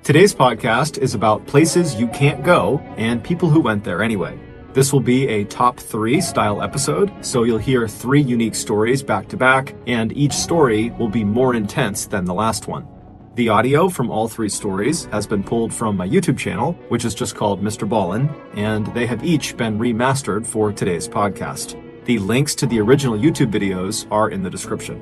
Today's podcast is about places you can't go and people who went there anyway. This will be a top 3 style episode, so you'll hear 3 unique stories back to back, and each story will be more intense than the last one. The audio from all 3 stories has been pulled from my YouTube channel, which is just called MrBallen, and they have each been remastered for today's podcast. The links to the original YouTube videos are in the description.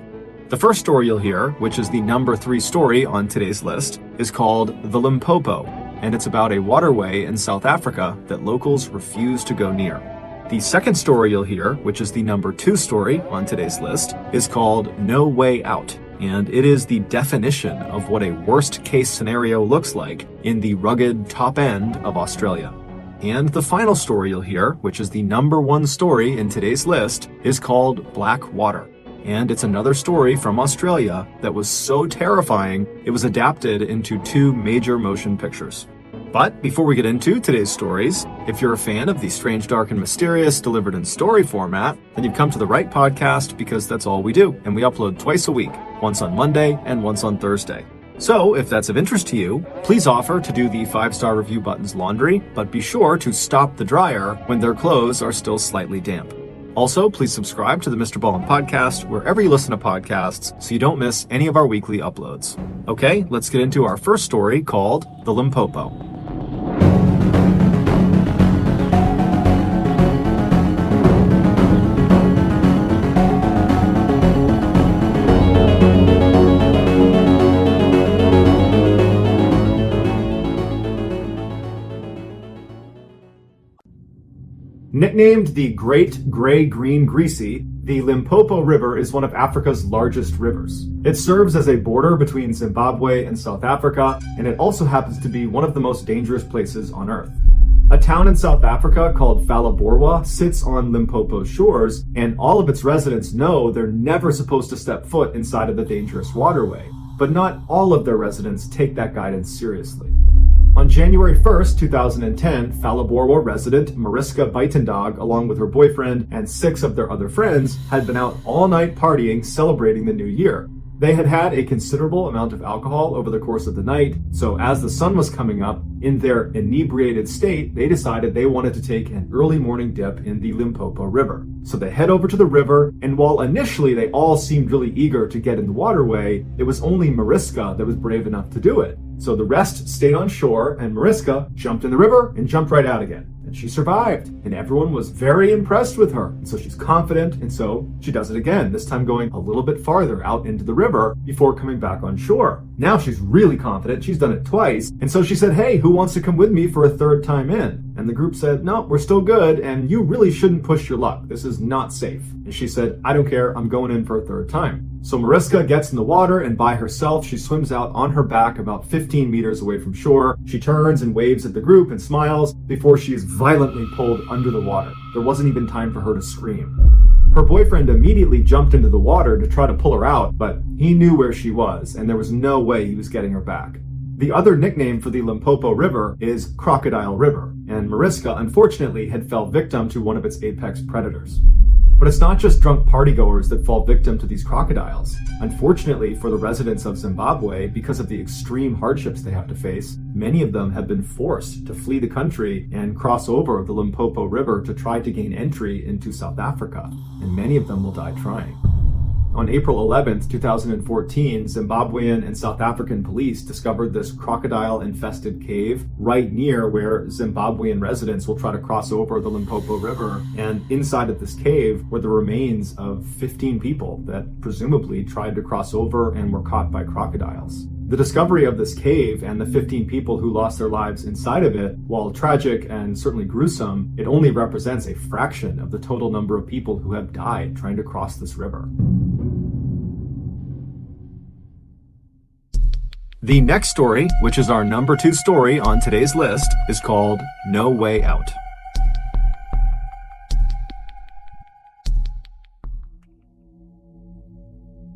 The first story you'll hear, which is the number 3 story on today's list, is called the Limpopo, and it's about a waterway in South Africa that locals refuse to go near. The second story you'll hear, which is the number 2 story on today's list, is called No Way Out, and it is the definition of what a worst-case scenario looks like in the rugged top end of Australia. And the final story you'll hear, which is the number 1 story in today's list, is called Black Water. And it's another story from Australia that was so terrifying, it was adapted into 2 major motion pictures. But before we get into today's stories, if you're a fan of the strange, dark, and mysterious delivered in story format, then you've come to the right podcast because that's all we do. And we upload twice a week, once on Monday and once on Thursday. So if that's of interest to you, please offer to do the 5-star review button's laundry, but be sure to stop the dryer when their clothes are still slightly damp. Also, please subscribe to the MrBallen podcast wherever you listen to podcasts so you don't miss any of our weekly uploads. Okay, let's get into our first story called The Limpopo. Nicknamed the Great Grey Green Greasy, the Limpopo River is one of Africa's largest rivers. It serves as a border between Zimbabwe and South Africa, and it also happens to be one of the most dangerous places on Earth. A town in South Africa called Phalaborwa sits on Limpopo's shores, and all of its residents know they're never supposed to step foot inside of the dangerous waterway. But not all of their residents take that guidance seriously. On January 1st, 2010, Phalaborwa resident Mariska Buitendog, along with her boyfriend and 6 of their other friends, had been out all night partying, celebrating the new year. They had had a considerable amount of alcohol over the course of the night, so as the sun was coming up, in their inebriated state, they decided they wanted to take an early morning dip in the Limpopo River. So they head over to the river, and while initially they all seemed really eager to get in the waterway, it was only Mariska that was brave enough to do it. So the rest stayed on shore, and Mariska jumped in the river and jumped right out again. And she survived, and everyone was very impressed with her. And so she's confident, and so she does it again, this time going a little bit farther out into the river before coming back on shore. Now she's really confident, she's done it twice, and so she said, "Hey, who wants to come with me for a 3rd time in?" And the group said, "No, we're still good, and you really shouldn't push your luck. This is not safe." And she said, "I don't care, I'm going in for a 3rd time." So Mariska gets in the water, and by herself, she swims out on her back about 15 meters away from shore. She turns and waves at the group and smiles before she is violently pulled under the water. There wasn't even time for her to scream. Her boyfriend immediately jumped into the water to try to pull her out, but he knew where she was, and there was no way he was getting her back. The other nickname for the Limpopo River is Crocodile River, and Mariska unfortunately had fell victim to one of its apex predators. But it's not just drunk partygoers that fall victim to these crocodiles. Unfortunately for the residents of Zimbabwe, because of the extreme hardships they have to face, many of them have been forced to flee the country and cross over the Limpopo River to try to gain entry into South Africa, and many of them will die trying. On April 11th, 2014, Zimbabwean and South African police discovered this crocodile-infested cave right near where Zimbabwean residents will try to cross over the Limpopo River. And inside of this cave were the remains of 15 people that presumably tried to cross over and were caught by crocodiles. The discovery of this cave and the 15 people who lost their lives inside of it, while tragic and certainly gruesome, it only represents a fraction of the total number of people who have died trying to cross this river. The next story, which is our number 2 story on today's list, is called No Way Out.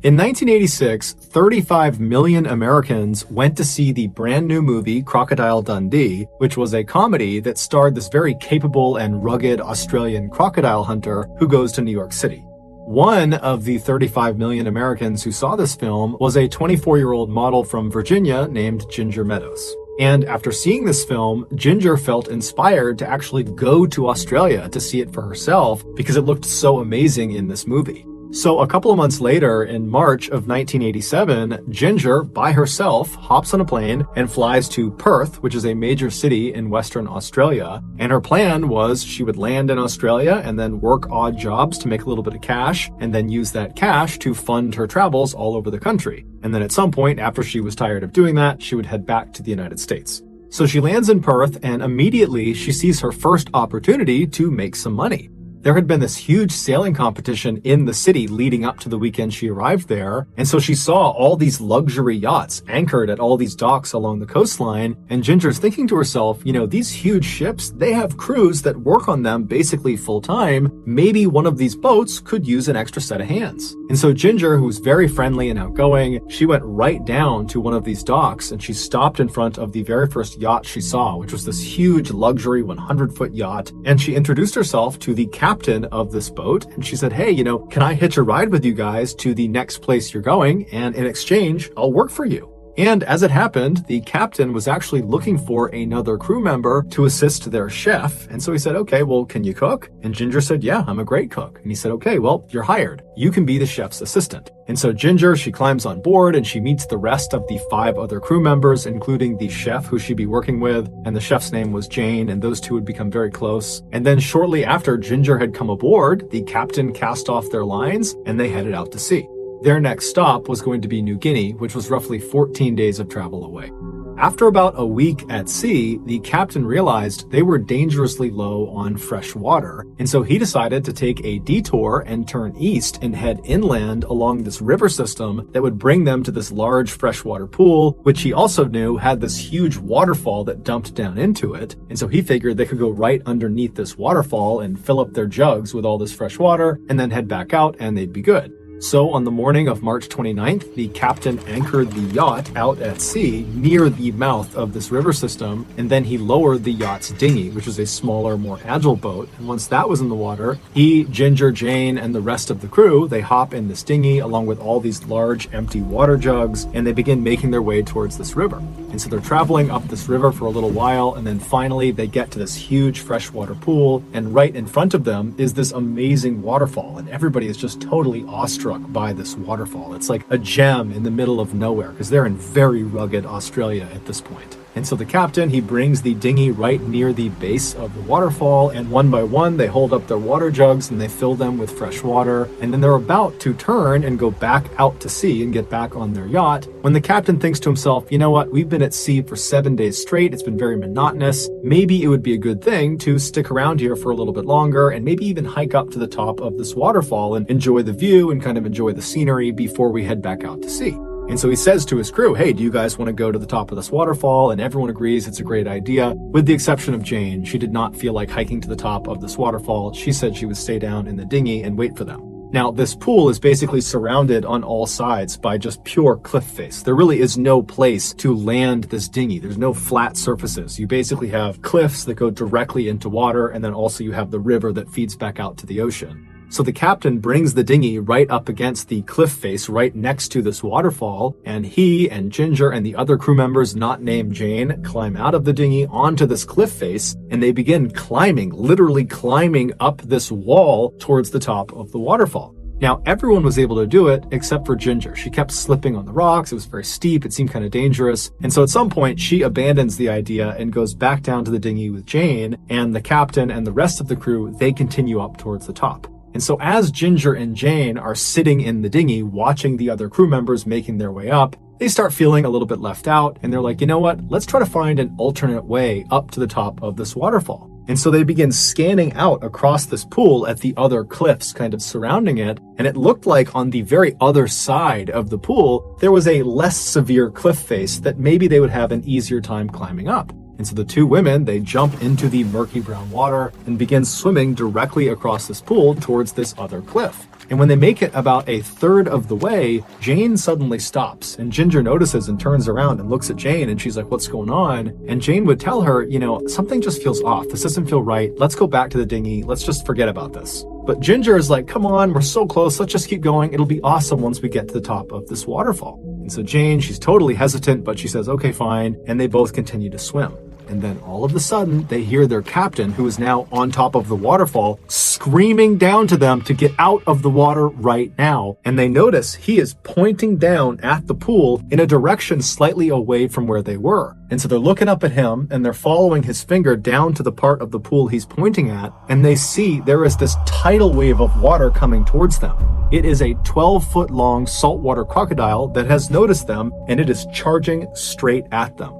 In 1986, 35 million Americans went to see the brand new movie Crocodile Dundee, which was a comedy that starred this very capable and rugged Australian crocodile hunter who goes to New York City. One of the 35 million Americans who saw this film was a 24-year-old model from Virginia named Ginger Meadows. And after seeing this film, Ginger felt inspired to actually go to Australia to see it for herself because it looked so amazing in this movie. So a couple of months later, in March of 1987, Ginger, by herself, hops on a plane and flies to Perth, which is a major city in Western Australia. And her plan was she would land in Australia and then work odd jobs to make a little bit of cash, and then use that cash to fund her travels all over the country. And then at some point, after she was tired of doing that, she would head back to the United States. So she lands in Perth, and immediately she sees her first opportunity to make some money. There had been this huge sailing competition in the city leading up to the weekend she arrived there, and so she saw all these luxury yachts anchored at all these docks along the coastline, and Ginger's thinking to herself, these huge ships, they have crews that work on them basically full-time. Maybe one of these boats could use an extra set of hands. And so Ginger, who's very friendly and outgoing, she went right down to one of these docks, and she stopped in front of the very first yacht she saw, which was this huge luxury 100-foot yacht, and she introduced herself to the captain of this boat, and she said, hey, can I hitch a ride with you guys to the next place you're going, and in exchange, I'll work for you. And as it happened, the captain was actually looking for another crew member to assist their chef. And so he said, okay, well, can you cook? And Ginger said, yeah, I'm a great cook. And he said, okay, well, you're hired. You can be the chef's assistant. And so Ginger, she climbs on board and she meets the rest of the 5 other crew members, including the chef who she'd be working with. And the chef's name was Jane, and those two would become very close. And then shortly after Ginger had come aboard, the captain cast off their lines and they headed out to sea. Their next stop was going to be New Guinea, which was roughly 14 days of travel away. After about a week at sea, the captain realized they were dangerously low on fresh water, and so he decided to take a detour and turn east and head inland along this river system that would bring them to this large freshwater pool, which he also knew had this huge waterfall that dumped down into it. And so he figured they could go right underneath this waterfall and fill up their jugs with all this fresh water and then head back out and they'd be good. So on the morning of March 29th, the captain anchored the yacht out at sea near the mouth of this river system, and then he lowered the yacht's dinghy, which is a smaller, more agile boat. And once that was in the water, he, Ginger, Jane, and the rest of the crew, they hop in this dinghy along with all these large empty water jugs, and they begin making their way towards this river. And so they're traveling up this river for a little while, and then finally they get to this huge freshwater pool, and right in front of them is this amazing waterfall, and everybody is just totally awestruck by this waterfall. It's like a gem in the middle of nowhere because they're in very rugged Australia at this point. And so the captain, he brings the dinghy right near the base of the waterfall, and one by one they hold up their water jugs and they fill them with fresh water, and then they're about to turn and go back out to sea and get back on their yacht when the captain thinks to himself, you know what, we've been at sea for 7 days straight, it's been very monotonous, maybe it would be a good thing to stick around here for a little bit longer and maybe even hike up to the top of this waterfall and enjoy the view and kind of enjoy the scenery before we head back out to sea. And so he says to his crew, hey, do you guys want to go to the top of this waterfall? And everyone agrees it's a great idea, with the exception of Jane. She did not feel like hiking to the top of this waterfall. She said she would stay down in the dinghy and wait for them. Now, this pool is basically surrounded on all sides by just pure cliff face. There really is no place to land this dinghy. There's no flat surfaces. You basically have cliffs that go directly into water, and then also you have the river that feeds back out to the ocean. So the captain brings the dinghy right up against the cliff face right next to this waterfall, and he and Ginger and the other crew members not named Jane climb out of the dinghy onto this cliff face, and they begin climbing, literally climbing up this wall towards the top of the waterfall. Now, everyone was able to do it except for Ginger. She kept slipping on the rocks. It was very steep. It seemed kind of dangerous. And so at some point, she abandons the idea and goes back down to the dinghy with Jane, and the captain and the rest of the crew, they continue up towards the top. And so as Ginger and Jane are sitting in the dinghy watching the other crew members making their way up, they start feeling a little bit left out, and they're like, you know what, let's try to find an alternate way up to the top of this waterfall. And so they begin scanning out across this pool at the other cliffs kind of surrounding it, and it looked like on the very other side of the pool, there was a less severe cliff face that maybe they would have an easier time climbing up. And so the two women, they jump into the murky brown water and begin swimming directly across this pool towards this other cliff. And when they make it about a third of the way, Jane suddenly stops, and Ginger notices and turns around and looks at Jane, and she's like, what's going on? And Jane would tell her, you know, something just feels off. This doesn't feel right. Let's go back to the dinghy. Let's just forget about this. But Ginger is like, come on, we're so close. Let's just keep going. It'll be awesome once we get to the top of this waterfall. And so Jane, she's totally hesitant, but she says, okay, fine. And they both continue to swim. And then all of a sudden, they hear their captain, who is now on top of the waterfall, screaming down to them to get out of the water right now. And they notice he is pointing down at the pool in a direction slightly away from where they were. And so they're looking up at him, and they're following his finger down to the part of the pool he's pointing at, and they see there is this tidal wave of water coming towards them. It is a 12-foot long saltwater crocodile that has noticed them, and it is charging straight at them.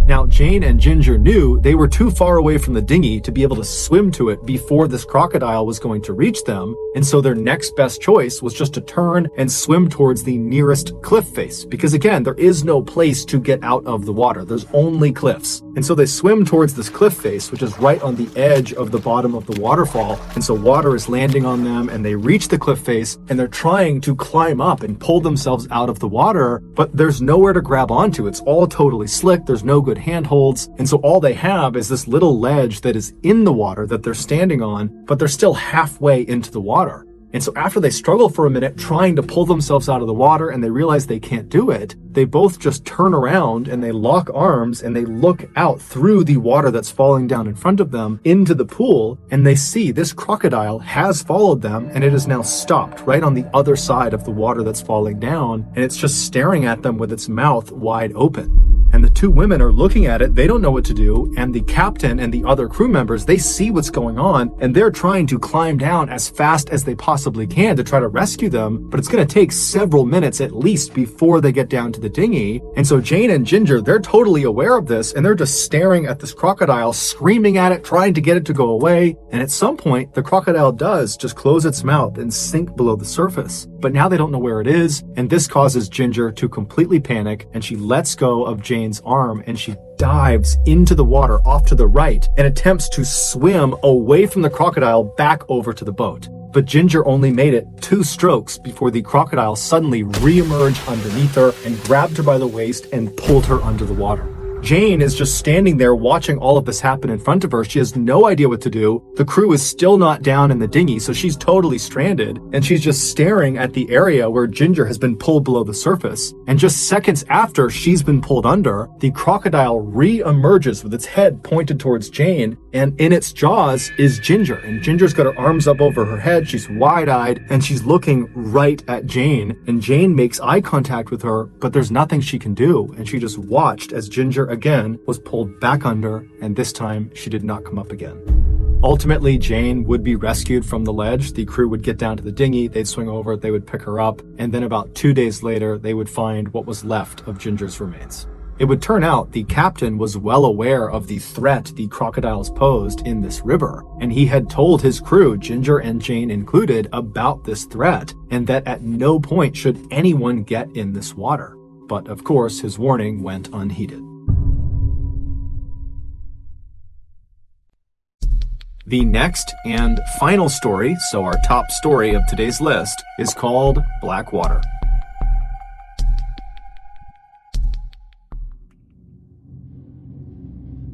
Now, Jane and Ginger knew they were too far away from the dinghy to be able to swim to it before this crocodile was going to reach them, and so their next best choice was just to turn and swim towards the nearest cliff face, because again, there is no place to get out of the water. There's only cliffs. And so they swim towards this cliff face, which is right on the edge of the bottom of the waterfall, and so water is landing on them, and they reach the cliff face, and they're trying to climb up and pull themselves out of the water, but there's nowhere to grab onto. It's all totally slick. There's no good handholds, and so all they have is this little ledge that is in the water that they're standing on, but they're still halfway into the water. And so after they struggle for a minute trying to pull themselves out of the water and they realize they can't do it, they both just turn around and they lock arms and they look out through the water that's falling down in front of them into the pool, and they see this crocodile has followed them and it is now stopped right on the other side of the water that's falling down, and it's just staring at them with its mouth wide open. And the two women are looking at it, they don't know what to do, and the captain and the other crew members, they see what's going on, and they're trying to climb down as fast as they possibly can to try to rescue them, but it's going to take several minutes at least before they get down to the dinghy. And so Jane and Ginger, they're totally aware of this, and they're just staring at this crocodile, screaming at it, trying to get it to go away, and at some point, the crocodile does just close its mouth and sink below the surface. But now they don't know where it is, and this causes Ginger to completely panic, and she lets go of Jane's arm and she dives into the water off to the right and attempts to swim away from the crocodile back over to the boat. But Ginger only made it 2 strokes before the crocodile suddenly re-emerged underneath her and grabbed her by the waist and pulled her under the water. Jane is just standing there watching all of this happen in front of her. She has no idea what to do. The crew is still not down in the dinghy, so she's totally stranded, and she's just staring at the area where Ginger has been pulled below the surface. And just seconds after she's been pulled under, the crocodile re-emerges with its head pointed towards Jane, and in its jaws is Ginger. And Ginger's got her arms up over her head, she's wide-eyed, and she's looking right at Jane. And Jane makes eye contact with her, but there's nothing she can do, and she just watched as Ginger again was pulled back under, and this time she did not come up again. Ultimately, Jane would be rescued from the ledge. The crew would get down to the dinghy, they'd swing over, they would pick her up, and then about 2 days later, they would find what was left of Ginger's remains. It would turn out the captain was well aware of the threat the crocodiles posed in this river, and he had told his crew, Ginger and Jane included, about this threat, and that at no point should anyone get in this water. But of course, his warning went unheeded. The next and final story, so our top story of today's list, is called Blackwater.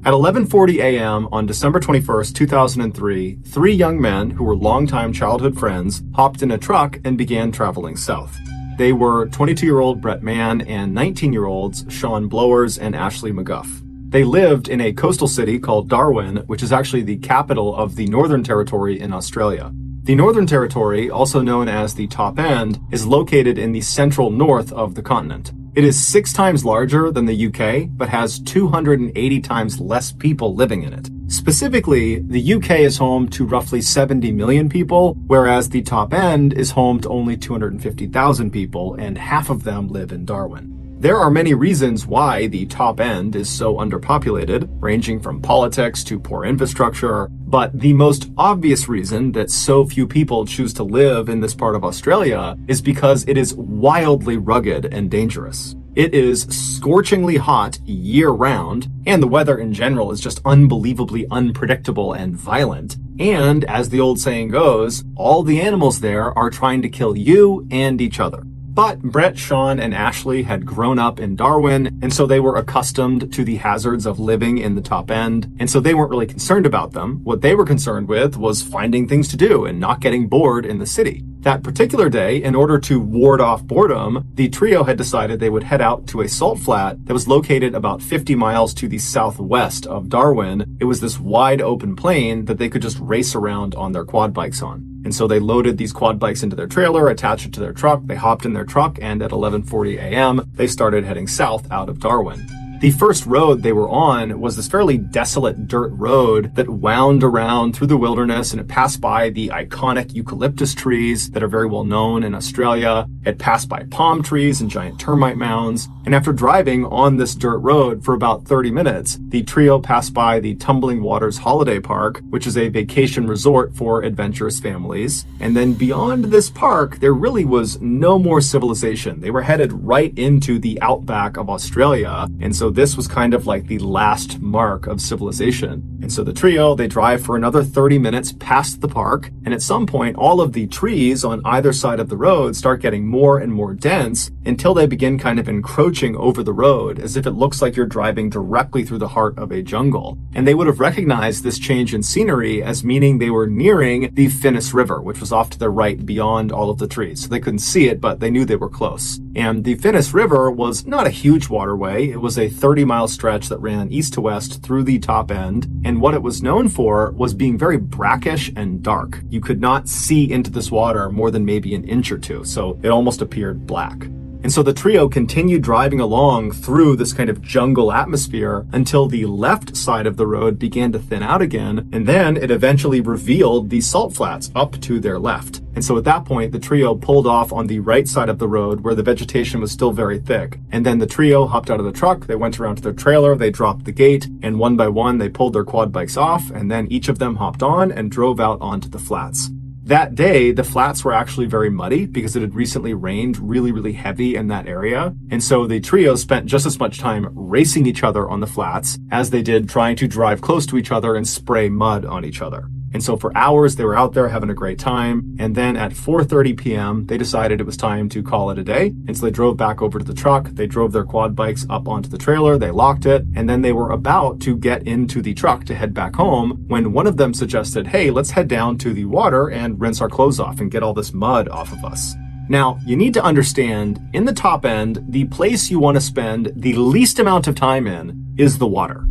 At 11:40 a.m. on December 21st, 2003, 3 young men who were longtime childhood friends hopped in a truck and began traveling south. They were 22-year-old Brett Mann and 19-year-olds Sean Blowers and Ashley McGuff. They lived in a coastal city called Darwin, which is actually the capital of the Northern Territory in Australia. The Northern Territory, also known as the Top End, is located in the central north of the continent. It is 6 times larger than the UK, but has 280 times less people living in it. Specifically, the UK is home to roughly 70 million people, whereas the Top End is home to only 250,000 people, and half of them live in Darwin. There are many reasons why the Top End is so underpopulated, ranging from politics to poor infrastructure, but the most obvious reason that so few people choose to live in this part of Australia is because it is wildly rugged and dangerous. It is scorchingly hot year-round, and the weather in general is just unbelievably unpredictable and violent. And, as the old saying goes, all the animals there are trying to kill you and each other. But Brett, Sean, and Ashley had grown up in Darwin, and so they were accustomed to the hazards of living in the top end, and so they weren't really concerned about them. What they were concerned with was finding things to do and not getting bored in the city. That particular day, in order to ward off boredom, the trio had decided they would head out to a salt flat that was located about 50 miles to the southwest of Darwin. It was this wide open plain that they could just race around on their quad bikes on. And so they loaded these quad bikes into their trailer, attached it to their truck, they hopped in their truck, and at 11:40 a.m., they started heading south out of Darwin. The first road they were on was this fairly desolate dirt road that wound around through the wilderness, and it passed by the iconic eucalyptus trees that are very well known in Australia. It passed by palm trees and giant termite mounds. And after driving on this dirt road for about 30 minutes, the trio passed by the Tumbling Waters Holiday Park, which is a vacation resort for adventurous families. And then beyond this park, there really was no more civilization. They were headed right into the outback of Australia. And so this was kind of like the last mark of civilization. And so the trio, they drive for another 30 minutes past the park. And at some point, all of the trees on either side of the road start getting more and more dense until they begin kind of encroaching over the road, as if it looks like you're driving directly through the heart of a jungle. And they would have recognized this change in scenery as meaning they were nearing the Finnis River, which was off to their right beyond all of the trees. So they couldn't see it, but they knew they were close. And the Finnis River was not a huge waterway. It was a 30-mile stretch that ran east to west through the top end. And what it was known for was being very brackish and dark. You could not see into this water more than maybe an inch or two, so it almost appeared black. And so the trio continued driving along through this kind of jungle atmosphere until the left side of the road began to thin out again, and then it eventually revealed the salt flats up to their left. And so at that point, the trio pulled off on the right side of the road where the vegetation was still very thick. And then the trio hopped out of the truck, they went around to their trailer, they dropped the gate, and one by one they pulled their quad bikes off, and then each of them hopped on and drove out onto the flats. That day, the flats were actually very muddy because it had recently rained really, really heavy in that area. And so the trio spent just as much time racing each other on the flats as they did trying to drive close to each other and spray mud on each other. And so for hours, they were out there having a great time. And then at 4:30 p.m., they decided it was time to call it a day. And so they drove back over to the truck. They drove their quad bikes up onto the trailer. They locked it. And then they were about to get into the truck to head back home when one of them suggested, hey, let's head down to the water and rinse our clothes off and get all this mud off of us. Now, you need to understand, in the top end, the place you want to spend the least amount of time in is the water.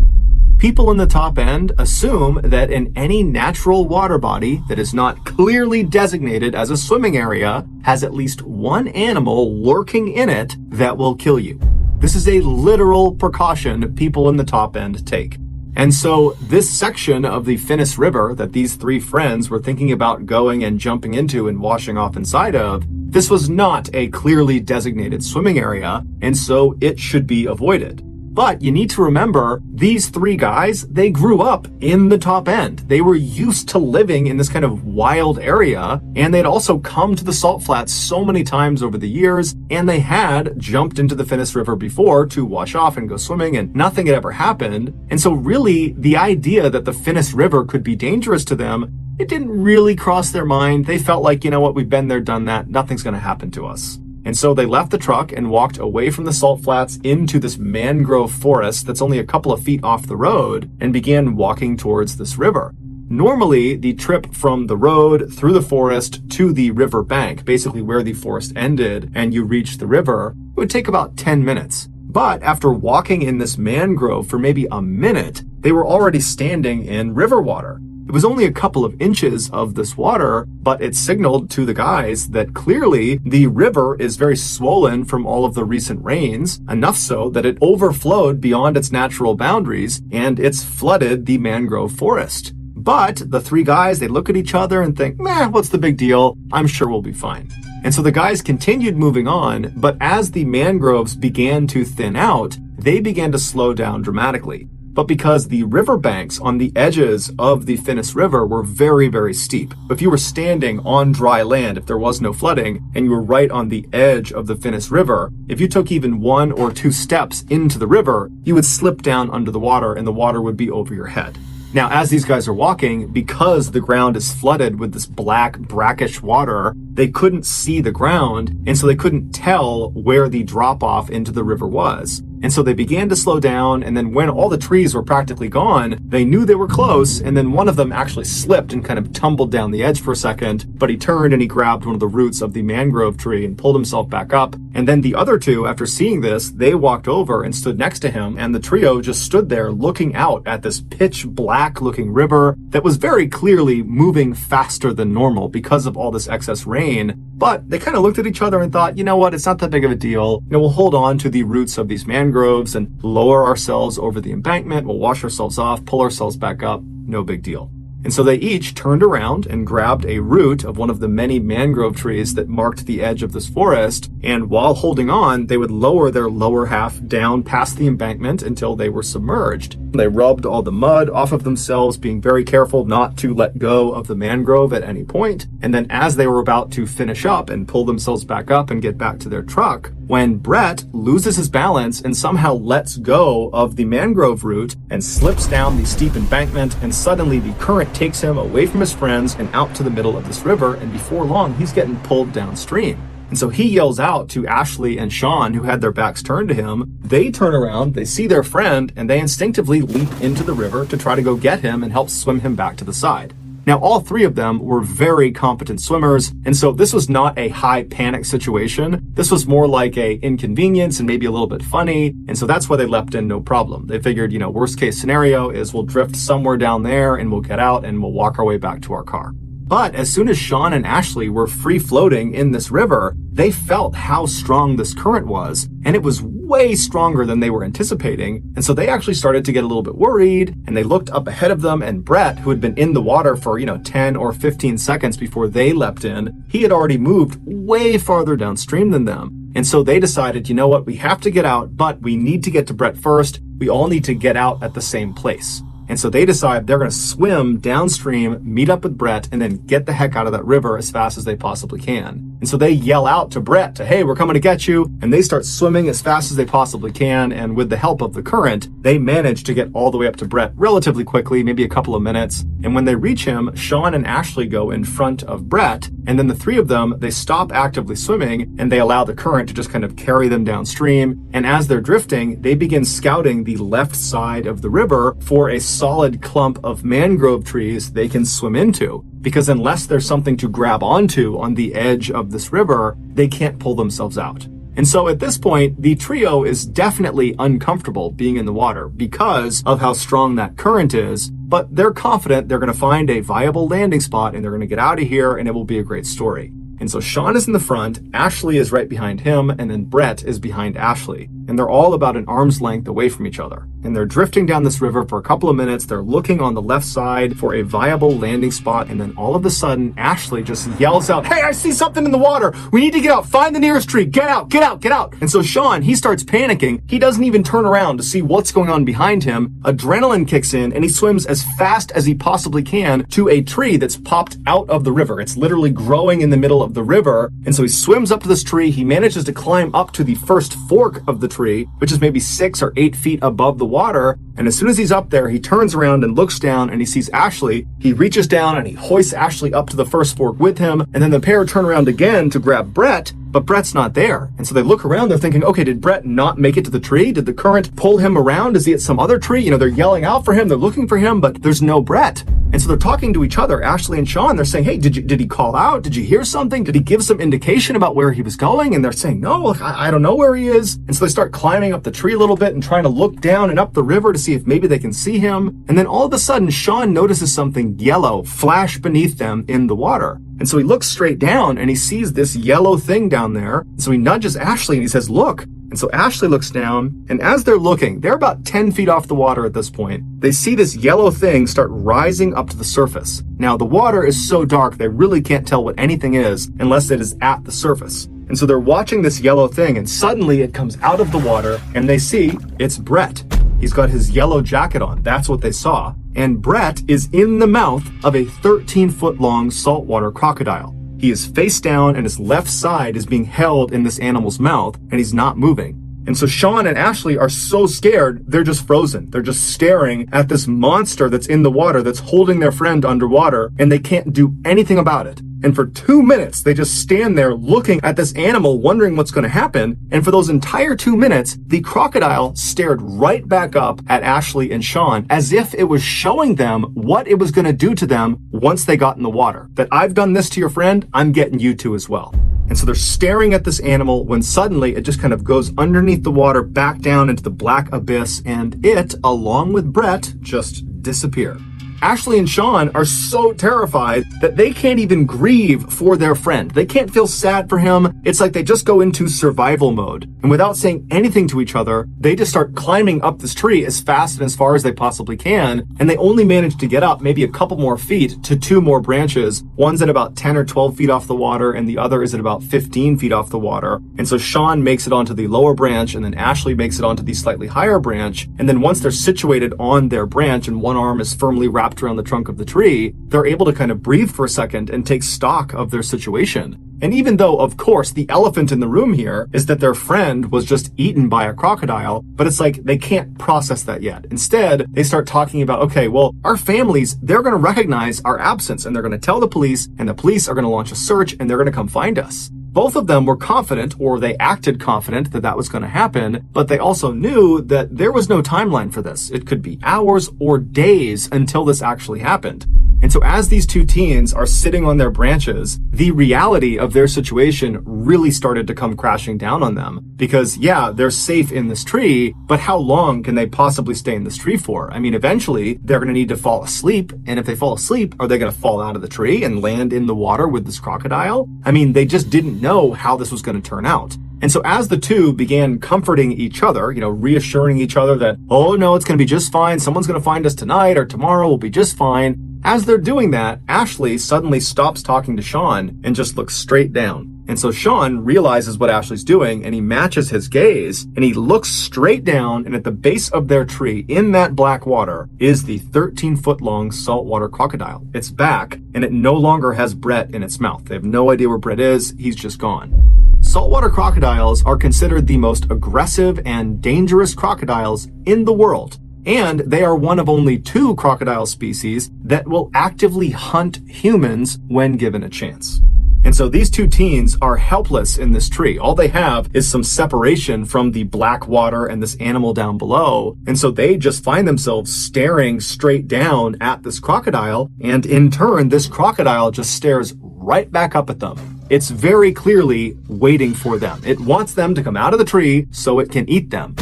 People in the top end assume that in any natural water body that is not clearly designated as a swimming area has at least one animal lurking in it that will kill you. This is a literal precaution people in the top end take. And so this section of the Finnis River that these three friends were thinking about going and jumping into and washing off inside of, this was not a clearly designated swimming area, and so it should be avoided. But you need to remember, these three guys, they grew up in the top end. They were used to living in this kind of wild area, and they'd also come to the salt flats so many times over the years, and they had jumped into the Finnis River before to wash off and go swimming, and nothing had ever happened. And so really, the idea that the Finnis River could be dangerous to them, it didn't really cross their mind. They felt like, you know what, we've been there, done that, nothing's gonna happen to us. And so they left the truck and walked away from the salt flats into this mangrove forest that's only a couple of feet off the road and began walking towards this river. Normally, the trip from the road through the forest to the river bank, basically where the forest ended and you reached the river, it would take about 10 minutes. But after walking in this mangrove for maybe a minute, they were already standing in river water. It was only a couple of inches of this water, but it signaled to the guys that clearly the river is very swollen from all of the recent rains, enough so that it overflowed beyond its natural boundaries and it's flooded the mangrove forest. But the three guys, they look at each other and think, meh, what's the big deal? I'm sure we'll be fine. And so the guys continued moving on, but as the mangroves began to thin out, they began to slow down dramatically. But because the riverbanks on the edges of the Finnis River were very, very steep, if you were standing on dry land, if there was no flooding, and you were right on the edge of the Finnis River, if you took even 1 or 2 steps into the river, you would slip down under the water and the water would be over your head. Now, as these guys are walking, because the ground is flooded with this black, brackish water, they couldn't see the ground, and so they couldn't tell where the drop-off into the river was. And so they began to slow down, and then when all the trees were practically gone, they knew they were close, and then one of them actually slipped and kind of tumbled down the edge for a second, but he turned and he grabbed one of the roots of the mangrove tree and pulled himself back up. And then the other two, after seeing this, they walked over and stood next to him, and the trio just stood there looking out at this pitch black looking river that was very clearly moving faster than normal because of all this excess rain. But they kind of looked at each other and thought, you know what, it's not that big of a deal. We'll hold on to the roots of these mangroves and lower ourselves over the embankment. We'll wash ourselves off, pull ourselves back up. No big deal. And so they each turned around and grabbed a root of one of the many mangrove trees that marked the edge of this forest. And while holding on, they would lower their lower half down past the embankment until they were submerged. They rubbed all the mud off of themselves, being very careful not to let go of the mangrove at any point. And then as they were about to finish up and pull themselves back up and get back to their truck, when Brett loses his balance and somehow lets go of the mangrove root and slips down the steep embankment, and suddenly the current takes him away from his friends and out to the middle of this river, and before long he's getting pulled downstream. And so he yells out to Ashley and Sean, who had their backs turned to him. They turn around, they see their friend, and they instinctively leap into the river to try to go get him and help swim him back to the side. Now, all three of them were very competent swimmers, and so this was not a high panic situation. This was more like a inconvenience and maybe a little bit funny, and so that's why they leapt in no problem. They figured, worst case scenario is we'll drift somewhere down there and we'll get out and we'll walk our way back to our car. But as soon as Sean and Ashley were free floating in this river, they felt how strong this current was, and it was way stronger than they were anticipating. And so they actually started to get a little bit worried, and they looked up ahead of them, and Brett, who had been in the water for, 10 or 15 seconds before they leapt in, he had already moved way farther downstream than them. And so they decided, you know what, we have to get out, but we need to get to Brett first. We all need to get out at the same place. And so they decide they're going to swim downstream, meet up with Brett, and then get the heck out of that river as fast as they possibly can. And so they yell out to Brett hey, we're coming to get you. And they start swimming as fast as they possibly can. And with the help of the current, they manage to get all the way up to Brett relatively quickly, maybe a couple of minutes. And when they reach him, Sean and Ashley go in front of Brett. And then the three of them, they stop actively swimming and they allow the current to just kind of carry them downstream. And as they're drifting, they begin scouting the left side of the river for a solid clump of mangrove trees they can swim into. Because unless there's something to grab onto on the edge of this river, they can't pull themselves out. And so at this point, the trio is definitely uncomfortable being in the water because of how strong that current is, but they're confident they're going to find a viable landing spot and they're going to get out of here and it will be a great story. And so Sean is in the front, Ashley is right behind him, and then Brett is behind Ashley. And they're all about an arm's length away from each other. And they're drifting down this river for a couple of minutes. They're looking on the left side for a viable landing spot. And then all of a sudden, Ashley just yells out, hey, I see something in the water. We need to get out. Find the nearest tree. Get out, get out, get out. And so Sean, he starts panicking. He doesn't even turn around to see what's going on behind him. Adrenaline kicks in and he swims as fast as he possibly can to a tree that's popped out of the river. It's literally growing in the middle of the river. And so he swims up to this tree. He manages to climb up to the first fork of the tree, which is maybe 6 or 8 feet above the water. And as soon as he's up there, he turns around and looks down and he sees Ashley. He reaches down and he hoists Ashley up to the first fork with him. And then the pair turn around again to grab Brett, but Brett's not there. And so they look around, they're thinking, okay, did Brett not make it to the tree? Did the current pull him around? Is he at some other tree? They're yelling out for him, they're looking for him, but there's no Brett. And so they're talking to each other, Ashley and Sean. They're saying, hey, did he call out? Did you hear something? Did he give some indication about where he was going? And they're saying, no, I don't know where he is. And so they start climbing up the tree a little bit and trying to look down and up the river to see if maybe they can see him. And then all of a sudden, Sean notices something yellow flash beneath them in the water. And so he looks straight down and he sees this yellow thing down there. So he nudges Ashley and he says, look. And so Ashley looks down, and as they're looking, they're about 10 feet off the water at this point. They see this yellow thing start rising up to the surface. Now, the water is so dark, they really can't tell what anything is unless it is at the surface. And so they're watching this yellow thing, and suddenly it comes out of the water, and they see it's Brett. He's got his yellow jacket on. That's what they saw. And Brett is in the mouth of a 13-foot-long saltwater crocodile. He is face down and his left side is being held in this animal's mouth and he's not moving. And so Sean and Ashley are so scared, they're just frozen. They're just staring at this monster that's in the water, that's holding their friend underwater, and they can't do anything about it. And for 2 minutes, they just stand there looking at this animal, wondering what's going to happen. And for those entire 2 minutes, the crocodile stared right back up at Ashley and Sean as if it was showing them what it was going to do to them once they got in the water. That I've done this to your friend, I'm getting you to as well. And so they're staring at this animal when suddenly it just kind of goes underneath the water back down into the black abyss, and it, along with Brett, just disappear. Ashley and Sean are so terrified that they can't even grieve for their friend. They can't feel sad for him. It's like they just go into survival mode. And without saying anything to each other, they just start climbing up this tree as fast and as far as they possibly can. And they only manage to get up maybe a couple more feet to 2 more branches. One's at about 10 or 12 feet off the water, and the other is at about 15 feet off the water. And so Sean makes it onto the lower branch, and then Ashley makes it onto the slightly higher branch. And then once they're situated on their branch and one arm is firmly wrapped around the trunk of the tree, they're able to kind of breathe for a second and take stock of their situation. And even though, of course, the elephant in the room here is that their friend was just eaten by a crocodile, but it's like they can't process that yet. Instead, they start talking about, okay, well, our families, they're going to recognize our absence and they're going to tell the police, and the police are going to launch a search and they're going to come find us. Both of them were confident, or they acted confident, that that was going to happen, but they also knew that there was no timeline for this. It could be hours or days until this actually happened. And so as these two teens are sitting on their branches, the reality of their situation really started to come crashing down on them. Because yeah, they're safe in this tree, but how long can they possibly stay in this tree for? I mean, eventually they're going to need to fall asleep. And if they fall asleep, are they going to fall out of the tree and land in the water with this crocodile? I mean, they just didn't know how this was going to turn out. And so as the two began comforting each other, reassuring each other that, oh no, it's going to be just fine. Someone's going to find us tonight or tomorrow. We'll be just fine. As they're doing that, Ashley suddenly stops talking to Sean and just looks straight down. And so Sean realizes what Ashley's doing, and he matches his gaze, and he looks straight down, and at the base of their tree, in that black water, is the 13-foot-long saltwater crocodile. It's back, and it no longer has Brett in its mouth. They have no idea where Brett is. He's just gone. Saltwater crocodiles are considered the most aggressive and dangerous crocodiles in the world. And they are one of only 2 crocodile species that will actively hunt humans when given a chance. And so these two teens are helpless in this tree. All they have is some separation from the black water and this animal down below. And so they just find themselves staring straight down at this crocodile. And in turn, this crocodile just stares right back up at them. It's very clearly waiting for them. It wants them to come out of the tree so it can eat them.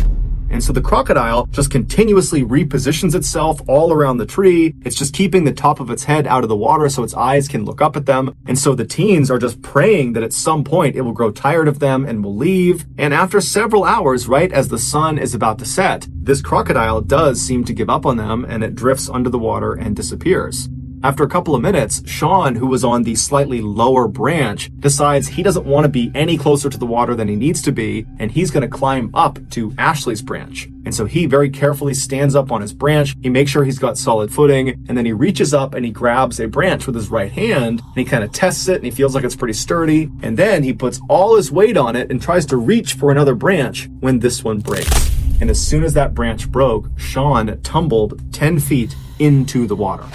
And so the crocodile just continuously repositions itself all around the tree. It's just keeping the top of its head out of the water so its eyes can look up at them. And so the teens are just praying that at some point it will grow tired of them and will leave. And after several hours, right as the sun is about to set, this crocodile does seem to give up on them, and it drifts under the water and disappears. After a couple of minutes, Sean, who was on the slightly lower branch, decides he doesn't want to be any closer to the water than he needs to be, and he's going to climb up to Ashley's branch. And so he very carefully stands up on his branch. He makes sure he's got solid footing, and then he reaches up and he grabs a branch with his right hand, and he kind of tests it, and he feels like it's pretty sturdy. And then he puts all his weight on it and tries to reach for another branch when this one breaks. And as soon as that branch broke, Sean tumbled 10 feet into the water.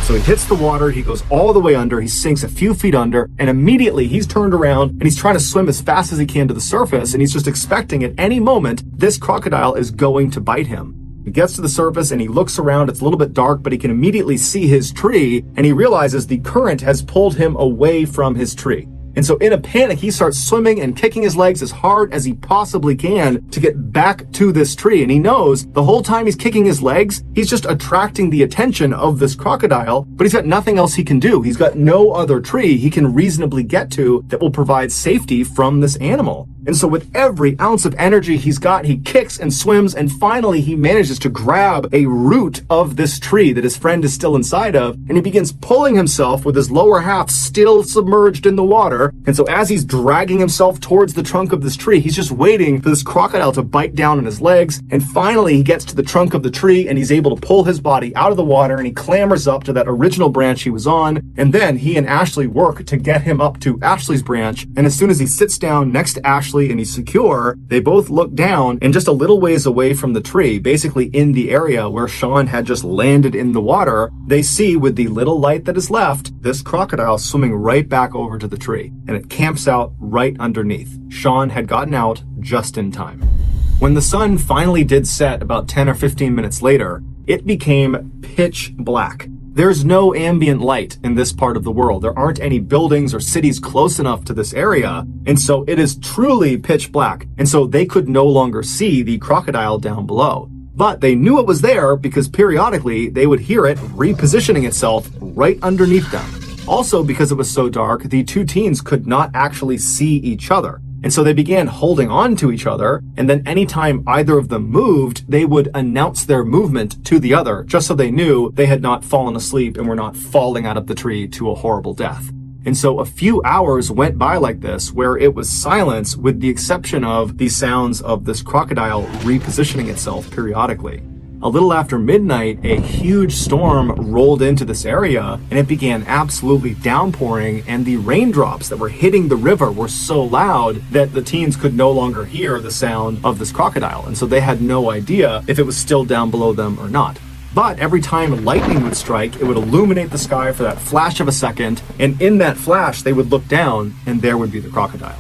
So he hits the water, he goes all the way under, he sinks a few feet under, and immediately he's turned around and he's trying to swim as fast as he can to the surface, and he's just expecting at any moment this crocodile is going to bite him. He gets to the surface and he looks around. It's a little bit dark, but he can immediately see his tree, and he realizes the current has pulled him away from his tree. And so in a panic, he starts swimming and kicking his legs as hard as he possibly can to get back to this tree. And he knows the whole time he's kicking his legs, he's just attracting the attention of this crocodile, but he's got nothing else he can do. He's got no other tree he can reasonably get to that will provide safety from this animal. And so with every ounce of energy he's got, he kicks and swims, and finally he manages to grab a root of this tree that his friend is still inside of, and he begins pulling himself with his lower half still submerged in the water. And so as he's dragging himself towards the trunk of this tree, he's just waiting for this crocodile to bite down on his legs. And finally he gets to the trunk of the tree and he's able to pull his body out of the water, and he clambers up to that original branch he was on. And then he and Ashley work to get him up to Ashley's branch. And as soon as he sits down next to Ashley nicely and he's secure, they both look down, and just a little ways away from the tree, basically in the area where Sean had just landed in the water, they see with the little light that is left, this crocodile swimming right back over to the tree, and it camps out right underneath. Sean had gotten out just in time. When the sun finally did set about 10 or 15 minutes later, it became pitch black. There's no ambient light in this part of the world. There aren't any buildings or cities close enough to this area, and so it is truly pitch black, and so they could no longer see the crocodile down below. But they knew it was there because periodically they would hear it repositioning itself right underneath them. Also, because it was so dark, the two teens could not actually see each other. And so they began holding on to each other, and then anytime either of them moved, they would announce their movement to the other, just so they knew they had not fallen asleep and were not falling out of the tree to a horrible death. And so a few hours went by like this, where it was silence with the exception of the sounds of this crocodile repositioning itself periodically. A little after midnight, a huge storm rolled into this area, and it began absolutely downpouring, and the raindrops that were hitting the river were so loud that the teens could no longer hear the sound of this crocodile, and so they had no idea if it was still down below them or not. But every time lightning would strike, it would illuminate the sky for that flash of a second, and in that flash, they would look down, and there would be the crocodile.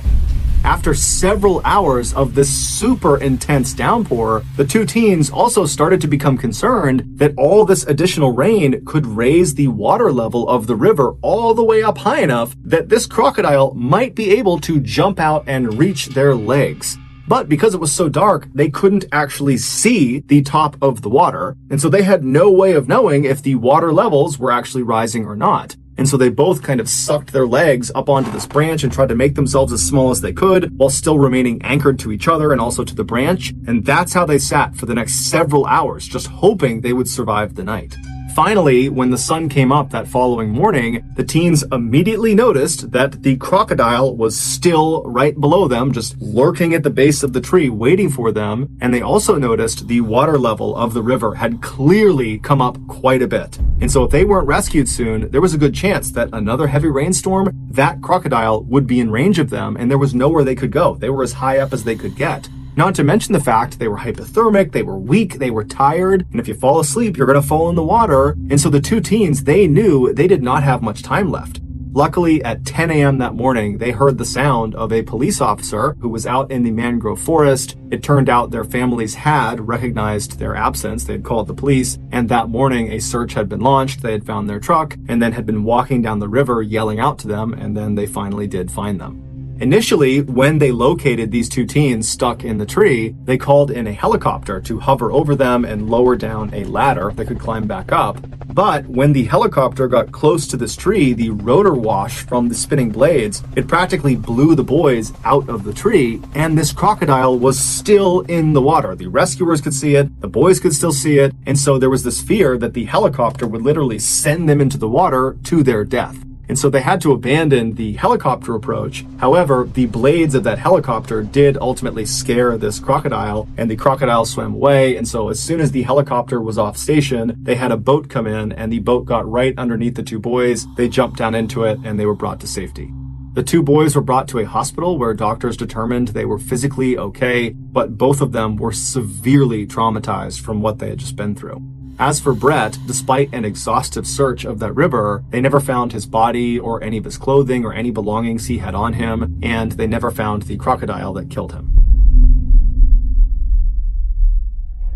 After several hours of this super intense downpour, the two teens also started to become concerned that all this additional rain could raise the water level of the river all the way up high enough that this crocodile might be able to jump out and reach their legs. But because it was so dark, they couldn't actually see the top of the water, and so they had no way of knowing if the water levels were actually rising or not. And so they both kind of sucked their legs up onto this branch and tried to make themselves as small as they could while still remaining anchored to each other and also to the branch. And that's how they sat for the next several hours, just hoping they would survive the night. Finally, when the sun came up that following morning, the teens immediately noticed that the crocodile was still right below them, just lurking at the base of the tree, waiting for them. And they also noticed the water level of the river had clearly come up quite a bit. And so if they weren't rescued soon, there was a good chance that another heavy rainstorm, that crocodile would be in range of them, and there was nowhere they could go. They were as high up as they could get. Not to mention the fact they were hypothermic, they were weak, they were tired, and if you fall asleep, you're going to fall in the water. And so the two teens, they knew they did not have much time left. Luckily, at 10 a.m. that morning, they heard the sound of a police officer who was out in the mangrove forest. It turned out their families had recognized their absence. They had called the police, and that morning a search had been launched. They had found their truck and then had been walking down the river yelling out to them, and then they finally did find them. Initially, when they located these two teens stuck in the tree, they called in a helicopter to hover over them and lower down a ladder that could climb back up. But when the helicopter got close to this tree, the rotor wash from the spinning blades, it practically blew the boys out of the tree, and this crocodile was still in the water. The rescuers could see it, the boys could still see it, and so there was this fear that the helicopter would literally send them into the water to their death. And so they had to abandon the helicopter approach. However, the blades of that helicopter did ultimately scare this crocodile, and the crocodile swam away. And so as soon as the helicopter was off station, they had a boat come in, and the boat got right underneath the two boys. They jumped down into it, and they were brought to safety. The two boys were brought to a hospital where doctors determined they were physically okay, but both of them were severely traumatized from what they had just been through. As for Brett, despite an exhaustive search of that river, they never found his body or any of his clothing or any belongings he had on him, and they never found the crocodile that killed him.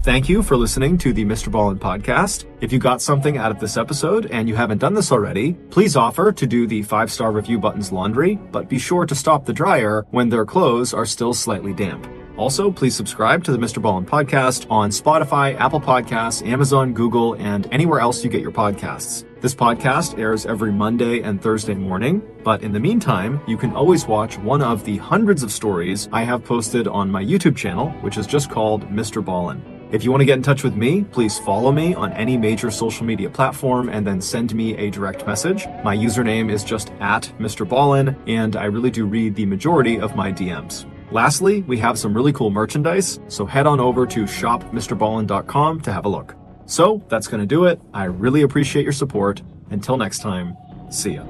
Thank you for listening to the MrBallen podcast. If you got something out of this episode and you haven't done this already, please offer to do the 5-star review button's laundry, but be sure to stop the dryer when their clothes are still slightly damp. Also, please subscribe to the MrBallen podcast on Spotify, Apple Podcasts, Amazon, Google, and anywhere else you get your podcasts. This podcast airs every Monday and Thursday morning, but in the meantime, you can always watch one of the hundreds of stories I have posted on my YouTube channel, which is just called MrBallen. If you want to get in touch with me, please follow me on any major social media platform and then send me a direct message. My username is just @MrBallen, and I really do read the majority of my DMs. Lastly, we have some really cool merchandise, so head on over to shopmrballen.com to have a look. So that's going to do it. I really appreciate your support. Until next time, see ya.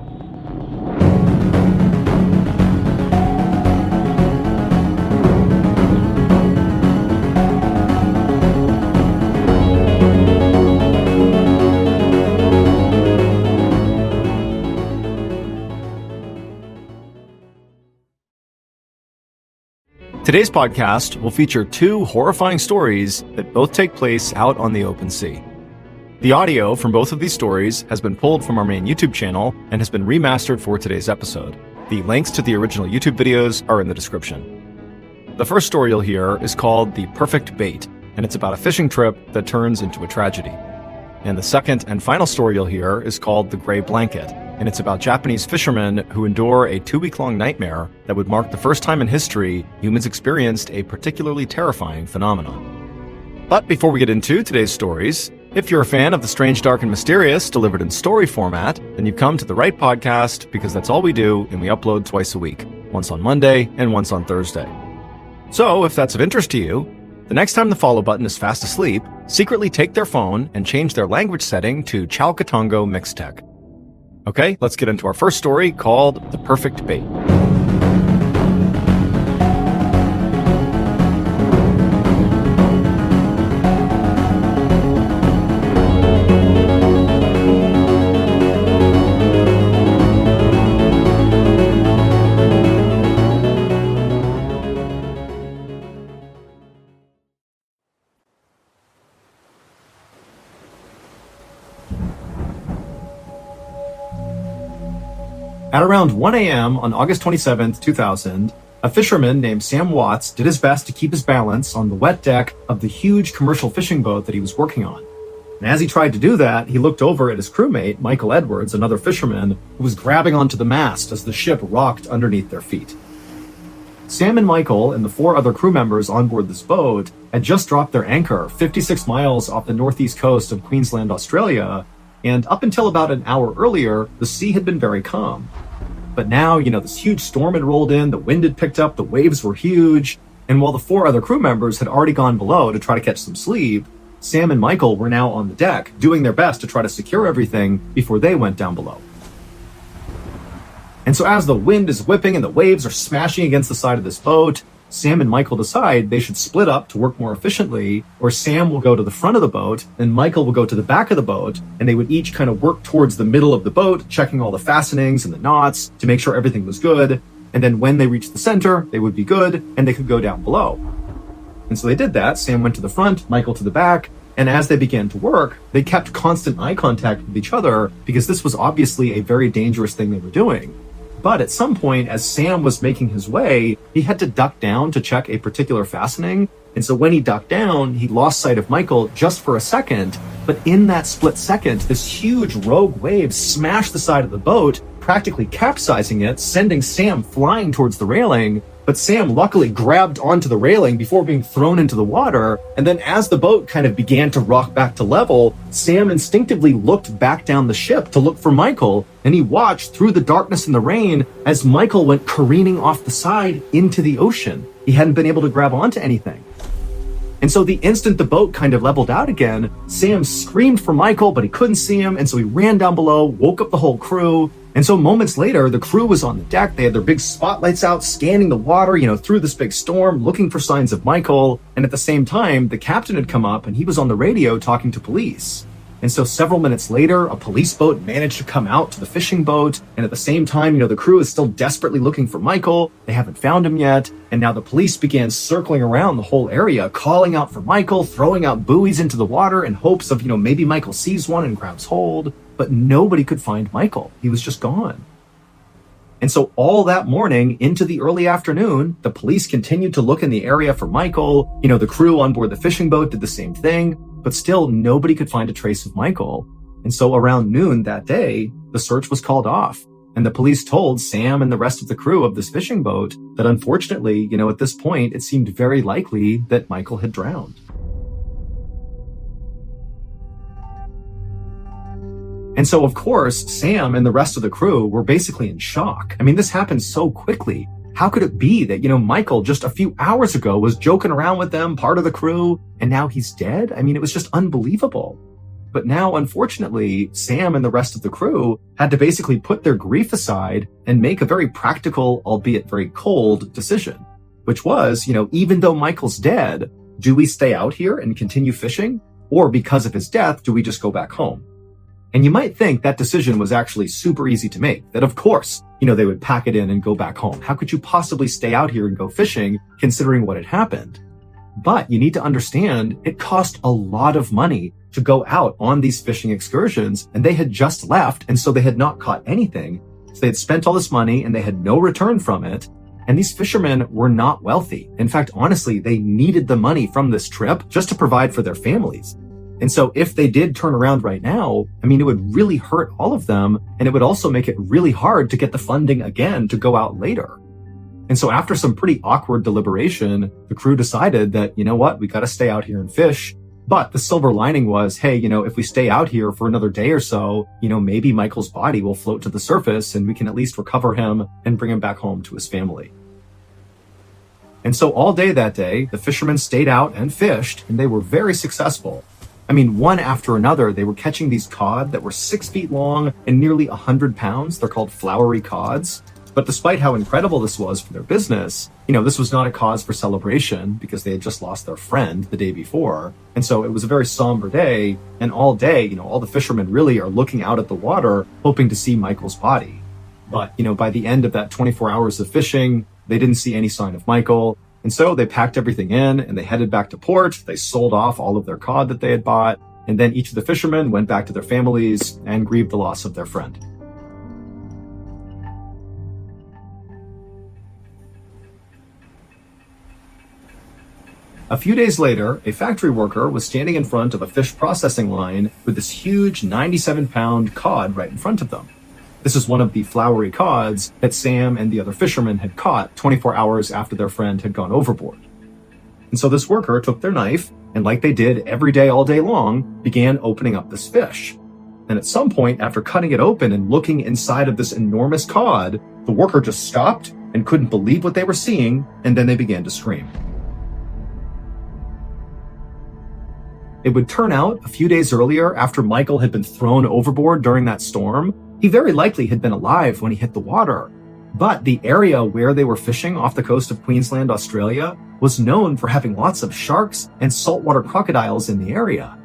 Today's podcast will feature two horrifying stories that both take place out on the open sea. The audio from both of these stories has been pulled from our main YouTube channel and has been remastered for today's episode. The links to the original YouTube videos are in the description. The first story you'll hear is called The Perfect Bait, and it's about a fishing trip that turns into a tragedy. And the second and final story you'll hear is called The Gray Blanket, and it's about Japanese fishermen who endure a 2-week-long nightmare that would mark the first time in history humans experienced a particularly terrifying phenomenon. But before we get into today's stories, if you're a fan of the strange, dark, and mysterious delivered in story format, then you've come to the right podcast, because that's all we do, and we upload twice a week, once on Monday and once on Thursday. So if that's of interest to you, the next time the follow button is fast asleep, secretly take their phone and change their language setting to Chalcatongo Mixtec. Okay, let's get into our first story called The Perfect Bait. At around 1 a.m. on August 27, 2000, a fisherman named Sam Watts did his best to keep his balance on the wet deck of the huge commercial fishing boat that he was working on. And as he tried to do that, he looked over at his crewmate, Michael Edwards, another fisherman, who was grabbing onto the mast as the ship rocked underneath their feet. Sam and Michael and the 4 other crew members on board this boat had just dropped their anchor 56 miles off the northeast coast of Queensland, Australia, and up until about an hour earlier, the sea had been very calm. But now, this huge storm had rolled in, the wind had picked up, the waves were huge, and while the 4 other crew members had already gone below to try to catch some sleep, Sam and Michael were now on the deck, doing their best to try to secure everything before they went down below. And so as the wind is whipping and the waves are smashing against the side of this boat, Sam and Michael decide they should split up to work more efficiently, or Sam will go to the front of the boat and Michael will go to the back of the boat, and they would each kind of work towards the middle of the boat, checking all the fastenings and the knots to make sure everything was good. And then when they reached the center, they would be good and they could go down below. And so they did that. Sam went to the front, Michael to the back, and as they began to work, they kept constant eye contact with each other because this was obviously a very dangerous thing they were doing. But at some point, as Sam was making his way, he had to duck down to check a particular fastening. And so when he ducked down, he lost sight of Michael just for a second. But in that split second, this huge rogue wave smashed the side of the boat, practically capsizing it, sending Sam flying towards the railing. But Sam luckily grabbed onto the railing before being thrown into the water. And then as the boat kind of began to rock back to level, Sam instinctively looked back down the ship to look for Michael. And he watched through the darkness and the rain as Michael went careening off the side into the ocean. He hadn't been able to grab onto anything. And so the instant the boat kind of leveled out again, Sam screamed for Michael, but he couldn't see him. And so he ran down below, woke up the whole crew. And so moments later, the crew was on the deck. They had their big spotlights out, scanning the water, through this big storm, looking for signs of Michael. And at the same time, the captain had come up and he was on the radio talking to police. And so several minutes later, a police boat managed to come out to the fishing boat. And at the same time, the crew is still desperately looking for Michael. They haven't found him yet. And now the police began circling around the whole area, calling out for Michael, throwing out buoys into the water in hopes of, maybe Michael sees one and grabs hold. But nobody could find Michael. He was just gone. And so all that morning into the early afternoon, the police continued to look in the area for Michael. The crew on board the fishing boat did the same thing, but still nobody could find a trace of Michael. And so around noon that day, the search was called off. And the police told Sam and the rest of the crew of this fishing boat that unfortunately, at this point, it seemed very likely that Michael had drowned. And so, of course, Sam and the rest of the crew were basically in shock. I mean, this happened so quickly. How could it be that, Michael just a few hours ago was joking around with them, part of the crew, and now he's dead? I mean, it was just unbelievable. But now, unfortunately, Sam and the rest of the crew had to basically put their grief aside and make a very practical, albeit very cold, decision, which was, even though Michael's dead, do we stay out here and continue fishing? Or because of his death, do we just go back home? And you might think that decision was actually super easy to make, that of course, they would pack it in and go back home. How could you possibly stay out here and go fishing considering what had happened? But you need to understand it cost a lot of money to go out on these fishing excursions, and they had just left, and so they had not caught anything. So they had spent all this money and they had no return from it. And these fishermen were not wealthy. In fact, honestly, they needed the money from this trip just to provide for their families. And so if they did turn around right now, it would really hurt all of them. And it would also make it really hard to get the funding again to go out later. And so after some pretty awkward deliberation, the crew decided that, we got to stay out here and fish. But the silver lining was, hey, if we stay out here for another day or so, maybe Michael's body will float to the surface and we can at least recover him and bring him back home to his family. And so all day that day, the fishermen stayed out and fished, and they were very successful. One after another, they were catching these cod that were 6 feet long and nearly 100 pounds. They're called flowery cods. But despite how incredible this was for their business, this was not a cause for celebration because they had just lost their friend the day before. And so it was a very somber day. And all day, all the fishermen really are looking out at the water, hoping to see Michael's body. But, by the end of that 24 hours of fishing, they didn't see any sign of Michael. And so they packed everything in and they headed back to port. They sold off all of their cod that they had bought. And then each of the fishermen went back to their families and grieved the loss of their friend. A few days later, a factory worker was standing in front of a fish processing line with this huge 97-pound cod right in front of them. This is one of the flowery cods that Sam and the other fishermen had caught 24 hours after their friend had gone overboard. And so this worker took their knife and, like they did every day all day long, began opening up this fish. And at some point, after cutting it open and looking inside of this enormous cod, the worker just stopped and couldn't believe what they were seeing, and then they began to scream. It would turn out a few days earlier, after Michael had been thrown overboard during that storm, he very likely had been alive when he hit the water. But the area where they were fishing off the coast of Queensland, Australia, was known for having lots of sharks and saltwater crocodiles in the area.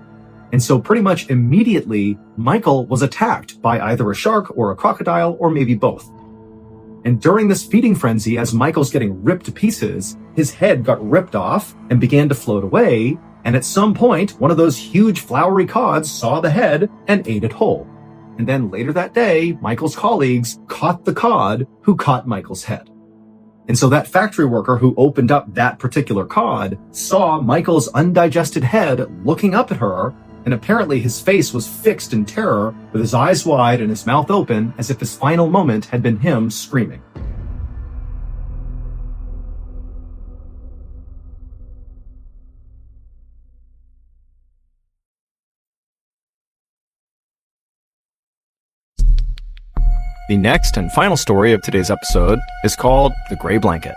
And so pretty much immediately, Michael was attacked by either a shark or a crocodile, or maybe both. And during this feeding frenzy, as Michael's getting ripped to pieces, his head got ripped off and began to float away. And at some point, one of those huge flowery cods saw the head and ate it whole. And then later that day, Michael's colleagues caught the cod who caught Michael's head. And so that factory worker who opened up that particular cod saw Michael's undigested head looking up at her, and apparently his face was fixed in terror with his eyes wide and his mouth open as if his final moment had been him screaming. The next and final story of today's episode is called The Gray Blanket.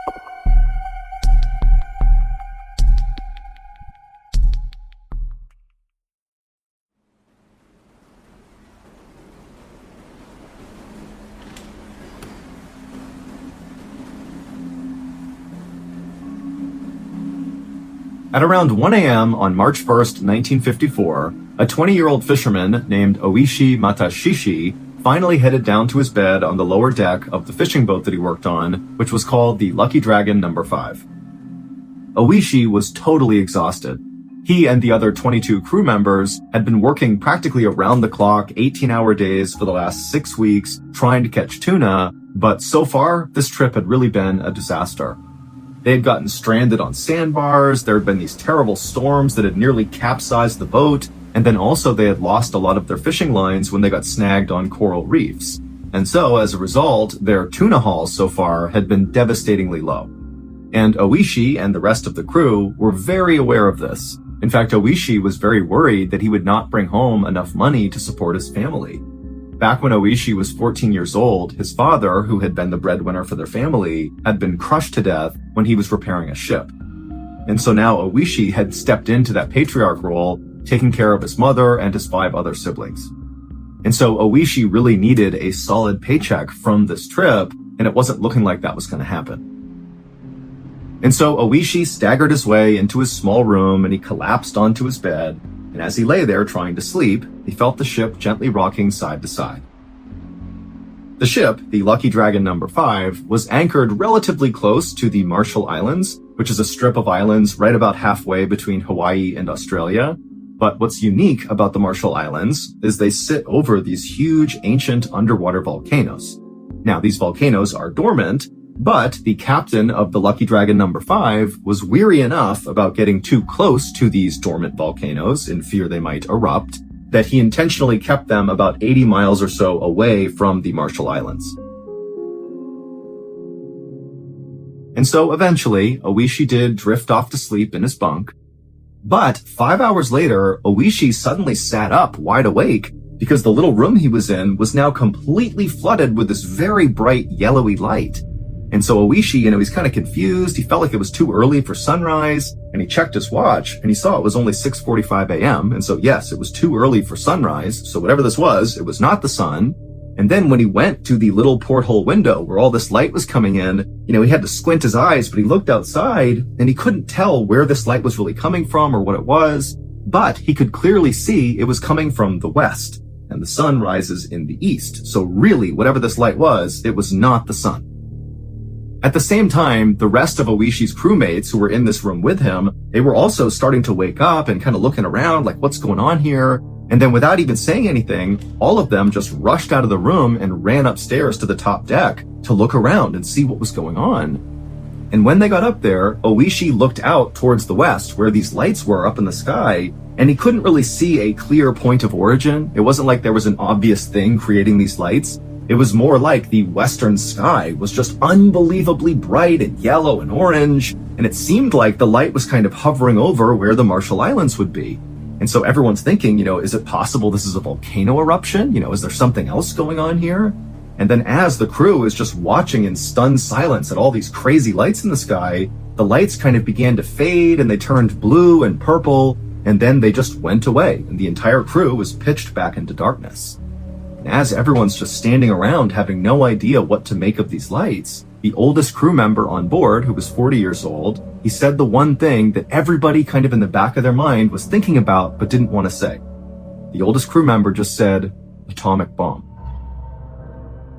At around 1 a.m. on March 1st, 1954, a 20-year-old fisherman named Oishi Matashishi finally headed down to his bed on the lower deck of the fishing boat that he worked on, which was called the Lucky Dragon No. 5. Oishi was totally exhausted. He and the other 22 crew members had been working practically around the clock 18-hour days for the last 6 weeks trying to catch tuna, but so far, this trip had really been a disaster. They had gotten stranded on sandbars, there had been these terrible storms that had nearly capsized the boat, and then also they had lost a lot of their fishing lines when they got snagged on coral reefs. And so, as a result, their tuna hauls so far had been devastatingly low. And Oishi and the rest of the crew were very aware of this. In fact, Oishi was very worried that he would not bring home enough money to support his family. Back when Oishi was 14 years old, his father, who had been the breadwinner for their family, had been crushed to death when he was repairing a ship. And so now Oishi had stepped into that patriarch role, taking care of his mother and his 5 other siblings. And so Oishi really needed a solid paycheck from this trip, and it wasn't looking like that was going to happen. And so Oishi staggered his way into his small room and he collapsed onto his bed. and as he lay there trying to sleep, he felt the ship gently rocking side to side. The ship, the Lucky Dragon number 5, was anchored relatively close to the Marshall Islands, which is a strip of islands right about halfway between Hawaii and Australia. But what's unique about the Marshall Islands is they sit over these huge ancient underwater volcanoes. Now, these volcanoes are dormant, but the captain of the Lucky Dragon number 5 was weary enough about getting too close to these dormant volcanoes in fear they might erupt, that he intentionally kept them about 80 miles or so away from the Marshall Islands. And so eventually, Oishi did drift off to sleep in his bunk. But 5 hours later, Oishi suddenly sat up wide awake because the little room he was in was now completely flooded with this very bright yellowy light. And so Oishi, he's kind of confused. He felt like it was too early for sunrise, and he checked his watch and he saw it was only 6:45 a.m. And so yes, it was too early for sunrise. So whatever this was, it was not the sun. And then when he went to the little porthole window where all this light was coming in, he had to squint his eyes, but he looked outside and he couldn't tell where this light was really coming from or what it was. But he could clearly see it was coming from the west, and the sun rises in the east. So really, whatever this light was, it was not the sun. At the same time, the rest of Oishi's crewmates who were in this room with him, they were also starting to wake up and kind of looking around like, what's going on here? And then without even saying anything, all of them just rushed out of the room and ran upstairs to the top deck to look around and see what was going on. And when they got up there, Oishi looked out towards the west where these lights were up in the sky, and he couldn't really see a clear point of origin. It wasn't like there was an obvious thing creating these lights. It was more like the western sky was just unbelievably bright and yellow and orange, and it seemed like the light was kind of hovering over where the Marshall Islands would be. And so everyone's thinking, is it possible this is a volcano eruption? Is there something else going on here? And then as the crew is just watching in stunned silence at all these crazy lights in the sky, the lights kind of began to fade and they turned blue and purple, and then they just went away, and the entire crew was pitched back into darkness. As everyone's just standing around having no idea what to make of these lights, the oldest crew member on board, who was 40 years old, he said the one thing that everybody kind of in the back of their mind was thinking about but didn't want to say. The oldest crew member just said, atomic bomb.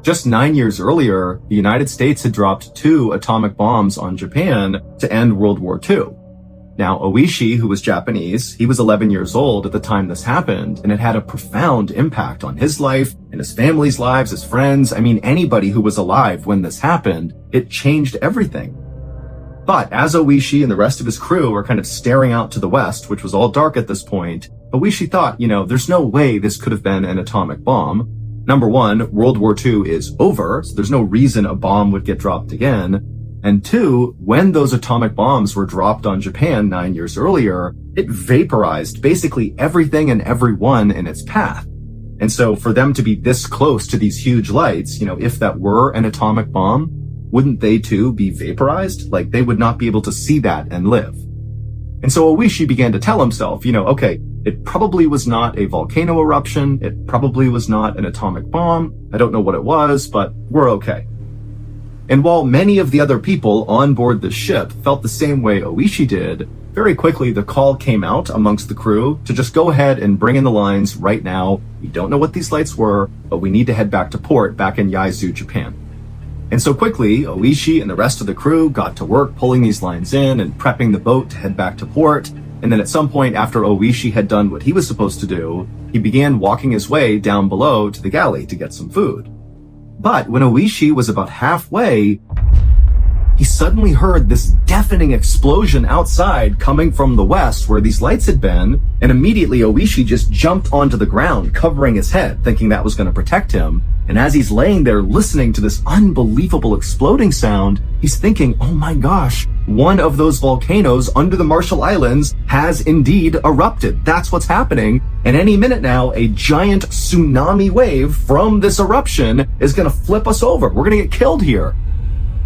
Just 9 years earlier, the United States had dropped 2 atomic bombs on Japan to end World War II. Now, Oishi, who was Japanese, he was 11 years old at the time this happened, and it had a profound impact on his life and his family's lives, his friends. Anybody who was alive when this happened, it changed everything. But as Oishi and the rest of his crew were kind of staring out to the west, which was all dark at this point, Oishi thought, there's no way this could have been an atomic bomb. Number one, World War II is over, so there's no reason a bomb would get dropped again. And 2, when those atomic bombs were dropped on Japan 9 years earlier, it vaporized basically everything and everyone in its path. And so for them to be this close to these huge lights, if that were an atomic bomb, wouldn't they too be vaporized? Like they would not be able to see that and live. And so Oishi began to tell himself, okay, it probably was not a volcano eruption. It probably was not an atomic bomb. I don't know what it was, but we're okay. And while many of the other people on board the ship felt the same way Oishi did, very quickly the call came out amongst the crew to just go ahead and bring in the lines right now. We don't know what these lights were, but we need to head back to port back in Yaizu, Japan. And so quickly, Oishi and the rest of the crew got to work pulling these lines in and prepping the boat to head back to port. And then at some point after Oishi had done what he was supposed to do, he began walking his way down below to the galley to get some food. But when Oishi was about halfway, he suddenly heard this deafening explosion outside coming from the west where these lights had been, and immediately Oishi just jumped onto the ground, covering his head, thinking that was going to protect him. And as he's laying there listening to this unbelievable exploding sound, he's thinking, oh my gosh, one of those volcanoes under the Marshall Islands has indeed erupted. That's what's happening. And any minute now, a giant tsunami wave from this eruption is going to flip us over. We're going to get killed here.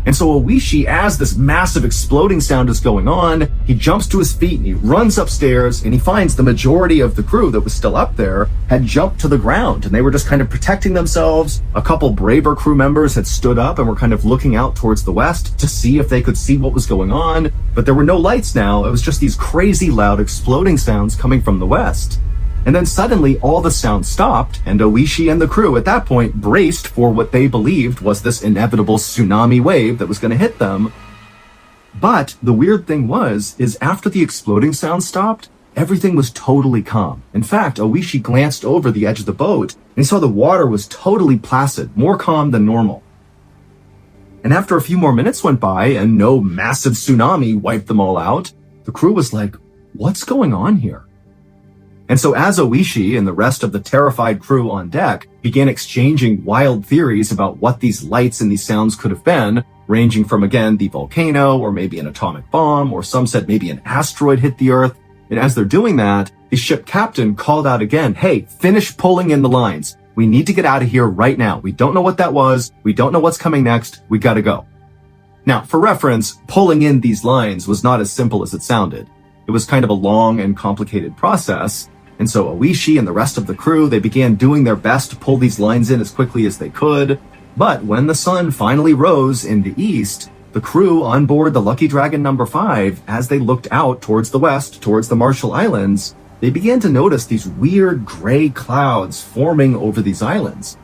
And so Oishi, as this massive exploding sound is going on, he jumps to his feet and he runs upstairs and he finds the majority of the crew that was still up there had jumped to the ground and they were just kind of protecting themselves. A couple braver crew members had stood up and were kind of looking out towards the west to see if they could see what was going on, but there were no lights now. It was just these crazy loud exploding sounds coming from the west. And then suddenly all the sound stopped, and Oishi and the crew at that point braced for what they believed was this inevitable tsunami wave that was going to hit them. But the weird thing is after the exploding sound stopped, everything was totally calm. In fact, Oishi glanced over the edge of the boat and he saw the water was totally placid, more calm than normal. And after a few more minutes went by and no massive tsunami wiped them all out, the crew was like, what's going on here? And so as Oishi and the rest of the terrified crew on deck began exchanging wild theories about what these lights and these sounds could have been, ranging from, again, the volcano or maybe an atomic bomb, or some said maybe an asteroid hit the Earth. And as they're doing that, the ship captain called out again, hey, finish pulling in the lines. We need to get out of here right now. We don't know what that was. We don't know what's coming next. We gotta go. Now, for reference, pulling in these lines was not as simple as it sounded. It was kind of a long and complicated process. And so Oishi and the rest of the crew, they began doing their best to pull these lines in as quickly as they could. But when the sun finally rose in the east, the crew on board the Lucky Dragon number 5, as they looked out towards the west, towards the Marshall Islands, they began to notice these weird gray clouds forming over these islands.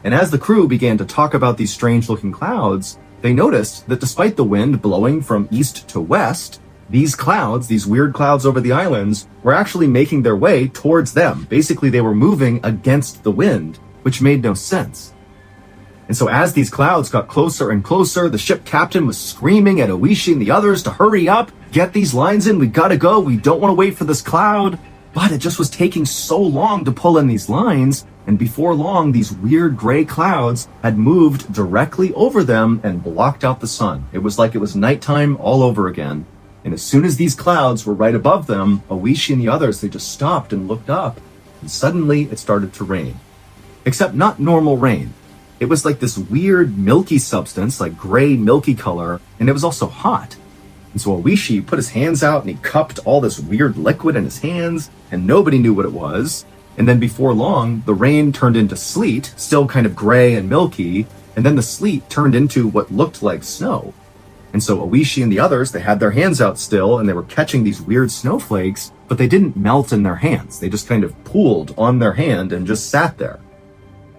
And as the crew began to talk about these strange-looking clouds, they noticed that despite the wind blowing from east to west, these clouds, these weird clouds over the islands, were actually making their way towards them. Basically, they were moving against the wind, which made no sense. And so as these clouds got closer and closer, the ship captain was screaming at Oishi and the others to hurry up, get these lines in, we gotta go, we don't want to wait for this cloud. But it just was taking so long to pull in these lines, and before long, these weird gray clouds had moved directly over them and blocked out the sun. It was like it was nighttime all over again. And as soon as these clouds were right above them, Oishi and the others, they just stopped and looked up. And suddenly it started to rain. Except not normal rain. It was like this weird milky substance, like gray milky color, and it was also hot. And so Oishi put his hands out and he cupped all this weird liquid in his hands, and nobody knew what it was. And then before long, the rain turned into sleet, still kind of gray and milky, and then the sleet turned into what looked like snow. And so Oishi and the others, they had their hands out still and they were catching these weird snowflakes, but they didn't melt in their hands. They just kind of pooled on their hand and just sat there.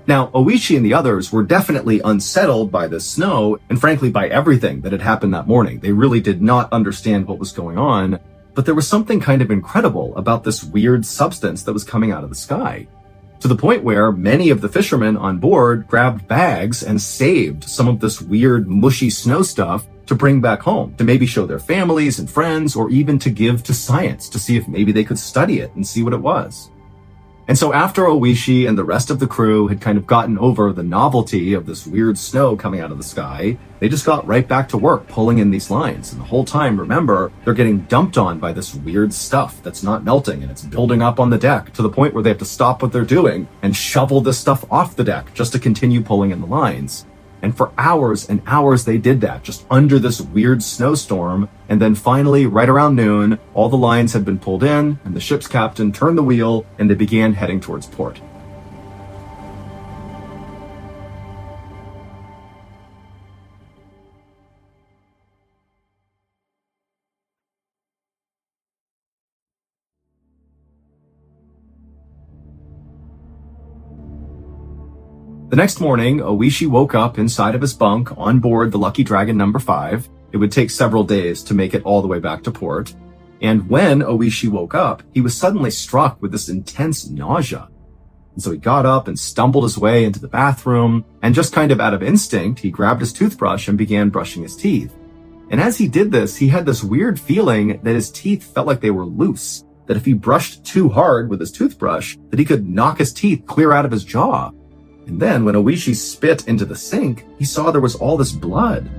Now, Oishi and the others were definitely unsettled by the snow and frankly by everything that had happened that morning. They really did not understand what was going on, but there was something kind of incredible about this weird substance that was coming out of the sky. To the point where many of the fishermen on board grabbed bags and saved some of this weird mushy snow stuff to bring back home, to maybe show their families and friends, or even to give to science to see if maybe they could study it and see what it was. And so after Oishi and the rest of the crew had kind of gotten over the novelty of this weird snow coming out of the sky, they just got right back to work pulling in these lines. And the whole time, remember, they're getting dumped on by this weird stuff that's not melting and it's building up on the deck to the point where they have to stop what they're doing and shovel this stuff off the deck just to continue pulling in the lines. And for hours and hours they did that, just under this weird snowstorm. And then finally, right around noon, all the lines had been pulled in, and the ship's captain turned the wheel, and they began heading towards port. The next morning, Oishi woke up inside of his bunk on board the Lucky Dragon number 5. It would take several days to make it all the way back to port. And when Oishi woke up, he was suddenly struck with this intense nausea. And so he got up and stumbled his way into the bathroom, and just kind of out of instinct, he grabbed his toothbrush and began brushing his teeth. And as he did this, he had this weird feeling that his teeth felt like they were loose, that if he brushed too hard with his toothbrush, that he could knock his teeth clear out of his jaw. And then when Oishi spit into the sink, he saw there was all this blood.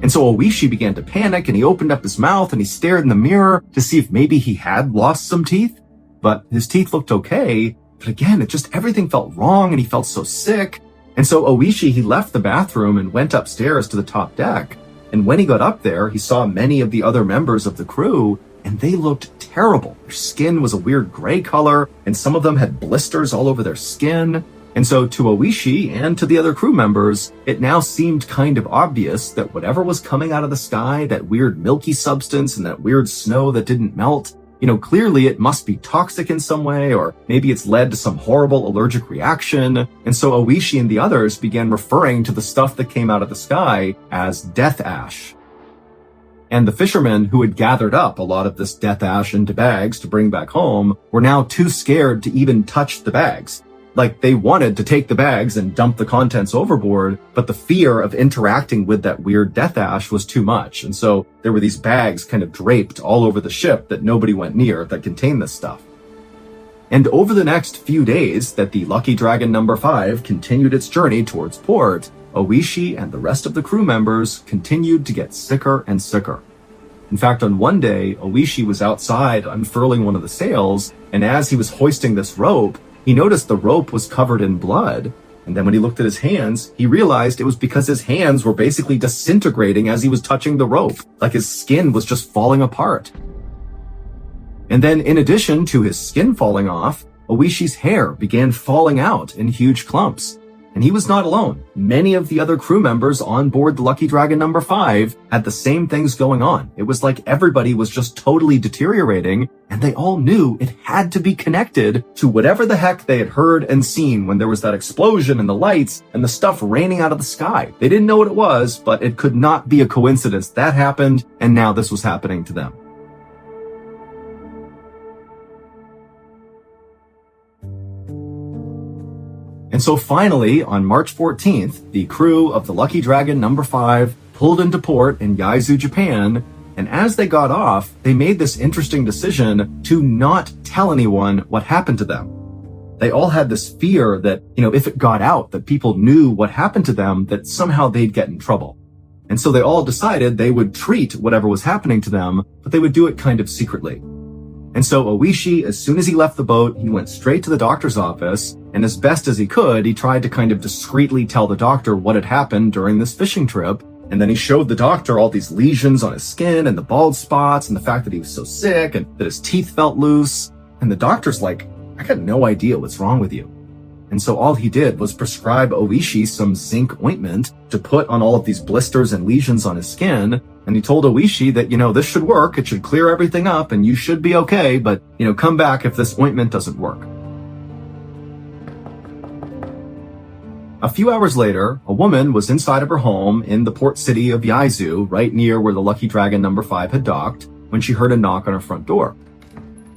And so Oishi began to panic and he opened up his mouth and he stared in the mirror to see if maybe he had lost some teeth. But his teeth looked okay. But again, everything felt wrong and he felt so sick. And so Oishi, he left the bathroom and went upstairs to the top deck. And when he got up there, he saw many of the other members of the crew, and they looked terrible. Their skin was a weird gray color, and some of them had blisters all over their skin. And so to Oishi and to the other crew members, it now seemed kind of obvious that whatever was coming out of the sky, that weird milky substance and that weird snow that didn't melt, clearly it must be toxic in some way, or maybe it's led to some horrible allergic reaction. And so Oishi and the others began referring to the stuff that came out of the sky as death ash. And the fishermen who had gathered up a lot of this death ash into bags to bring back home were now too scared to even touch the bags. Like, they wanted to take the bags and dump the contents overboard, but the fear of interacting with that weird death ash was too much. And so there were these bags kind of draped all over the ship that nobody went near that contained this stuff. And over the next few days that the Lucky Dragon number 5 continued its journey towards port, Oishi and the rest of the crew members continued to get sicker and sicker. In fact, on one day, Oishi was outside unfurling one of the sails, and as he was hoisting this rope, he noticed the rope was covered in blood, and then when he looked at his hands, he realized it was because his hands were basically disintegrating as he was touching the rope, like his skin was just falling apart. And then in addition to his skin falling off, Oishi's hair began falling out in huge clumps. And he was not alone. Many of the other crew members on board the Lucky Dragon number 5 had the same things going on. It was like everybody was just totally deteriorating, and they all knew it had to be connected to whatever the heck they had heard and seen when there was that explosion and the lights and the stuff raining out of the sky. They didn't know what it was, but it could not be a coincidence that happened, and now this was happening to them. And so finally, on March 14th, the crew of the Lucky Dragon number 5 pulled into port in Yaizu, Japan, and as they got off, they made this interesting decision to not tell anyone what happened to them. They all had this fear that, if it got out, that people knew what happened to them, that somehow they'd get in trouble. And so they all decided they would treat whatever was happening to them, but they would do it kind of secretly. And so Oishi, as soon as he left the boat, he went straight to the doctor's office, and as best as he could, he tried to kind of discreetly tell the doctor what had happened during this fishing trip. And then he showed the doctor all these lesions on his skin and the bald spots and the fact that he was so sick and that his teeth felt loose. And the doctor's like, I got no idea what's wrong with you. And so all he did was prescribe Oishi some zinc ointment to put on all of these blisters and lesions on his skin. And he told Oishi that, this should work, it should clear everything up, and you should be okay, but, come back if this ointment doesn't work. A few hours later, a woman was inside of her home in the port city of Yaizu, right near where the Lucky Dragon number 5 had docked, when she heard a knock on her front door.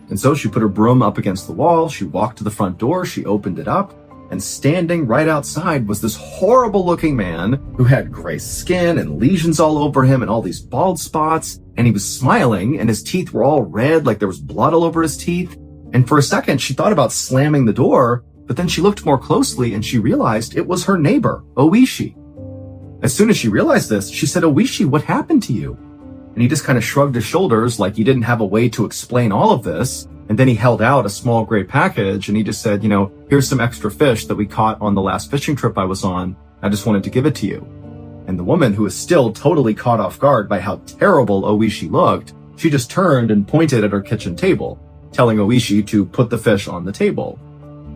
And so she put her broom up against the wall, she walked to the front door, she opened it up, and standing right outside was this horrible-looking man who had gray skin and lesions all over him and all these bald spots, and he was smiling, and his teeth were all red, like there was blood all over his teeth. And for a second, she thought about slamming the door, but then she looked more closely and she realized it was her neighbor, Oishi. As soon as she realized this, she said, Oishi, what happened to you? And he just kind of shrugged his shoulders like he didn't have a way to explain all of this. And then he held out a small gray package and he just said, here's some extra fish that we caught on the last fishing trip I was on. I just wanted to give it to you. And the woman, who was still totally caught off guard by how terrible Oishi looked, she just turned and pointed at her kitchen table, telling Oishi to put the fish on the table.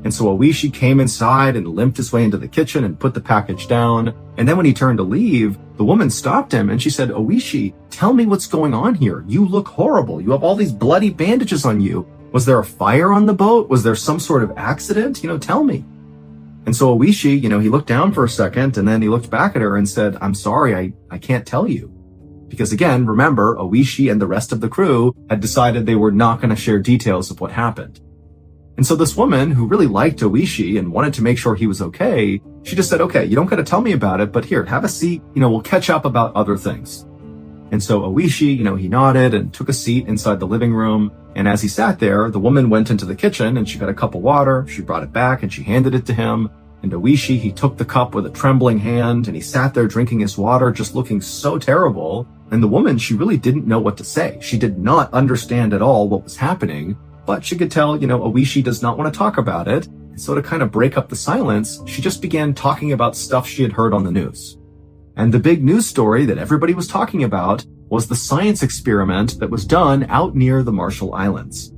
And so Oishi came inside and limped his way into the kitchen and put the package down. And then when he turned to leave, the woman stopped him and she said, Oishi, tell me what's going on here. You look horrible. You have all these bloody bandages on you. Was there a fire on the boat? Was there some sort of accident? Tell me. And so Oishi, he looked down for a second and then he looked back at her and said, I'm sorry, I can't tell you. Because again, remember, Oishi and the rest of the crew had decided they were not going to share details of what happened. And so this woman, who really liked Oishi and wanted to make sure he was okay, she just said, okay, you don't got to tell me about it, but here, have a seat, we'll catch up about other things. And so Oishi, he nodded and took a seat inside the living room. And as he sat there, the woman went into the kitchen and she got a cup of water. She brought it back and she handed it to him. And Oishi, he took the cup with a trembling hand and he sat there drinking his water, just looking so terrible. And the woman, she really didn't know what to say. She did not understand at all what was happening, but she could tell, Oishi does not want to talk about it. So to kind of break up the silence, she just began talking about stuff she had heard on the news. And the big news story that everybody was talking about was the science experiment that was done out near the Marshall Islands.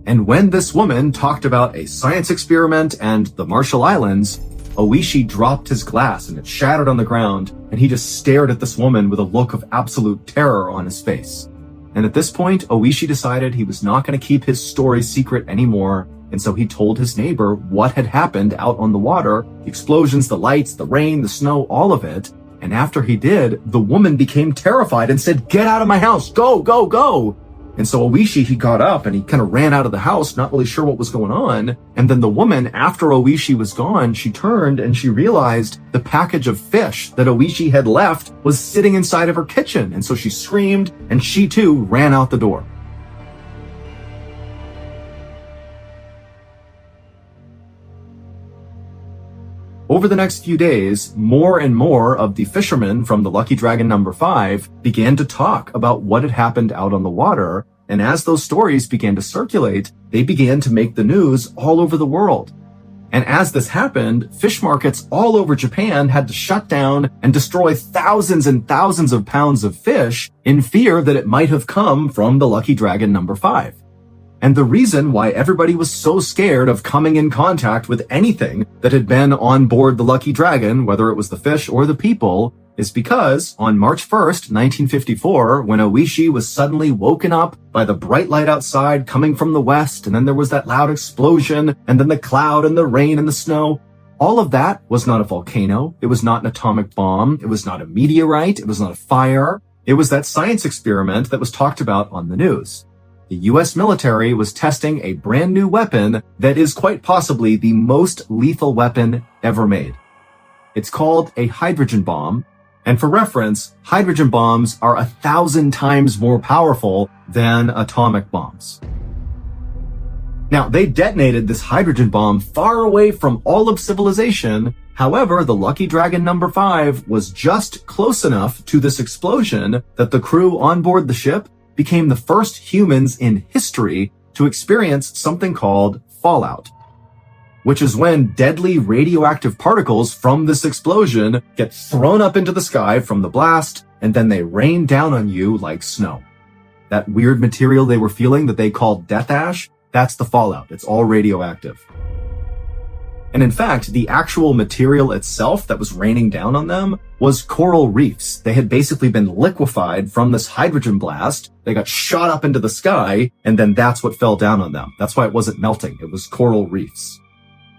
And when this woman talked about a science experiment and the Marshall Islands, Oishi dropped his glass and it shattered on the ground, and he just stared at this woman with a look of absolute terror on his face. And at this point, Oishi decided he was not going to keep his story secret anymore, and so he told his neighbor what had happened out on the water, the explosions, the lights, the rain, the snow, all of it. And after he did, the woman became terrified and said, "Get out of my house, go, go, go." And so Oishi, he got up and he kind of ran out of the house, not really sure what was going on. And then the woman, after Oishi was gone, she turned and she realized the package of fish that Oishi had left was sitting inside of her kitchen. And so she screamed and she too ran out the door. Over the next few days, more and more of the fishermen from the Lucky Dragon number 5 began to talk about what had happened out on the water, and as those stories began to circulate, they began to make the news all over the world. And as this happened, fish markets all over Japan had to shut down and destroy thousands and thousands of pounds of fish in fear that it might have come from the Lucky Dragon number 5. And the reason why everybody was so scared of coming in contact with anything that had been on board the Lucky Dragon, whether it was the fish or the people, is because on March 1st, 1954, when Oishi was suddenly woken up by the bright light outside coming from the west, and then there was that loud explosion, and then the cloud and the rain and the snow, all of that was not a volcano. It was not an atomic bomb. It was not a meteorite. It was not a fire. It was that science experiment that was talked about on the news. The US military was testing a brand new weapon that is quite possibly the most lethal weapon ever made. It's called a hydrogen bomb, and for reference, hydrogen bombs are 1,000 times more powerful than atomic bombs. Now, they detonated this hydrogen bomb far away from all of civilization. However, the Lucky Dragon number 5 was just close enough to this explosion that the crew on board the ship became the first humans in history to experience something called fallout, which is when deadly radioactive particles from this explosion get thrown up into the sky from the blast, and then they rain down on you like snow. That weird material they were feeling that they called death ash, that's the fallout. It's all radioactive. And in fact, the actual material itself that was raining down on them was coral reefs. They had basically been liquefied from this hydrogen blast. They got shot up into the sky, and then that's what fell down on them. That's why it wasn't melting. It was coral reefs.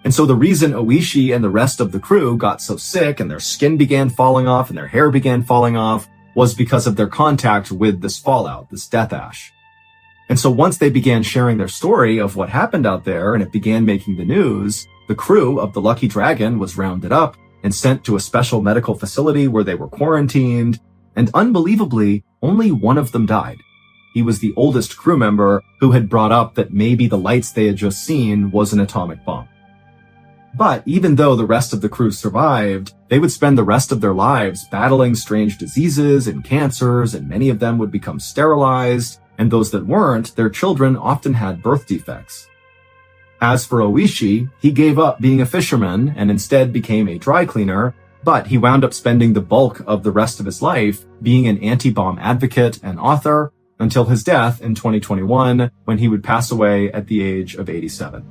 And so the reason Oishi and the rest of the crew got so sick and their skin began falling off and their hair began falling off was because of their contact with this fallout, this death ash. And so once they began sharing their story of what happened out there and it began making the news, the crew of the Lucky Dragon was rounded up and sent to a special medical facility where they were quarantined, and unbelievably, only one of them died. He was the oldest crew member who had brought up that maybe the lights they had just seen was an atomic bomb. But even though the rest of the crew survived, they would spend the rest of their lives battling strange diseases and cancers, and many of them would become sterilized, and those that weren't, their children often had birth defects. As for Oishi, he gave up being a fisherman and instead became a dry cleaner, but he wound up spending the bulk of the rest of his life being an anti-bomb advocate and author until his death in 2021, when he would pass away at the age of 87.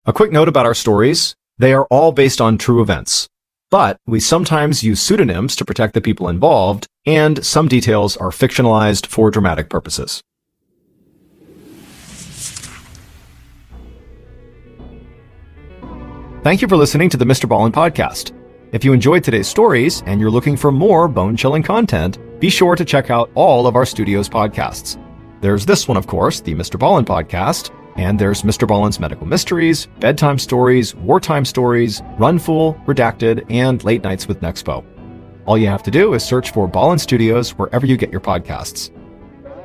A quick note about our stories. They are all based on true events, but we sometimes use pseudonyms to protect the people involved, and some details are fictionalized for dramatic purposes. Thank you for listening to the MrBallen podcast. If you enjoyed today's stories and you're looking for more bone-chilling content, be sure to check out all of our studio's podcasts. There's this one, of course, the MrBallen podcast, and there's MrBallen's Medical Mysteries, Bedtime Stories, Wartime Stories, Run Fool, Redacted, and Late Nights with Nexpo. All you have to do is search for Ballen Studios wherever you get your podcasts.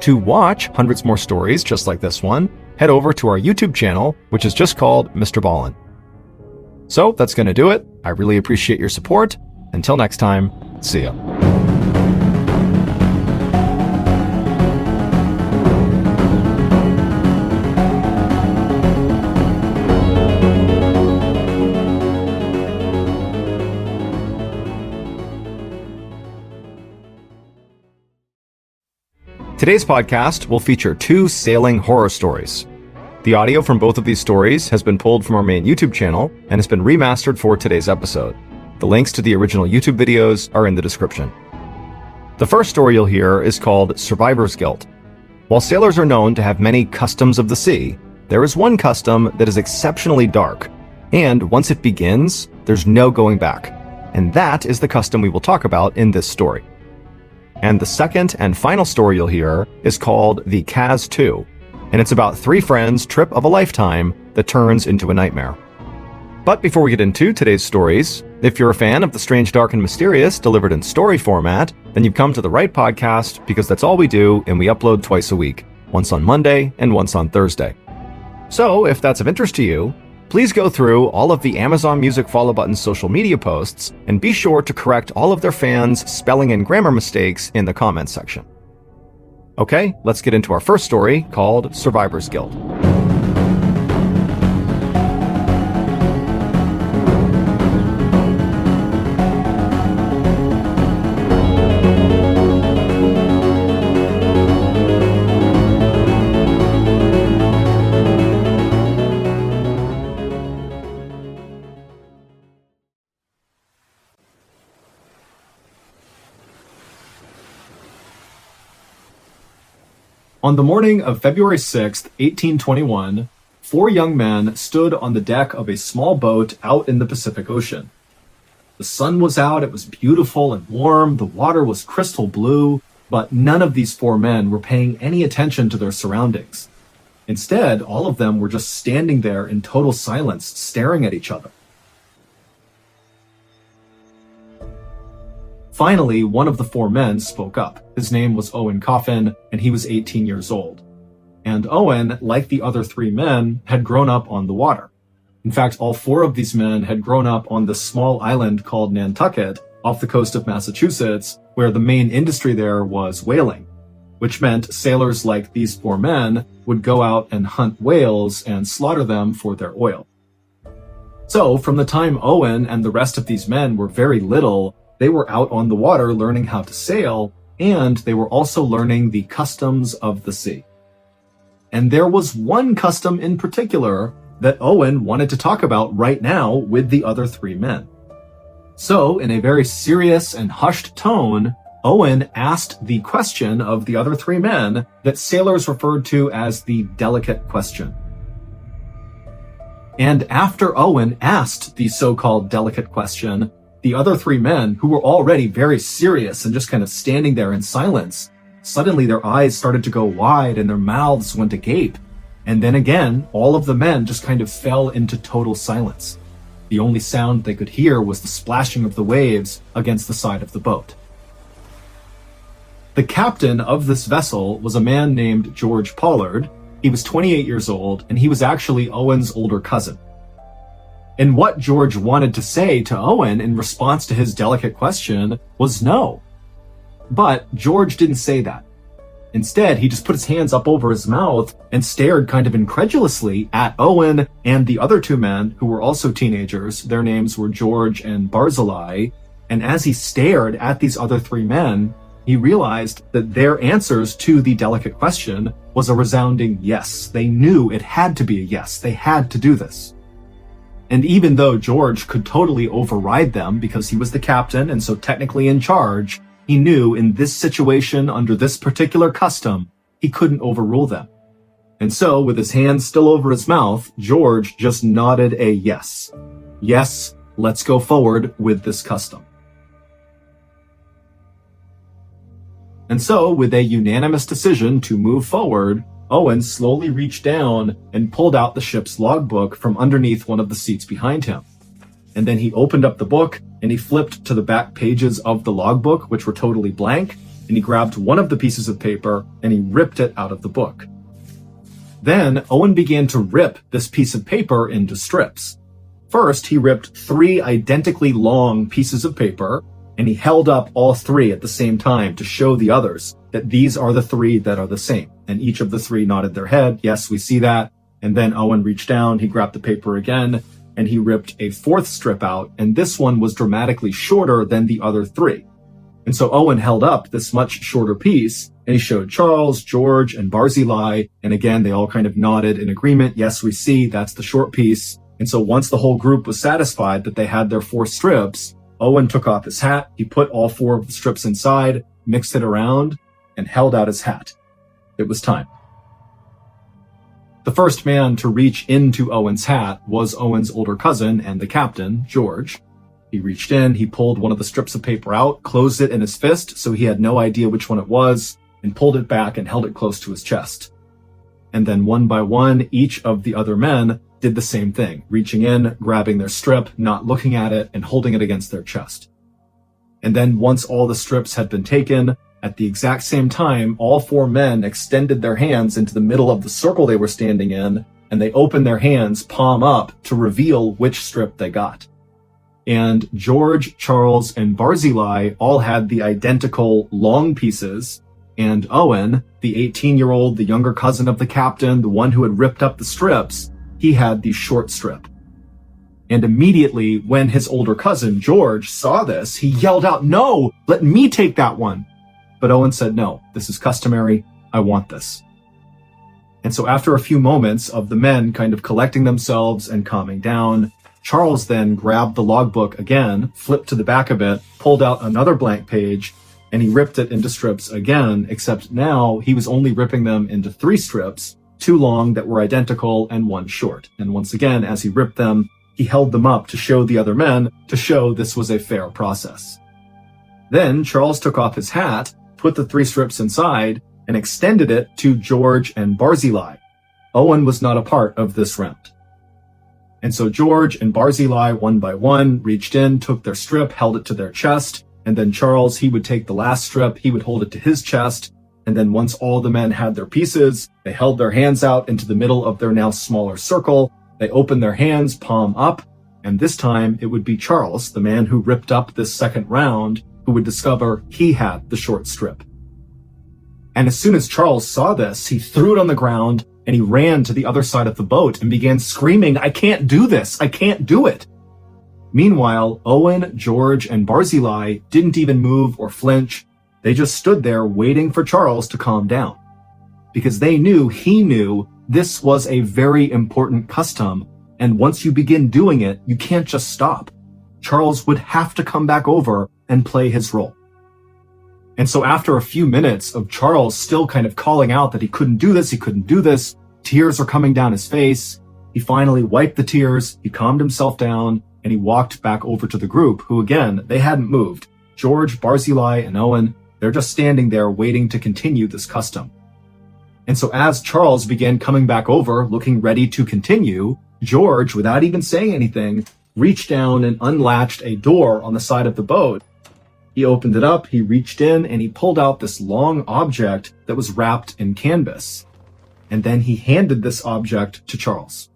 To watch hundreds more stories just like this one, head over to our YouTube channel, which is just called MrBallen. So that's going to do it. I really appreciate your support. Until next time, see ya. Today's podcast will feature 2 sailing horror stories. The audio from both of these stories has been pulled from our main YouTube channel and has been remastered for today's episode. The links to the original YouTube videos are in the description. The first story you'll hear is called Survivor's Guilt. While sailors are known to have many customs of the sea, there is one custom that is exceptionally dark, and once it begins, there's no going back. And that is the custom we will talk about in this story. And the second and final story you'll hear is called The Kaz 2, and it's about 3 friends' trip of a lifetime that turns into a nightmare. But before we get into today's stories, if you're a fan of the strange, dark, and mysterious delivered in story format, then you've come to the right podcast because that's all we do and we upload twice a week, once on Monday and once on Thursday. So if that's of interest to you, please go through all of the Amazon Music Follow Button's social media posts and be sure to correct all of their fans' spelling and grammar mistakes in the comments section. Okay, let's get into our first story called Survivor's Guilt. On the morning of February 6th, 1821, 4 young men stood on the deck of a small boat out in the Pacific Ocean. The sun was out, it was beautiful and warm, the water was crystal blue, but none of these 4 men were paying any attention to their surroundings. Instead, all of them were just standing there in total silence, staring at each other. Finally, one of the 4 men spoke up. His name was Owen Coffin, and he was 18 years old. And Owen, like the other 3 men, had grown up on the water. In fact, all 4 of these men had grown up on this small island called Nantucket off the coast of Massachusetts, where the main industry there was whaling, which meant sailors like these 4 men would go out and hunt whales and slaughter them for their oil. So, from the time Owen and the rest of these men were very little, they were out on the water learning how to sail, and they were also learning the customs of the sea. And there was one custom in particular that Owen wanted to talk about right now with the other 3 men. So, in a very serious and hushed tone, Owen asked the question of the other 3 men that sailors referred to as the delicate question. And after Owen asked the so-called delicate question, the other 3 men, who were already very serious and just kind of standing there in silence, suddenly their eyes started to go wide and their mouths went agape. And then again, all of the men just kind of fell into total silence. The only sound they could hear was the splashing of the waves against the side of the boat. The captain of this vessel was a man named George Pollard. He was 28 years old, and he was actually Owen's older cousin. And what George wanted to say to Owen in response to his delicate question was no. But George didn't say that. Instead, he just put his hands up over his mouth and stared kind of incredulously at Owen and the other 2 men who were also teenagers. Their names were George and Barzillai. And as he stared at these other 3 men, he realized that their answers to the delicate question was a resounding yes. They knew it had to be a yes. They had to do this. And even though George could totally override them because he was the captain and so technically in charge, he knew in this situation under this particular custom, he couldn't overrule them. And so, with his hands still over his mouth, George just nodded a yes. Yes, let's go forward with this custom. And so, with a unanimous decision to move forward, Owen slowly reached down and pulled out the ship's logbook from underneath one of the seats behind him. And then he opened up the book and he flipped to the back pages of the logbook, which were totally blank, and he grabbed one of the pieces of paper and he ripped it out of the book. Then Owen began to rip this piece of paper into strips. First, he ripped 3 identically long pieces of paper, and he held up all 3 at the same time to show the others that these are the 3 that are the same. And each of the 3 nodded their head, yes, we see that. And then Owen reached down, he grabbed the paper again, and he ripped a 4th strip out, and this one was dramatically shorter than the other 3. And so Owen held up this much shorter piece, and he showed Charles, George, and Barzillai, and again, they all kind of nodded in agreement. Yes, we see, that's the short piece. And so once the whole group was satisfied that they had their 4 strips, Owen took off his hat, he put all 4 of the strips inside, mixed it around, and held out his hat. It was time. The first man to reach into Owen's hat was Owen's older cousin and the captain, George. He reached in, he pulled one of the strips of paper out, closed it in his fist so he had no idea which one it was, and pulled it back and held it close to his chest. And then one by one, each of the other men did the same thing, reaching in, grabbing their strip, not looking at it, and holding it against their chest. And then once all the strips had been taken, at the exact same time, all 4 men extended their hands into the middle of the circle they were standing in, and they opened their hands palm up to reveal which strip they got. And George, Charles, and Barzillai all had the identical long pieces, and Owen, the 18-year-old, the younger cousin of the captain, the one who had ripped up the strips, he had the short strip. And immediately, when his older cousin, George, saw this, he yelled out, "No, let me take that one." But Owen said, "No, this is customary. I want this." And so after a few moments of the men kind of collecting themselves and calming down, Charles then grabbed the logbook again, flipped to the back of it, pulled out another blank page, and he ripped it into strips again, except now he was only ripping them into 3 strips, 2 long that were identical and 1 short. And once again, as he ripped them, he held them up to show the other men, to show this was a fair process. Then Charles took off his hat, put the 3 strips inside, and extended it to George and Barzillai. Owen was not a part of this round. And so George and Barzillai, one by one, reached in, took their strip, held it to their chest, and then Charles, he would take the last strip, he would hold it to his chest, and then once all the men had their pieces, they held their hands out into the middle of their now smaller circle, they opened their hands, palm up, and this time it would be Charles, the man who ripped up this second round, who would discover he had the short strip. And as soon as Charles saw this, he threw it on the ground, and he ran to the other side of the boat and began screaming, "I can't do this! I can't do it!" Meanwhile, Owen, George, and Barzillai didn't even move or flinch. They just stood there waiting for Charles to calm down. Because they knew he knew this was a very important custom, and once you begin doing it, you can't just stop. Charles would have to come back over and play his role. And so after a few minutes of Charles still kind of calling out that he couldn't do this, tears are coming down his face, he finally wiped the tears, he calmed himself down, and he walked back over to the group, who again, they hadn't moved. George, Barzillai, and Owen, they're just standing there waiting to continue this custom. And so as Charles began coming back over, looking ready to continue, George, without even saying anything, reached down and unlatched a door on the side of the boat. He opened it up, he reached in, and he pulled out this long object that was wrapped in canvas. And then he handed this object to Charles.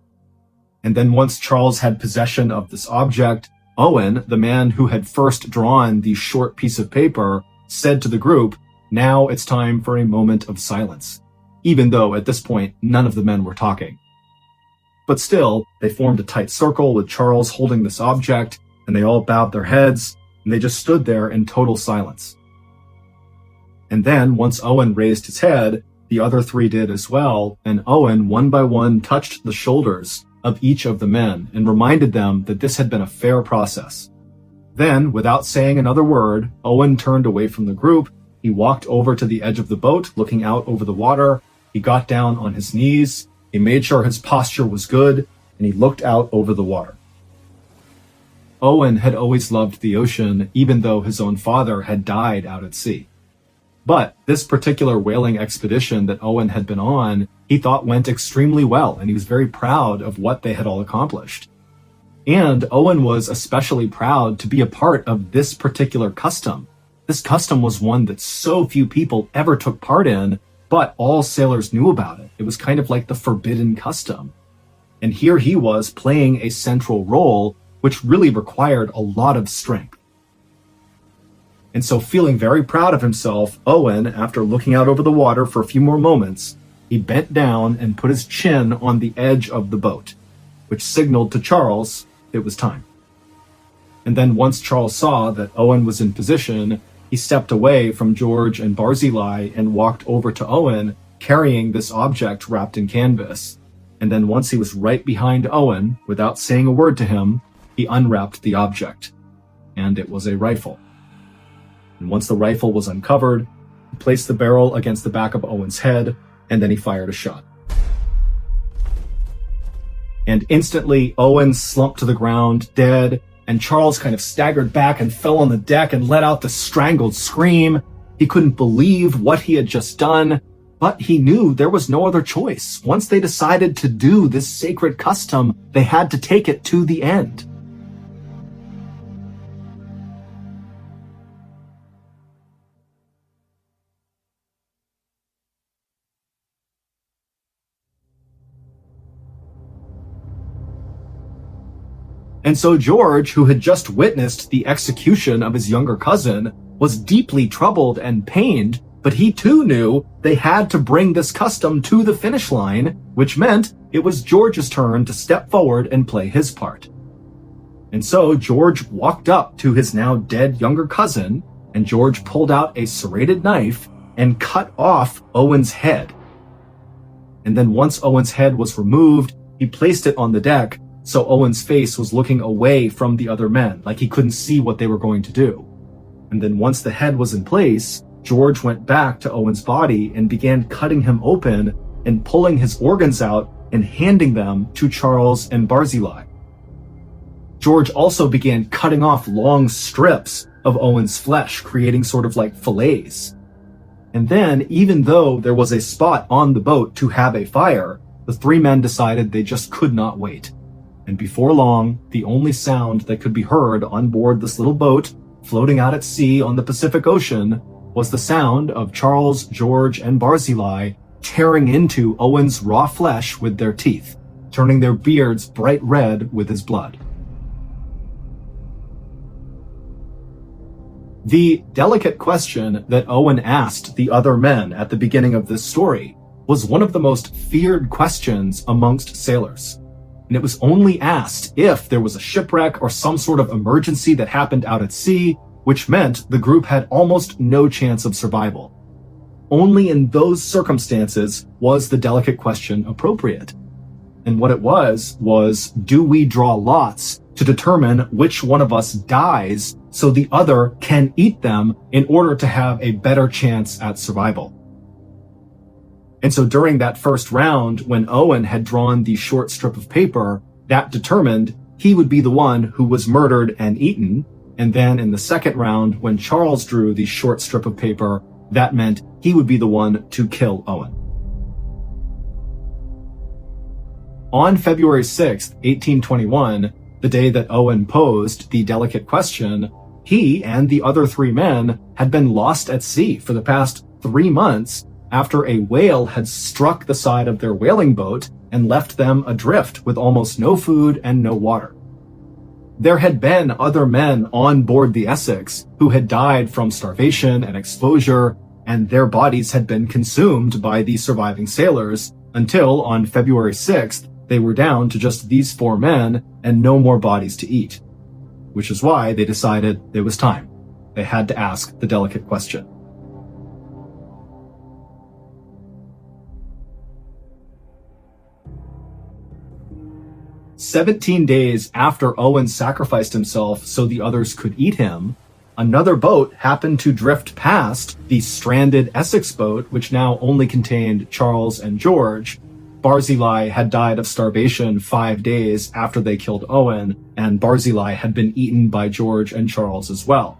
And then once Charles had possession of this object, Owen, the man who had first drawn the short piece of paper, said to the group, "Now it's time for a moment of silence," even though at this point none of the men were talking. But still, they formed a tight circle with Charles holding this object, and they all bowed their heads, and they just stood there in total silence. And then, once Owen raised his head, the other 3 did as well, and Owen, one by one, touched the shoulders of each of the men and reminded them that this had been a fair process. Then, without saying another word, Owen turned away from the group, he walked over to the edge of the boat, looking out over the water, he got down on his knees, he made sure his posture was good, and he looked out over the water. Owen had always loved the ocean, even though his own father had died out at sea. But this particular whaling expedition that Owen had been on, he thought went extremely well, and he was very proud of what they had all accomplished. And Owen was especially proud to be a part of this particular custom. This custom was one that so few people ever took part in, but all sailors knew about it. It was kind of like the forbidden custom. And here he was playing a central role, which really required a lot of strength. And so feeling very proud of himself, Owen, after looking out over the water for a few more moments, he bent down and put his chin on the edge of the boat, which signaled to Charles it was time. And then once Charles saw that Owen was in position, he stepped away from George and Barzillai and walked over to Owen, carrying this object wrapped in canvas. And then once he was right behind Owen, without saying a word to him, he unwrapped the object. And it was a rifle. And once the rifle was uncovered, he placed the barrel against the back of Owen's head, and then he fired a shot. And instantly, Owen slumped to the ground, dead, and Charles kind of staggered back and fell on the deck and let out this strangled scream. He couldn't believe what he had just done, but he knew there was no other choice. Once they decided to do this sacred custom, they had to take it to the end. And so George, who had just witnessed the execution of his younger cousin, was deeply troubled and pained, but he too knew they had to bring this custom to the finish line, which meant it was George's turn to step forward and play his part. And so George walked up to his now dead younger cousin, and George pulled out a serrated knife and cut off Owen's head. And then once Owen's head was removed, he placed it on the deck, so Owen's face was looking away from the other men, like he couldn't see what they were going to do. And then once the head was in place, George went back to Owen's body and began cutting him open and pulling his organs out and handing them to Charles and Barzillai. George also began cutting off long strips of Owen's flesh, creating sort of like fillets. And then, even though there was a spot on the boat to have a fire, the three men decided they just could not wait. And before long, the only sound that could be heard on board this little boat floating out at sea on the Pacific Ocean was the sound of Charles, George, and Barzillai tearing into Owen's raw flesh with their teeth, turning their beards bright red with his blood. The delicate question that Owen asked the other men at the beginning of this story was one of the most feared questions amongst sailors. And it was only asked if there was a shipwreck or some sort of emergency that happened out at sea, which meant the group had almost no chance of survival. Only in those circumstances was the delicate question appropriate. And what it was, do we draw lots to determine which one of us dies so the other can eat them in order to have a better chance at survival? And so during that first round, when Owen had drawn the short strip of paper, that determined he would be the one who was murdered and eaten. And then in the second round, when Charles drew the short strip of paper, that meant he would be the one to kill Owen. On February 6th, 1821, the day that Owen posed the delicate question, he and the other three men had been lost at sea for the past 3 months after a whale had struck the side of their whaling boat and left them adrift with almost no food and no water. There had been other men on board the Essex who had died from starvation and exposure, and their bodies had been consumed by the surviving sailors until on February 6th, they were down to just these 4 men and no more bodies to eat. Which is why they decided it was time. They had to ask the delicate question. "17 days after Owen sacrificed himself so the others could eat him, another boat happened to drift past the stranded Essex boat, which now only contained Charles and George. Barzillai had died of starvation 5 days after they killed Owen, and Barzillai had been eaten by George and Charles as well.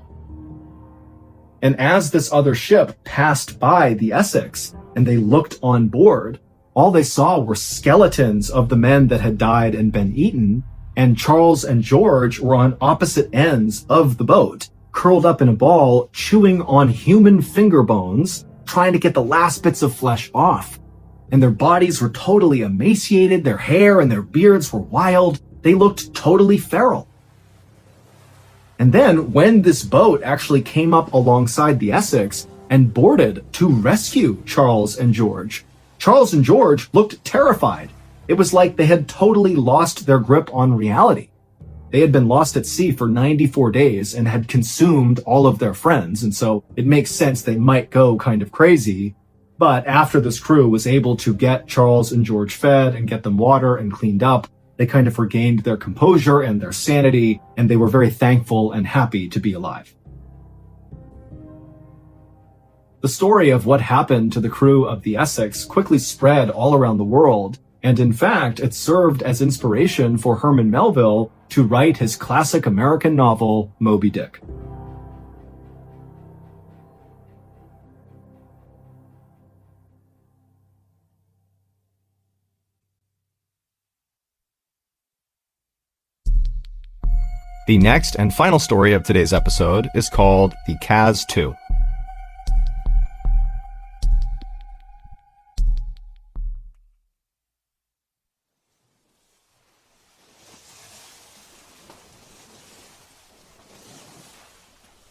And as this other ship passed by the Essex, and they looked on board, all they saw were skeletons of the men that had died and been eaten, and Charles and George were on opposite ends of the boat, curled up in a ball, chewing on human finger bones, trying to get the last bits of flesh off. And their bodies were totally emaciated, their hair and their beards were wild, they looked totally feral. And then, when this boat actually came up alongside the Essex and boarded to rescue Charles and George looked terrified. It was like they had totally lost their grip on reality. they had been lost at sea for 94 days and had consumed all of their friends, and so it makes sense they might go kind of crazy. But after this crew was able to get Charles and George fed and get them water and cleaned up, they kind of regained their composure and their sanity, and they were very thankful and happy to be alive. The story of what happened to the crew of the Essex quickly spread all around the world, and in fact, it served as inspiration for Herman Melville to write his classic American novel, Moby Dick. The next and final story of today's episode is called The Kaz 2.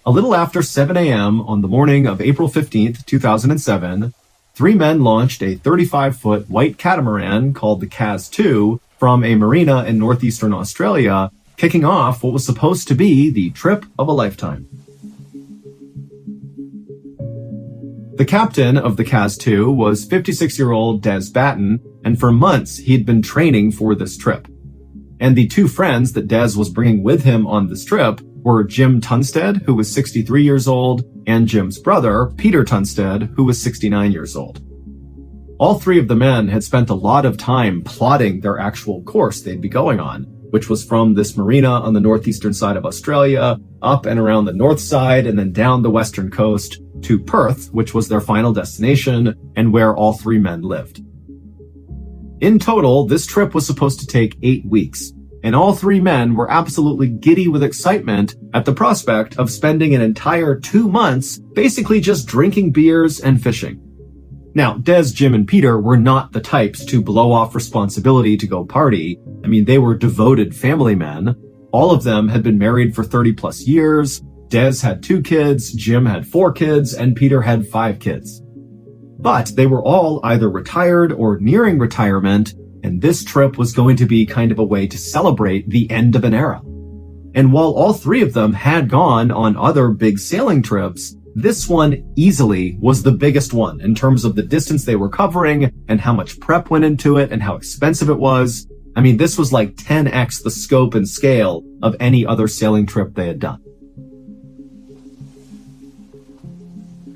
A little after 7 a.m. on the morning of April 15th, 2007, 3 men launched a 35-foot white catamaran called the Kaz 2 from a marina in northeastern Australia, kicking off what was supposed to be the trip of a lifetime. The captain of the Kaz 2 was 56-year-old Des Batten, and for months he'd been training for this trip. And the 2 friends that Des was bringing with him on this trip were Jim Tunstead, who was 63 years old, and Jim's brother, Peter Tunstead, who was 69 years old. All 3 of the men had spent a lot of time plotting their actual course they'd be going on, which was from this marina on the northeastern side of Australia, up and around the north side, and then down the western coast to Perth, which was their final destination, and where all 3 men lived. In total, this trip was supposed to take 8 weeks, and all 3 men were absolutely giddy with excitement at the prospect of spending an entire 2 months basically just drinking beers and fishing. Now, Des, Jim, and Peter were not the types to blow off responsibility to go party. I mean, they were devoted family men. All of them had been married for 30 plus years. Des had 2 kids, Jim had 4 kids, and Peter had 5 kids. But they were all either retired or nearing retirement, and this trip was going to be kind of a way to celebrate the end of an era. And while all 3 of them had gone on other big sailing trips, this one easily was the biggest one in terms of the distance they were covering and how much prep went into it and how expensive it was. I mean, this was like 10x the scope and scale of any other sailing trip they had done.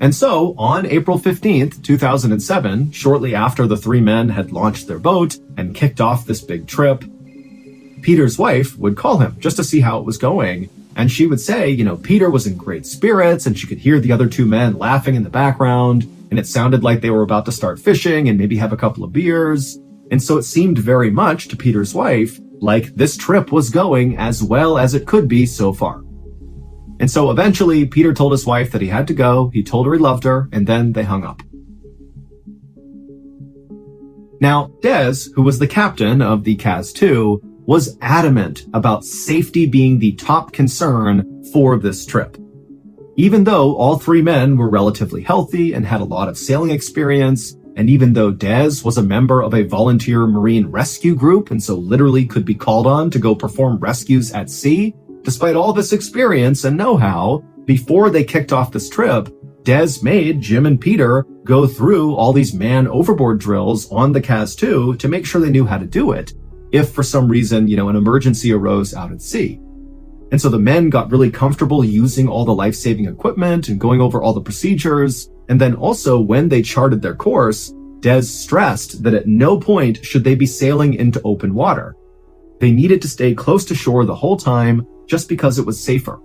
And so, on April 15th, 2007, shortly after the 3 men had launched their boat and kicked off this big trip, Peter's wife would call him just to see how it was going. And she would say, Peter was in great spirits, and she could hear the other 2 men laughing in the background, and it sounded like they were about to start fishing and maybe have a couple of beers. And so it seemed very much to Peter's wife like this trip was going as well as it could be so far. And so eventually, Peter told his wife that he had to go, he told her he loved her, and then they hung up. Now, Des, who was the captain of the Kaz 2, was adamant about safety being the top concern for this trip. Even though all 3 men were relatively healthy and had a lot of sailing experience, and even though Des was a member of a volunteer marine rescue group and so literally could be called on to go perform rescues at sea, despite all this experience and know-how, before they kicked off this trip, Des made Jim and Peter go through all these man overboard drills on the Kaz 2 to make sure they knew how to do it, if for some reason, an emergency arose out at sea. And so the men got really comfortable using all the life-saving equipment and going over all the procedures. And then also when they charted their course, Des stressed that at no point should they be sailing into open water. They needed to stay close to shore the whole time just because it was safer.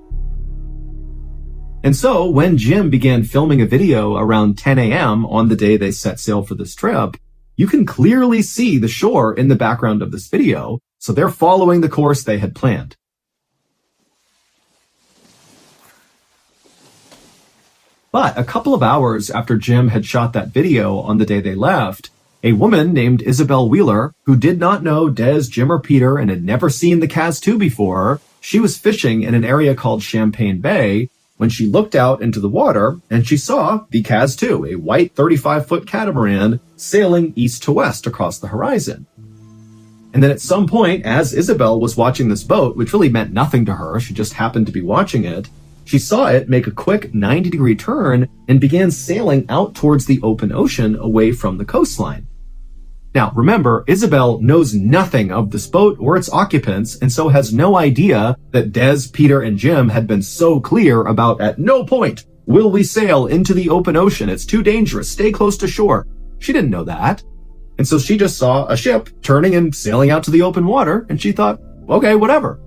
And so when Jim began filming a video around 10 a.m. on the day they set sail for this trip, you can clearly see the shore in the background of this video, so they're following the course they had planned. But a couple of hours after Jim had shot that video on the day they left, a woman named Isabel Wheeler, who did not know Des, Jim, or Peter and had never seen the Kaz 2 before, she was fishing in an area called Champagne Bay when she looked out into the water and she saw the Kaz 2, a white 35-foot catamaran, sailing east to west across the horizon. And then at some point, as Isabel was watching this boat, which really meant nothing to her, she just happened to be watching it, she saw it make a quick 90-degree turn and began sailing out towards the open ocean away from the coastline. Now, remember, Isabel knows nothing of this boat or its occupants, and so has no idea that Des, Peter, and Jim had been so clear about at no point will we sail into the open ocean. It's too dangerous. Stay close to shore. She didn't know that. And so she just saw a ship turning and sailing out to the open water, and she thought, okay, whatever.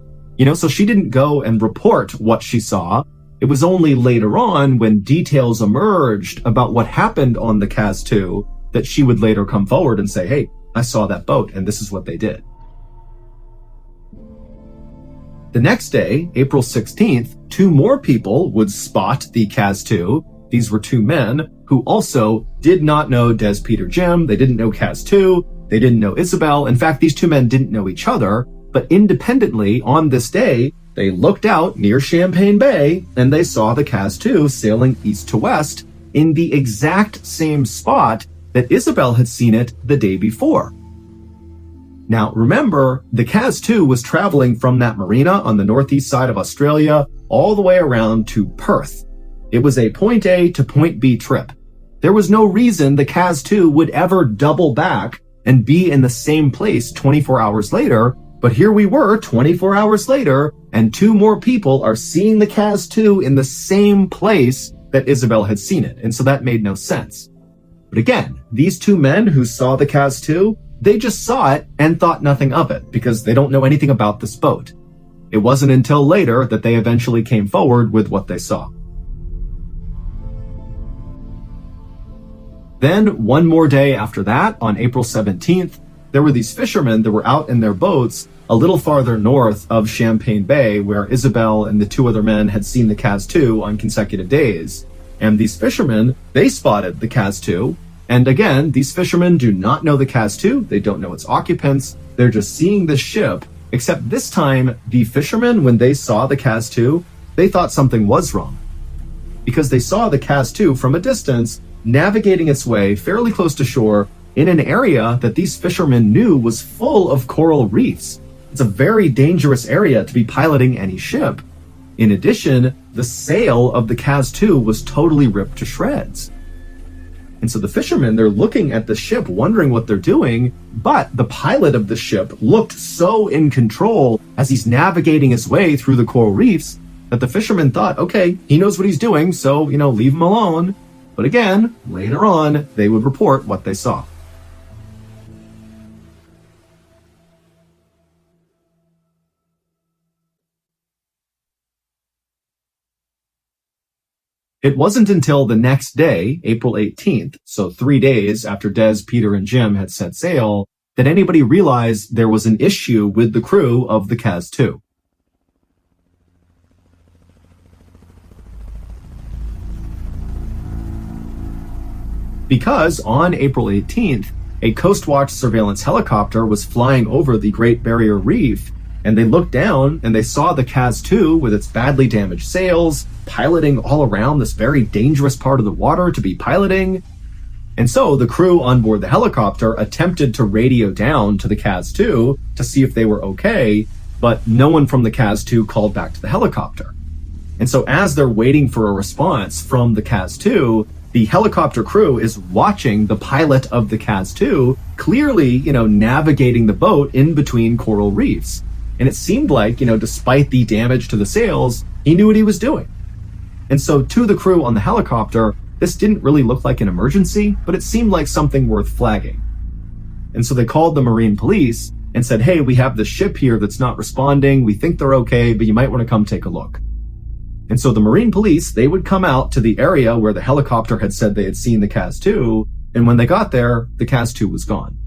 So she didn't go and report what she saw. It was only later on, when details emerged about what happened on the Kaz 2, that she would later come forward and say, hey, I saw that boat, and this is what they did. The next day, April 16th, 2 more people would spot the Kaz 2. These were 2 men who also did not know Des, Peter, Jim. They didn't know Kaz 2. They didn't know Isabel. In fact, these 2 men didn't know each other, but independently on this day, they looked out near Champagne Bay and they saw the Kaz 2 sailing east to west in the exact same spot that Isabel had seen it the day before. Now, remember, the Kaz 2 was traveling from that marina on the northeast side of Australia all the way around to Perth. It was a point A to point B trip. There was no reason the Kaz 2 would ever double back and be in the same place 24 hours later, but here we were 24 hours later, and 2 more people are seeing the Kaz 2 in the same place that Isabel had seen it, and so that made no sense. But again, these 2 men who saw the Kaz 2, they just saw it and thought nothing of it because they don't know anything about this boat. It wasn't until later that they eventually came forward with what they saw. Then, one more day after that, on April 17th, there were these fishermen that were out in their boats a little farther north of Champagne Bay, where Isabel and the 2 other men had seen the Kaz 2 on consecutive days. And these fishermen, they spotted the Kaz 2. And again, these fishermen do not know the Kaz 2. They don't know its occupants. They're just seeing this ship. Except this time, the fishermen, when they saw the Kaz 2, they thought something was wrong. Because they saw the Kaz 2 from a distance, navigating its way fairly close to shore in an area that these fishermen knew was full of coral reefs. It's a very dangerous area to be piloting any ship. In addition, the sail of the Kaz 2 was totally ripped to shreds. And so the fishermen, they're looking at the ship, wondering what they're doing, but the pilot of the ship looked so in control as he's navigating his way through the coral reefs that the fishermen thought, okay, he knows what he's doing, so, leave him alone. But again, later on, they would report what they saw. It wasn't until the next day, April 18th, so 3 days after Des, Peter, and Jim had set sail, that anybody realized there was an issue with the crew of the Kaz 2. Because on April 18th, a Coast Watch surveillance helicopter was flying over the Great Barrier Reef, and they looked down and they saw the Kaz 2 with its badly damaged sails, piloting all around this very dangerous part of the water to be piloting. And so the crew on board the helicopter attempted to radio down to the Kaz 2 to see if they were okay, but no one from the Kaz 2 called back to the helicopter. And so as they're waiting for a response from the Kaz 2, the helicopter crew is watching the pilot of the Kaz 2 clearly, navigating the boat in between coral reefs. And it seemed like, despite the damage to the sails, he knew what he was doing. And so to the crew on the helicopter, this didn't really look like an emergency, but it seemed like something worth flagging. And so they called the Marine police and said, hey, we have this ship here that's not responding. We think they're okay, but you might want to come take a look. And so the Marine police, they would come out to the area where the helicopter had said they had seen the Kaz 2, and when they got there, the Kaz 2 was gone.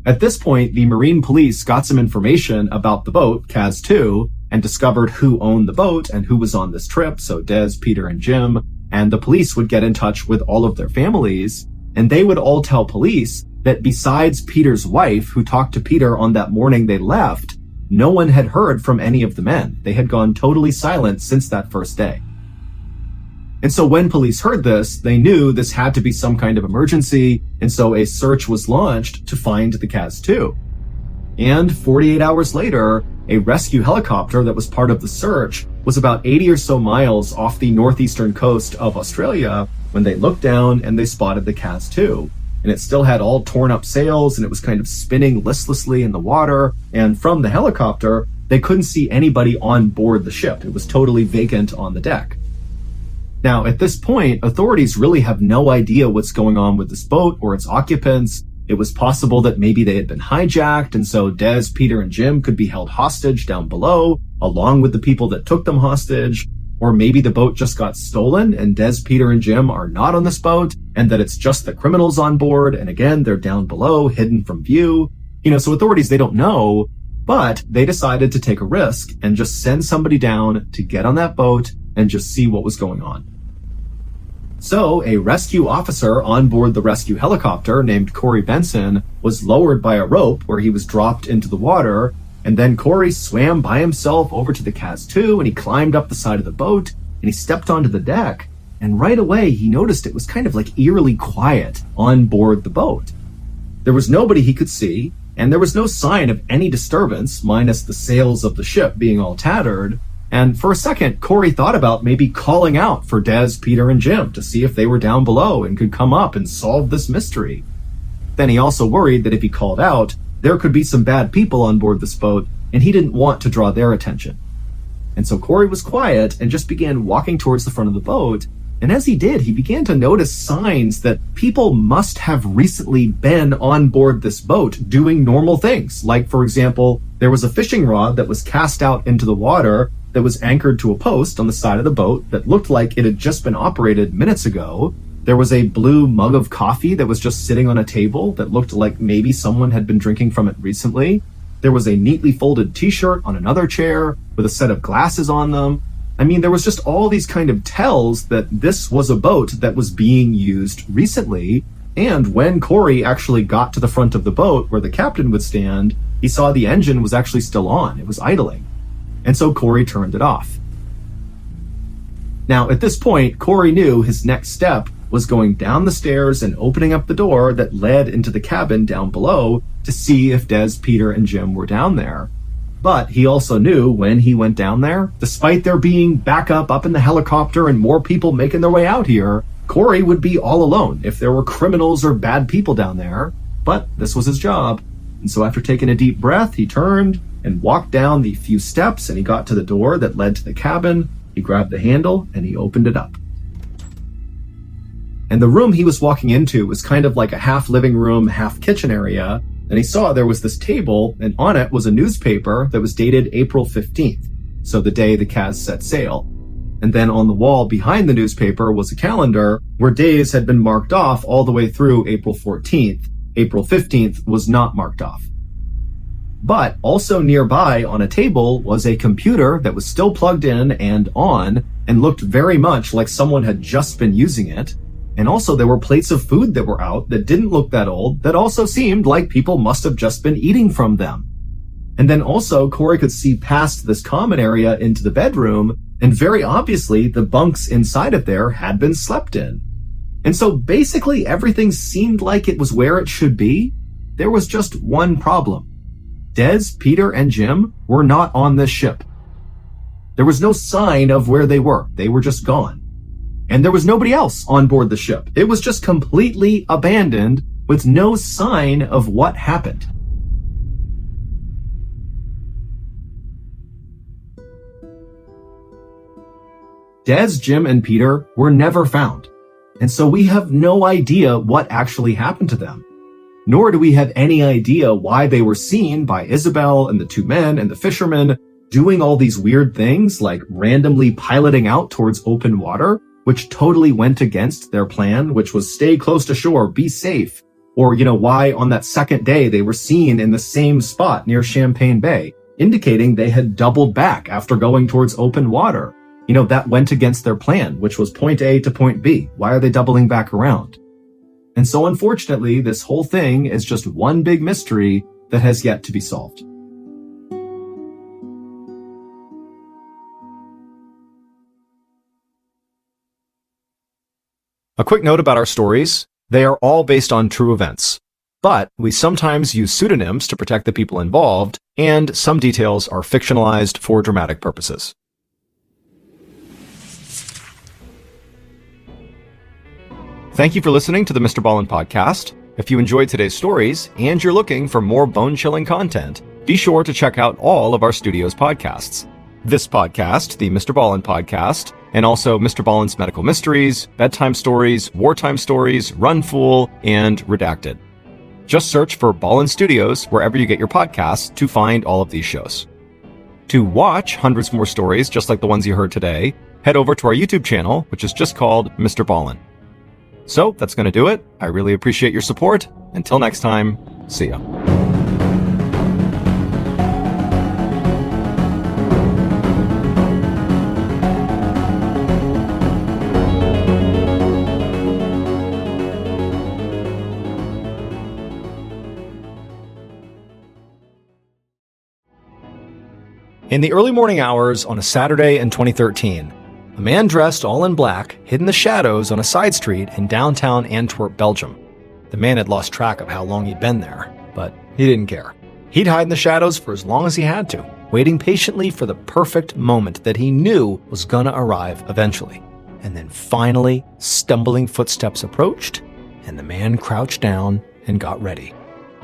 At this point, the Marine police got some information about the boat, Kaz 2, and discovered who owned the boat and who was on this trip, so Des, Peter, and Jim, and the police would get in touch with all of their families, and they would all tell police that besides Peter's wife, who talked to Peter on that morning they left, no one had heard from any of the men. They had gone totally silent since that first day. And so when police heard this, they knew this had to be some kind of emergency, and so a search was launched to find the Kaz 2. And 48 hours later, a rescue helicopter that was part of the search was about 80 or so miles off the northeastern coast of Australia when they looked down and they spotted the Cas 2. And it still had all torn up sails and it was kind of spinning listlessly in the water. And from the helicopter, they couldn't see anybody on board the ship. It was totally vacant on the deck. Now, at this point, authorities really have no idea what's going on with this boat or its occupants. It was possible that maybe they had been hijacked, and so Des, Peter, and Jim could be held hostage down below, along with the people that took them hostage. Or maybe the boat just got stolen, and Des, Peter, and Jim are not on this boat, and that it's just the criminals on board, and again, they're down below, hidden from view. So authorities, they don't know, but they decided to take a risk and just send somebody down to get on that boat and just see what was going on. So a rescue officer on board the rescue helicopter named Corey Benson was lowered by a rope where he was dropped into the water, and then Corey swam by himself over to the Cas 2 and he climbed up the side of the boat and he stepped onto the deck, and right away he noticed it was kind of like eerily quiet on board the boat. There was nobody he could see, and there was no sign of any disturbance, minus the sails of the ship being all tattered. And for a second, Corey thought about maybe calling out for Des, Peter, and Jim to see if they were down below and could come up and solve this mystery. Then he also worried that if he called out, there could be some bad people on board this boat, and he didn't want to draw their attention. And so Corey was quiet and just began walking towards the front of the boat. And as he did, he began to notice signs that people must have recently been on board this boat doing normal things. Like, for example, there was a fishing rod that was cast out into the water that was anchored to a post on the side of the boat that looked like it had just been operated minutes ago. There was a blue mug of coffee that was just sitting on a table that looked like maybe someone had been drinking from it recently. There was a neatly folded t-shirt on another chair with a set of glasses on them. I mean, there was just all these kind of tells that this was a boat that was being used recently. And when Corey actually got to the front of the boat where the captain would stand, he saw the engine was actually still on. It was idling. And so Corey turned it off. Now, at this point, Corey knew his next step was going down the stairs and opening up the door that led into the cabin down below to see if Des, Peter, and Jim were down there. But he also knew when he went down there, despite there being backup up in the helicopter and more people making their way out here, Corey would be all alone if there were criminals or bad people down there. But this was his job. And so after taking a deep breath, he turned and walked down the few steps, and he got to the door that led to the cabin. He grabbed the handle and he opened it up. And the room he was walking into was kind of like a half living room, half kitchen area. And he saw there was this table, and on it was a newspaper that was dated April 15th, so the day the Cas set sail. And then on the wall behind the newspaper was a calendar where days had been marked off all the way through April 14th. April 15th was not marked off. But also nearby on a table was a computer that was still plugged in and on and looked very much like someone had just been using it. And also there were plates of food that were out that didn't look that old that also seemed like people must have just been eating from them. And then also Corey could see past this common area into the bedroom, and very obviously the bunks inside of there had been slept in. And so basically everything seemed like it was where it should be. There was just one problem. Des, Peter, and Jim were not on this ship. There was no sign of where they were. They were just gone. And there was nobody else on board the ship. It was just completely abandoned with no sign of what happened. Des, Jim, and Peter were never found. And so we have no idea what actually happened to them. Nor do we have any idea why they were seen by Isabel and the two men and the fishermen doing all these weird things like randomly piloting out towards open water, which totally went against their plan, which was stay close to shore, be safe. Or, why on that second day they were seen in the same spot near Champagne Bay, indicating they had doubled back after going towards open water. That went against their plan, which was point A to point B. Why are they doubling back around? And so unfortunately, this whole thing is just one big mystery that has yet to be solved. A quick note about our stories. They are all based on true events. But we sometimes use pseudonyms to protect the people involved, and some details are fictionalized for dramatic purposes. Thank you for listening to the MrBallen podcast. If you enjoyed today's stories and you're looking for more bone-chilling content, be sure to check out all of our studio's podcasts. This podcast, the MrBallen podcast, and also MrBallen's Medical Mysteries, Bedtime Stories, Wartime Stories, Run Fool, and Redacted. Just search for Ballen Studios wherever you get your podcasts to find all of these shows. To watch hundreds more stories just like the ones you heard today, head over to our YouTube channel, which is just called MrBallen. So that's going to do it. I really appreciate your support. Until next time, see ya. In the early morning hours on a Saturday in 2013, a man dressed all in black hid in the shadows on a side street in downtown Antwerp, Belgium. The man had lost track of how long he'd been there, but he didn't care. He'd hide in the shadows for as long as he had to, waiting patiently for the perfect moment that he knew was gonna arrive eventually. And then finally, stumbling footsteps approached, and the man crouched down and got ready.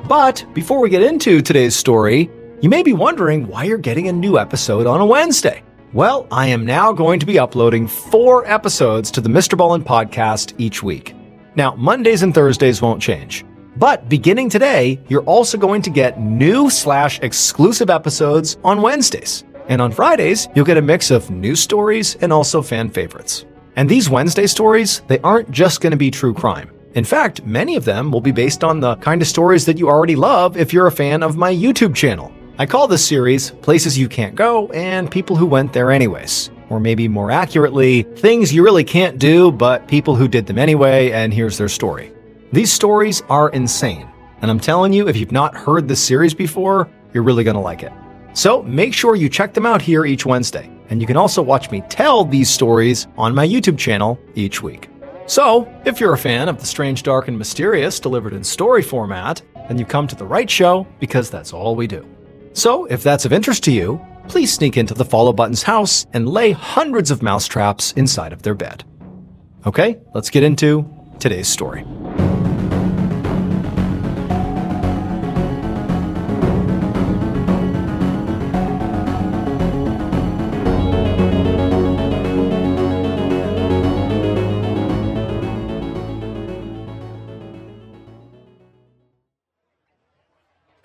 But before we get into today's story, you may be wondering why you're getting a new episode on a Wednesday. Well, I am now going to be uploading 4 episodes to the MrBallen podcast each week. Now, Mondays and Thursdays won't change. But beginning today, you're also going to get new/exclusive episodes on Wednesdays. And on Fridays, you'll get a mix of news stories and also fan favorites. And these Wednesday stories, they aren't just going to be true crime. In fact, many of them will be based on the kind of stories that you already love if you're a fan of my YouTube channel. I call this series Places You Can't Go and People Who Went There Anyways. Or maybe more accurately, things you really can't do, but people who did them anyway, and here's their story. These stories are insane. And I'm telling you, if you've not heard this series before, you're really gonna like it. So make sure you check them out here each Wednesday. And you can also watch me tell these stories on my YouTube channel each week. So, if you're a fan of the strange, dark, and mysterious delivered in story format, then you've come to the right show because that's all we do. So, if that's of interest to you, please sneak into the follow button's house and lay hundreds of mousetraps inside of their bed. Okay, let's get into today's story.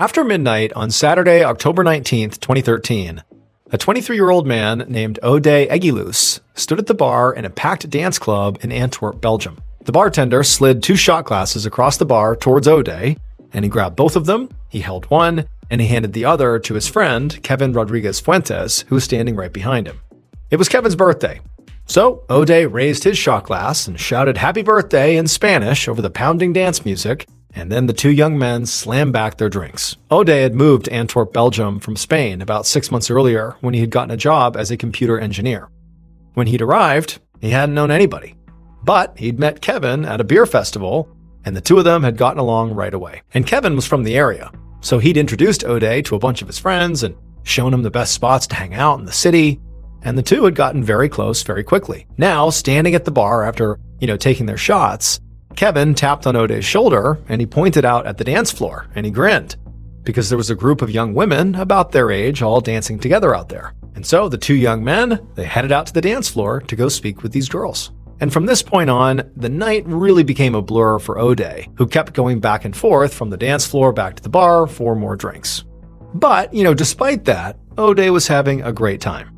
After midnight on Saturday, October 19th, 2013, a 23-year-old man named Ode Egilus stood at the bar in a packed dance club in Antwerp, Belgium. The bartender slid 2 shot glasses across the bar towards Ode, and he grabbed both of them, he held one, and he handed the other to his friend, Kevin Rodriguez Fuentes, who was standing right behind him. It was Kevin's birthday. So Ode raised his shot glass and shouted happy birthday in Spanish over the pounding dance music, and then the 2 young men slammed back their drinks. Ode had moved to Antwerp, Belgium from Spain about 6 months earlier when he had gotten a job as a computer engineer. When he'd arrived, he hadn't known anybody. But he'd met Kevin at a beer festival, and the 2 of them had gotten along right away. And Kevin was from the area, so he'd introduced Ode to a bunch of his friends and shown him the best spots to hang out in the city, and the 2 had gotten very close very quickly. Now, standing at the bar after, taking their shots, Kevin tapped on Ode's shoulder and he pointed out at the dance floor and he grinned because there was a group of young women about their age all dancing together out there. And so the 2 young men, they headed out to the dance floor to go speak with these girls. And from this point on, the night really became a blur for Ode, who kept going back and forth from the dance floor back to the bar for more drinks. But, despite that, Ode was having a great time.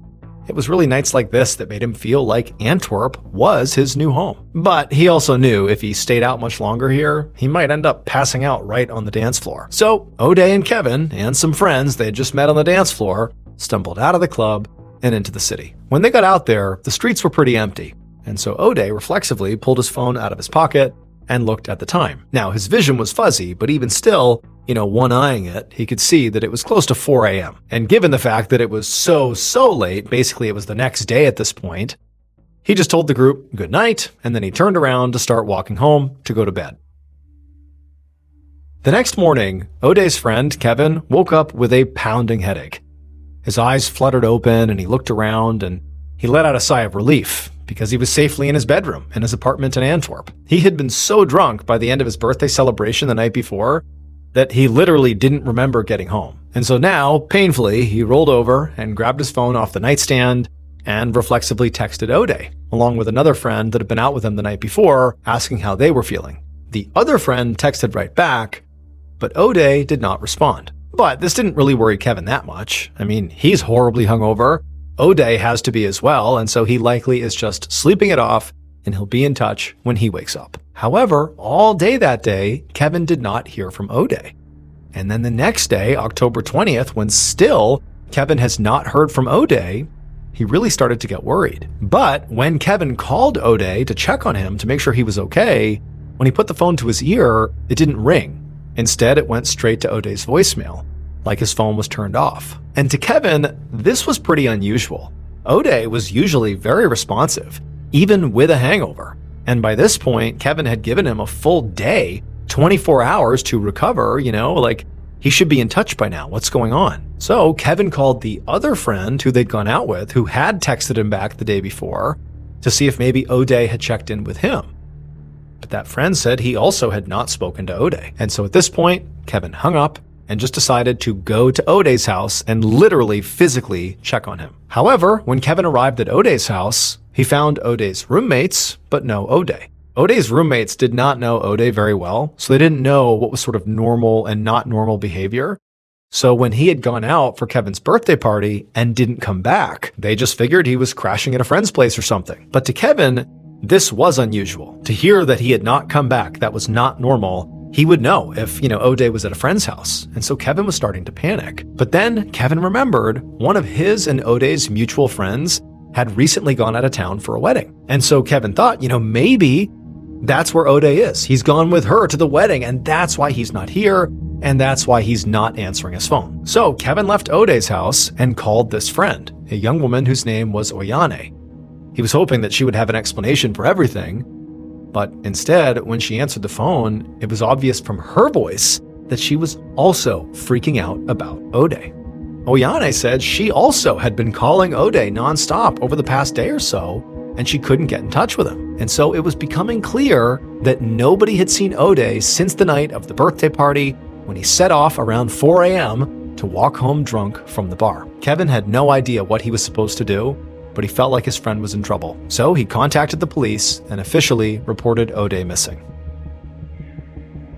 It was really nights like this that made him feel like Antwerp was his new home. But he also knew if he stayed out much longer here, he might end up passing out right on the dance floor. So Ode and Kevin and some friends they had just met on the dance floor stumbled out of the club and into the city. When they got out there, the streets were pretty empty. And so Ode reflexively pulled his phone out of his pocket and looked at the time. Now, his vision was fuzzy, but even still, one-eyeing it, he could see that it was close to 4 a.m. And given the fact that it was so late, basically it was the next day at this point, he just told the group good night, and then he turned around to start walking home to go to bed. The next morning, O'Day's friend, Kevin, woke up with a pounding headache. His eyes fluttered open and he looked around and he let out a sigh of relief because he was safely in his bedroom in his apartment in Antwerp. He had been so drunk by the end of his birthday celebration the night before that he literally didn't remember getting home. And so now, painfully, he rolled over and grabbed his phone off the nightstand and reflexively texted O'Day, along with another friend that had been out with him the night before, asking how they were feeling. The other friend texted right back, but O'Day did not respond. But this didn't really worry Kevin that much. I mean, he's horribly hungover. O'Day has to be as well, and so he likely is just sleeping it off, and he'll be in touch when he wakes up. However, all day that day, Kevin did not hear from O'Day. And then the next day, October 20th, when still Kevin has not heard from O'Day, he really started to get worried. But when Kevin called O'Day to check on him to make sure he was okay, when he put the phone to his ear, it didn't ring. Instead, it went straight to O'Day's voicemail, like his phone was turned off. And to Kevin, this was pretty unusual. O'Day was usually very responsive, even with a hangover. And by this point, Kevin had given him a full day, 24 hours to recover, like he should be in touch by now. What's going on? So Kevin called the other friend who they'd gone out with, who had texted him back the day before, to see if maybe O'Day had checked in with him. But that friend said he also had not spoken to O'Day. And so at this point, Kevin hung up and just decided to go to O'Day's house and literally physically check on him. However, when Kevin arrived at O'Day's house, he found O'Day's roommates, but no O'Day. O'Day's roommates did not know O'Day very well, so they didn't know what was sort of normal and not normal behavior. So when he had gone out for Kevin's birthday party and didn't come back, they just figured he was crashing at a friend's place or something. But to Kevin, this was unusual. To hear that he had not come back, that was not normal. He would know if, O'Day was at a friend's house. And so Kevin was starting to panic. But then Kevin remembered one of his and O'Day's mutual friends had recently gone out of town for a wedding. And so Kevin thought, maybe that's where O'Day is. He's gone with her to the wedding, and that's why he's not here, and that's why he's not answering his phone. So Kevin left O'Day's house and called this friend, a young woman whose name was Oyane. He was hoping that she would have an explanation for everything, but instead, when she answered the phone, it was obvious from her voice that she was also freaking out about O'Day. Oyane said she also had been calling O'Day nonstop over the past day or so, and she couldn't get in touch with him. And so it was becoming clear that nobody had seen O'Day since the night of the birthday party when he set off around 4 a.m. to walk home drunk from the bar. Kevin had no idea what he was supposed to do, but he felt like his friend was in trouble. So he contacted the police and officially reported O'Day missing.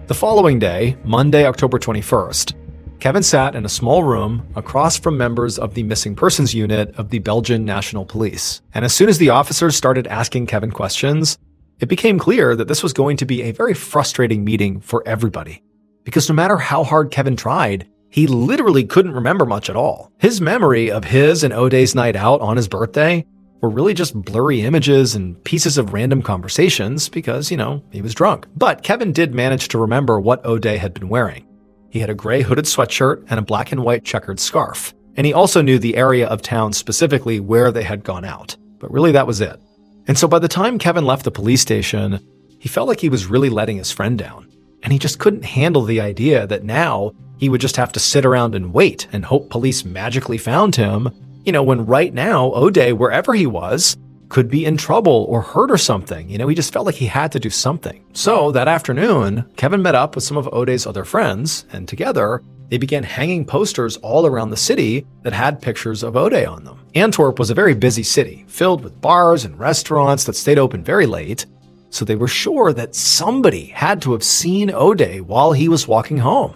The following day, Monday, October 21st, Kevin sat in a small room across from members of the missing persons unit of the Belgian National Police. And as soon as the officers started asking Kevin questions, it became clear that this was going to be a very frustrating meeting for everybody. Because no matter how hard Kevin tried, he literally couldn't remember much at all. His memory of his and O'Day's night out on his birthday were really just blurry images and pieces of random conversations because, he was drunk. But Kevin did manage to remember what O'Day had been wearing. He had a gray hooded sweatshirt and a black and white checkered scarf. And he also knew the area of town specifically where they had gone out. But really that was it. And so by the time Kevin left the police station, he felt like he was really letting his friend down. And he just couldn't handle the idea that now he would just have to sit around and wait and hope police magically found him, when right now O'Day, wherever he was, could be in trouble or hurt or something. He just felt like he had to do something. So that afternoon, Kevin met up with some of O'Day's other friends, and together, they began hanging posters all around the city that had pictures of O'Day on them. Antwerp was a very busy city, filled with bars and restaurants that stayed open very late, so they were sure that somebody had to have seen O'Day while he was walking home.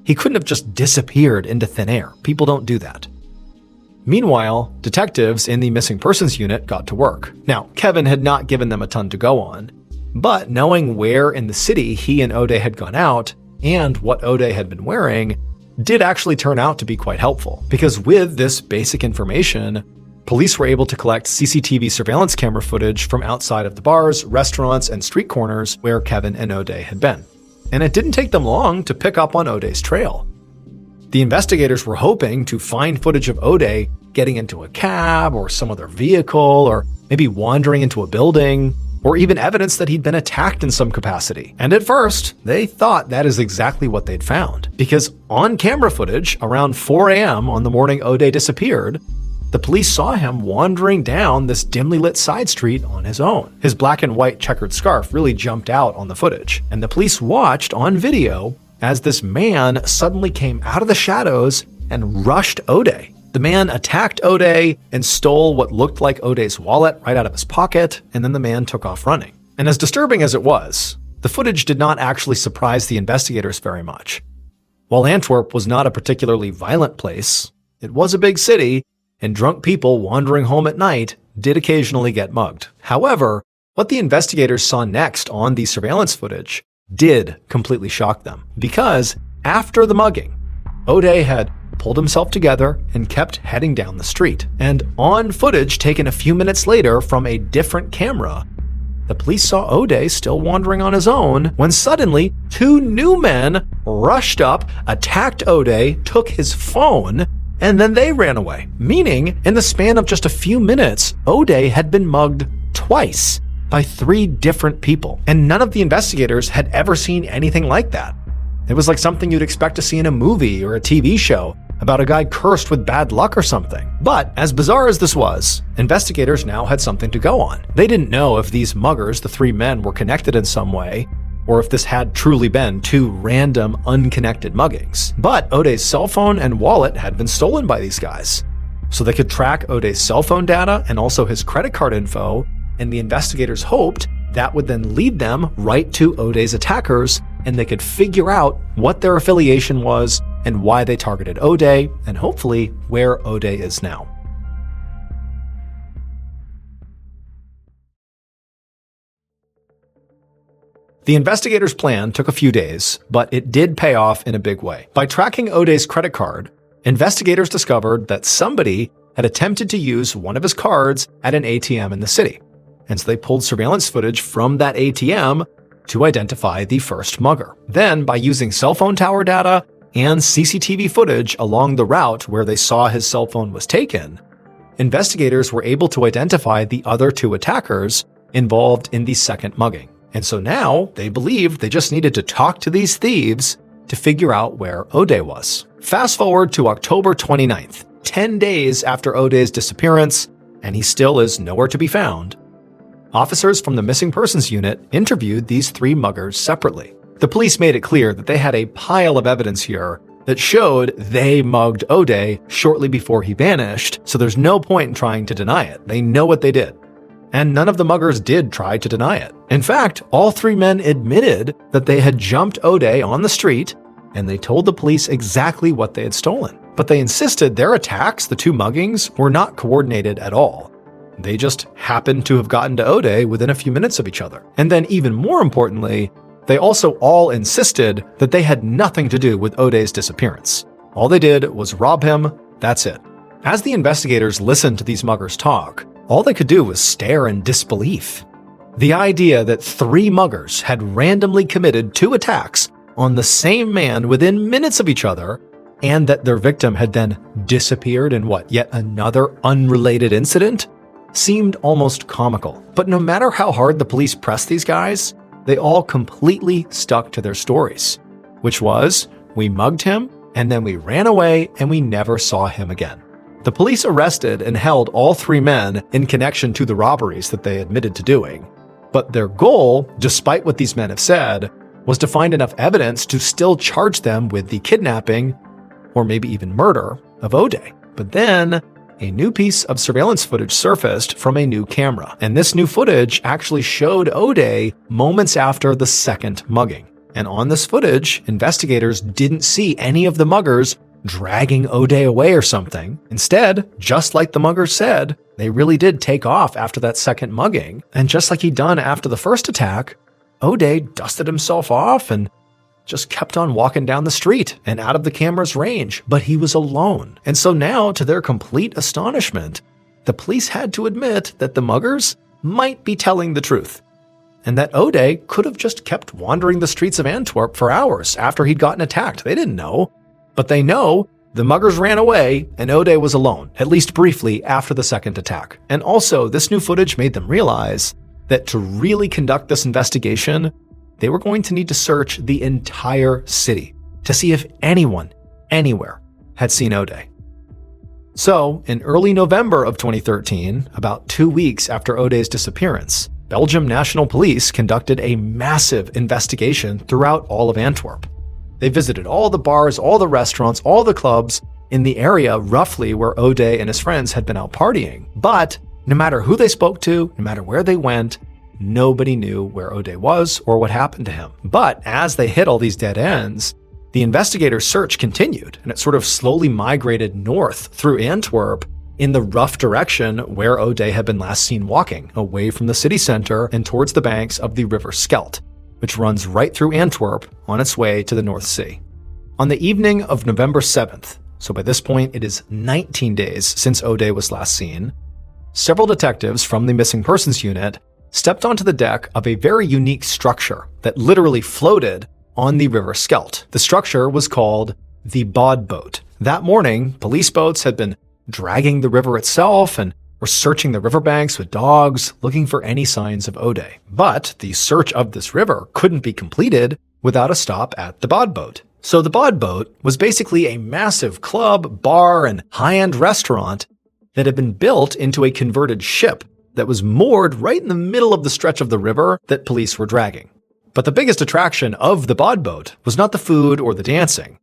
He couldn't have just disappeared into thin air. People don't do that. Meanwhile, detectives in the missing persons unit got to work. Now, Kevin had not given them a ton to go on, but knowing where in the city he and O'Day had gone out and what O'Day had been wearing did actually turn out to be quite helpful, because with this basic information, police were able to collect CCTV surveillance camera footage from outside of the bars, restaurants, and street corners where Kevin and O'Day had been. And it didn't take them long to pick up on O'Day's trail. The investigators were hoping to find footage of O'Day getting into a cab or some other vehicle, or maybe wandering into a building. or even evidence that he'd been attacked in some capacity. And at first, they thought that is exactly what they'd found, because on camera footage around 4 a.m. on the morning O'Day disappeared, the police saw him wandering down this dimly lit side street on his own. His black and white checkered scarf really jumped out on the footage, and the police watched on video as this man suddenly came out of the shadows and rushed O'Day. The man attacked O'Day and stole what looked like O'Day's wallet right out of his pocket, and then the man took off running. And as disturbing as it was, the footage did not actually surprise the investigators very much. While Antwerp was not a particularly violent place, it was a big city, and drunk people wandering home at night did occasionally get mugged. However, what the investigators saw next on the surveillance footage did completely shock them, because after the mugging, O'Day had pulled himself together and kept heading down the street. And on footage taken a few minutes later from a different camera, the police saw O'Day still wandering on his own when suddenly 2 new men rushed up, attacked O'Day, took his phone, and then they ran away. Meaning, in the span of just a few minutes, O'Day had been mugged twice by 3 different people. And none of the investigators had ever seen anything like that. It was like something you'd expect to see in a movie or a TV show about a guy cursed with bad luck or something. But as bizarre as this was, investigators now had something to go on. They didn't know if these muggers, the 3 men, were connected in some way, or if this had truly been 2 random, unconnected muggings. But O'Day's cell phone and wallet had been stolen by these guys. So they could track O'Day's cell phone data and also his credit card info, and the investigators hoped that would then lead them right to O'Day's attackers, and they could figure out what their affiliation was and why they targeted O'Day, and hopefully where O'Day is now. The investigators' plan took a few days, but it did pay off in a big way. By tracking O'Day's credit card, investigators discovered that somebody had attempted to use one of his cards at an ATM in the city. And so they pulled surveillance footage from that ATM to identify the first mugger. Then, by using cell phone tower data and CCTV footage along the route where they saw his cell phone was taken, investigators were able to identify the other 2 attackers involved in the second mugging. And so now they believed they just needed to talk to these thieves to figure out where O'Day was. Fast forward to October 29th, 10 days after O'Day's disappearance, and he still is nowhere to be found. Officers from the Missing Persons Unit interviewed these 3 muggers separately. The police made it clear that they had a pile of evidence here that showed they mugged O'Day shortly before he vanished, so there's no point in trying to deny it. They know what they did. And none of the muggers did try to deny it. In fact, all 3 men admitted that they had jumped O'Day on the street, and they told the police exactly what they had stolen. But they insisted their attacks, the 2 muggings, were not coordinated at all. They just happened to have gotten to O'Day within a few minutes of each other. And then even more importantly, they also all insisted that they had nothing to do with O'Day's disappearance. All they did was rob him, that's it. As the investigators listened to these muggers talk, all they could do was stare in disbelief. The idea that 3 muggers had randomly committed 2 attacks on the same man within minutes of each other, and that their victim had then disappeared in yet another unrelated incident, seemed almost comical. But no matter how hard the police pressed these guys, they all completely stuck to their stories, which was, we mugged him, and then we ran away, and we never saw him again. The police arrested and held all 3 men in connection to the robberies that they admitted to doing. But their goal, despite what these men have said, was to find enough evidence to still charge them with the kidnapping, or maybe even murder, of O'Day. But then, a new piece of surveillance footage surfaced from a new camera, and this new footage actually showed O'Day moments after the second mugging. And on this footage, investigators didn't see any of the muggers dragging O'Day away or something. Instead, just like the muggers said, they really did take off after that second mugging, and just like he'd done after the first attack, O'Day dusted himself off and just kept on walking down the street and out of the camera's range, but he was alone. And so now, to their complete astonishment, the police had to admit that the muggers might be telling the truth, and that O'Day could have just kept wandering the streets of Antwerp for hours after he'd gotten attacked. They didn't know, but they know the muggers ran away and O'Day was alone, at least briefly after the second attack. And also, this new footage made them realize that to really conduct this investigation, they were going to need to search the entire city to see if anyone, anywhere, had seen O'Day. So, in early November of 2013, about 2 weeks after O'Day's disappearance, Belgium National Police conducted a massive investigation throughout all of Antwerp. They visited all the bars, all the restaurants, all the clubs in the area roughly where O'Day and his friends had been out partying. But no matter who they spoke to, no matter where they went, nobody knew where O'Day was or what happened to him. But as they hit all these dead ends, the investigators' search continued, and it sort of slowly migrated north through Antwerp in the rough direction where O'Day had been last seen walking, away from the city center and towards the banks of the River Scheldt, which runs right through Antwerp on its way to the North Sea. On the evening of November 7th, so by this point it is 19 days since O'Day was last seen, several detectives from the Missing Persons Unit stepped onto the deck of a very unique structure that literally floated on the River Scheldt. The structure was called the Bod Boat. That morning, police boats had been dragging the river itself and were searching the riverbanks with dogs, looking for any signs of O'Day. But the search of this river couldn't be completed without a stop at the Bod Boat. So the Bod Boat was basically a massive club, bar, and high-end restaurant that had been built into a converted ship that was moored right in the middle of the stretch of the river that police were dragging. But the biggest attraction of the Bod Boat was not the food or the dancing.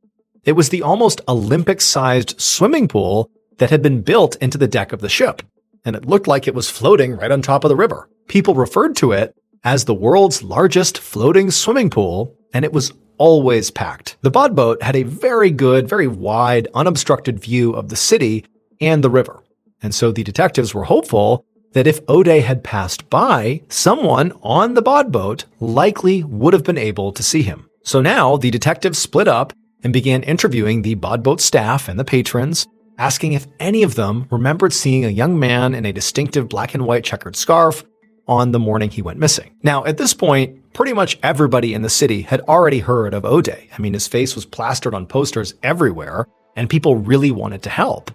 It was the almost Olympic-sized swimming pool that had been built into the deck of the ship, and it looked like it was floating right on top of the river. People referred to it as the world's largest floating swimming pool, and it was always packed. The Bod Boat had a very good, very wide, unobstructed view of the city and the river, and so the detectives were hopeful that if O'Day had passed by, someone on the Bod Boat likely would have been able to see him. So now the detectives split up and began interviewing the Bod Boat staff and the patrons, asking if any of them remembered seeing a young man in a distinctive black and white checkered scarf on the morning he went missing. Now, at this point, pretty much everybody in the city had already heard of O'Day. I mean, his face was plastered on posters everywhere, and people really wanted to help.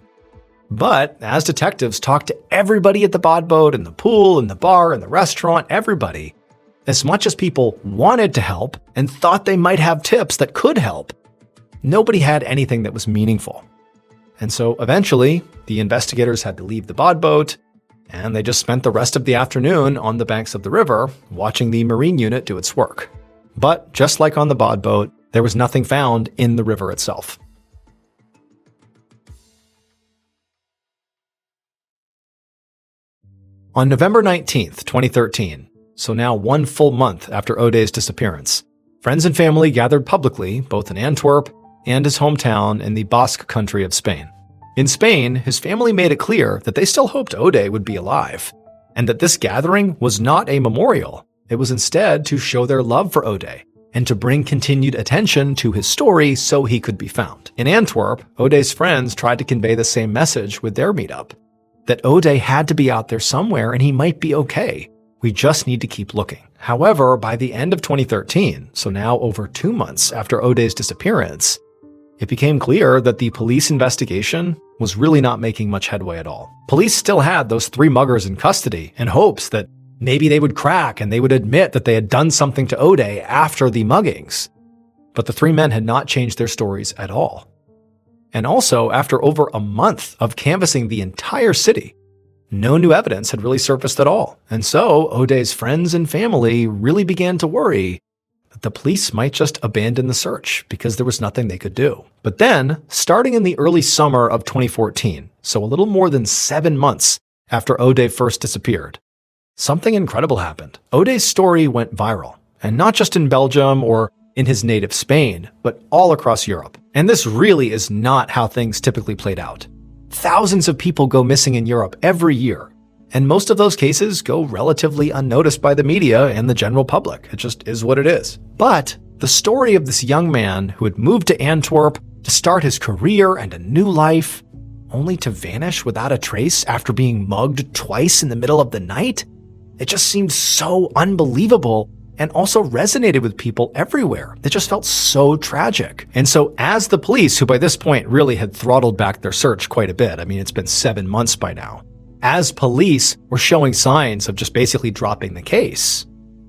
But as detectives talked to everybody at the Bod Boat and the pool and the bar and the restaurant, everybody, as much as people wanted to help and thought they might have tips that could help, nobody had anything that was meaningful. And so eventually, the investigators had to leave the Bod Boat, and they just spent the rest of the afternoon on the banks of the river watching the Marine unit do its work. But just like on the Bod Boat, there was nothing found in the river itself. On November 19th, 2013, so now 1 full month after O'Day's disappearance, friends and family gathered publicly, both in Antwerp and his hometown in the Basque country of Spain. In Spain, his family made it clear that they still hoped O'Day would be alive, and that this gathering was not a memorial. It was instead to show their love for O'Day and to bring continued attention to his story so he could be found. In Antwerp, O'Day's friends tried to convey the same message with their meetup, that O'Day had to be out there somewhere and he might be okay. We just need to keep looking. However, by the end of 2013, so now over 2 months after O'Day's disappearance, it became clear that the police investigation was really not making much headway at all. Police still had those 3 muggers in custody in hopes that maybe they would crack and they would admit that they had done something to O'Day after the muggings. But the 3 men had not changed their stories at all. And also, after over a month of canvassing the entire city, no new evidence had really surfaced at all. And so O'Day's friends and family really began to worry that the police might just abandon the search because there was nothing they could do. But then, starting in the early summer of 2014, so a little more than 7 months after O'Day first disappeared, something incredible happened. O'Day's story went viral, and not just in Belgium or in his native Spain, but all across Europe. And this really is not how things typically played out. Thousands of people go missing in Europe every year, and most of those cases go relatively unnoticed by the media and the general public. It just is what it is. But the story of this young man who had moved to Antwerp to start his career and a new life, only to vanish without a trace after being mugged twice in the middle of the night, it just seemed so unbelievable and also resonated with people everywhere. It just felt so tragic. And so as the police, who by this point really had throttled back their search quite a bit, I mean, it's been 7 months by now, as police were showing signs of just basically dropping the case,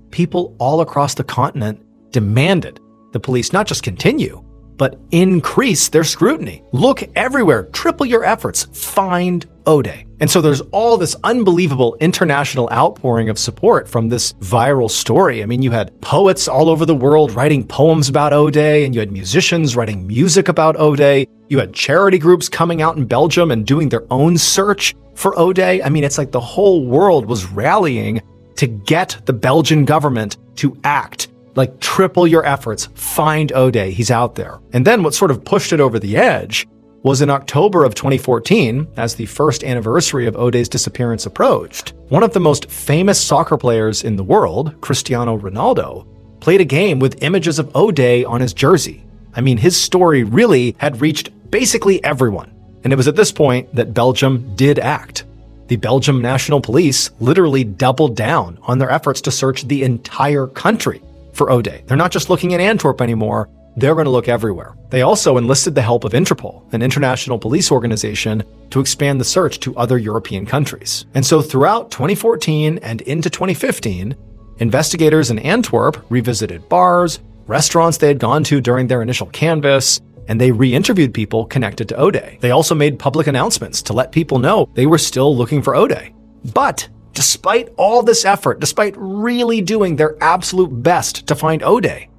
people all across the continent demanded the police not just continue, but increase their scrutiny. Look everywhere, triple your efforts, find O'Day. And so there's all this unbelievable international outpouring of support from this viral story. I mean, you had poets all over the world writing poems about O'Day, and you had musicians writing music about O'Day. You had charity groups coming out in Belgium and doing their own search for O'Day. I mean, it's like the whole world was rallying to get the Belgian government to act. Like, triple your efforts, find O'Day, he's out there. And then what sort of pushed it over the edge was in October of 2014, as the first anniversary of O'Day's disappearance approached, one of the most famous soccer players in the world, Cristiano Ronaldo, played a game with images of O'Day on his jersey. I mean, his story really had reached basically everyone. And it was at this point that Belgium did act. The Belgium National Police literally doubled down on their efforts to search the entire country for O'Day. They're not just looking in Antwerp anymore, they're going to look everywhere. They also enlisted the help of Interpol, an international police organization, to expand the search to other European countries. And so throughout 2014 and into 2015, investigators in Antwerp revisited bars, restaurants they had gone to during their initial canvass, and they re-interviewed people connected to O'Day. They also made public announcements to let people know they were still looking for O'Day. But despite all this effort, despite really doing their absolute best to find O'Day,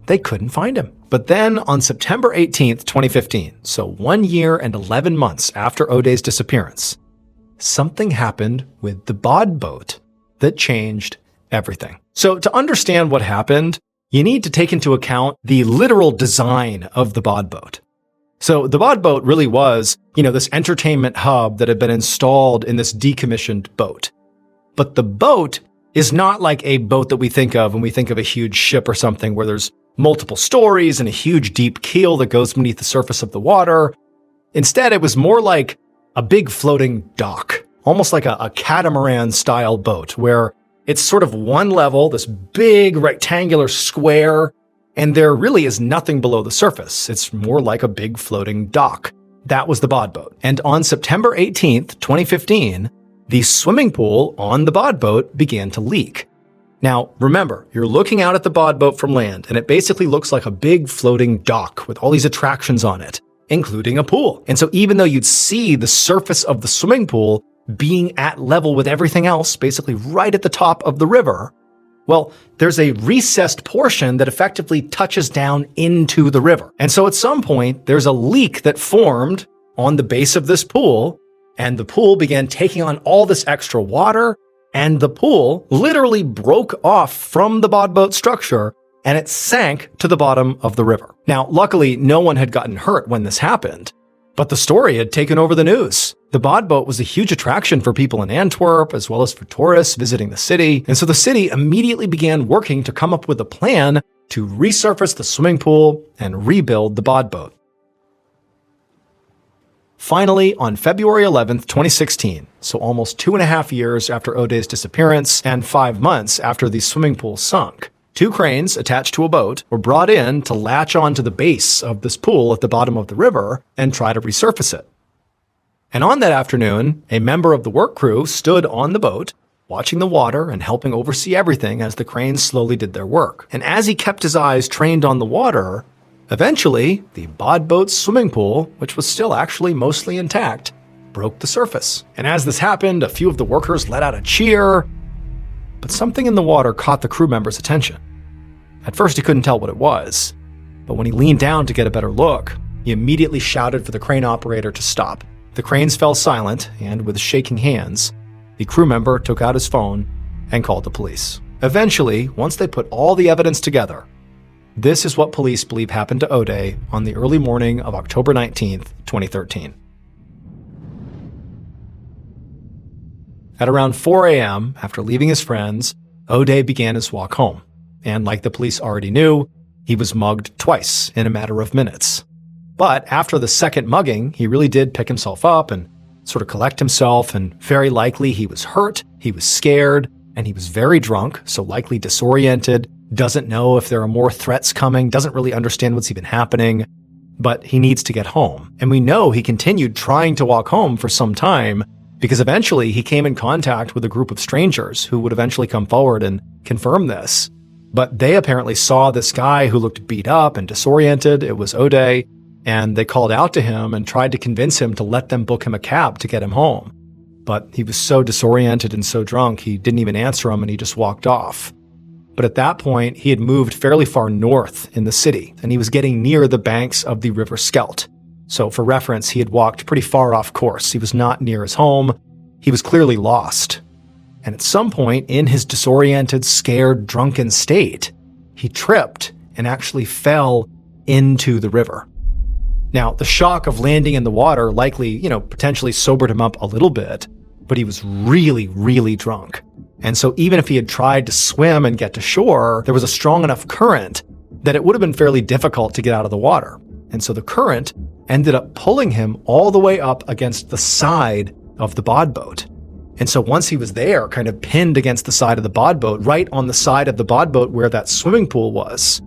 they couldn't find him. But then on September 18th, 2015, so 1 year and 11 months after O'Day's disappearance, something happened with the bod boat that changed everything. So to understand what happened, you need to take into account the literal design of the bod boat. So the bod boat really was, this entertainment hub that had been installed in this decommissioned boat. But the boat is not like a boat that we think of when we think of a huge ship or something where there's multiple stories and a huge deep keel that goes beneath the surface of the water. Instead, it was more like a big floating dock, almost like a catamaran-style boat where it's sort of one level, this big rectangular square, and there really is nothing below the surface. It's more like a big floating dock. That was the bod boat. And on September 18th, 2015, the swimming pool on the bod boat began to leak. Now, remember, you're looking out at the bod boat from land, and it basically looks like a big floating dock with all these attractions on it, including a pool. And so even though you'd see the surface of the swimming pool being at level with everything else, basically right at the top of the river, well, there's a recessed portion that effectively touches down into the river. And so at some point, there's a leak that formed on the base of this pool, and the pool began taking on all this extra water, and the pool literally broke off from the bod boat structure, and it sank to the bottom of the river. Now, luckily, no one had gotten hurt when this happened, but the story had taken over the news. The bod boat was a huge attraction for people in Antwerp, as well as for tourists visiting the city. And so the city immediately began working to come up with a plan to resurface the swimming pool and rebuild the bod boat. Finally, on February 11th, 2016, so almost 2.5 years after O'Day's disappearance and 5 months after the swimming pool sunk, 2 cranes attached to a boat were brought in to latch onto the base of this pool at the bottom of the river and try to resurface it. And on that afternoon, a member of the work crew stood on the boat, watching the water and helping oversee everything as the cranes slowly did their work. And as he kept his eyes trained on the water, eventually, the bod boat's swimming pool, which was still actually mostly intact, broke the surface. And as this happened, a few of the workers let out a cheer, but something in the water caught the crew member's attention. At first, he couldn't tell what it was, but when he leaned down to get a better look, he immediately shouted for the crane operator to stop. The cranes fell silent, and with shaking hands, the crew member took out his phone and called the police. Eventually, once they put all the evidence together, this is what police believe happened to O'Day on the early morning of October 19th, 2013. At around 4 a.m., after leaving his friends, O'Day began his walk home. And like the police already knew, he was mugged twice in a matter of minutes. But after the second mugging, he really did pick himself up and sort of collect himself, and very likely he was hurt, he was scared, and he was very drunk, so likely disoriented, doesn't know if there are more threats coming, doesn't really understand what's even happening, but he needs to get home. And we know he continued trying to walk home for some time because eventually he came in contact with a group of strangers who would eventually come forward and confirm this. But they apparently saw this guy who looked beat up and disoriented. It was O'Day, and they called out to him and tried to convince him to let them book him a cab to get him home. But he was so disoriented and so drunk, he didn't even answer him and he just walked off. But at that point, he had moved fairly far north in the city, and he was getting near the banks of the River Scheldt. So for reference, he had walked pretty far off course. He was not near his home. He was clearly lost. And at some point in his disoriented, scared, drunken state, he tripped and actually fell into the river. Now, the shock of landing in the water likely, potentially sobered him up a little bit, but he was really, really drunk. And so even if he had tried to swim and get to shore, there was a strong enough current that it would have been fairly difficult to get out of the water. And so the current ended up pulling him all the way up against the side of the bodboat. And so once he was there, kind of pinned against the side of the bodboat, right on the side of the bodboat where that swimming pool was,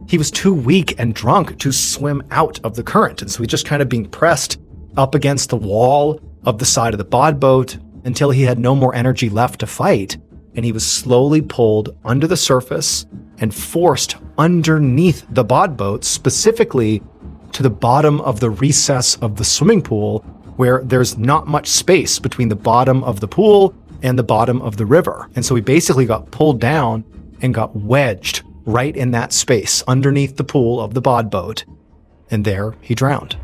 he was too weak and drunk to swim out of the current. And so he's just kind of being pressed up against the wall of the side of the bodboat until he had no more energy left to fight. And he was slowly pulled under the surface and forced underneath the bodboat, specifically to the bottom of the recess of the swimming pool, where there's not much space between the bottom of the pool and the bottom of the river. And so he basically got pulled down and got wedged right in that space underneath the pool of the bodboat. And there he drowned.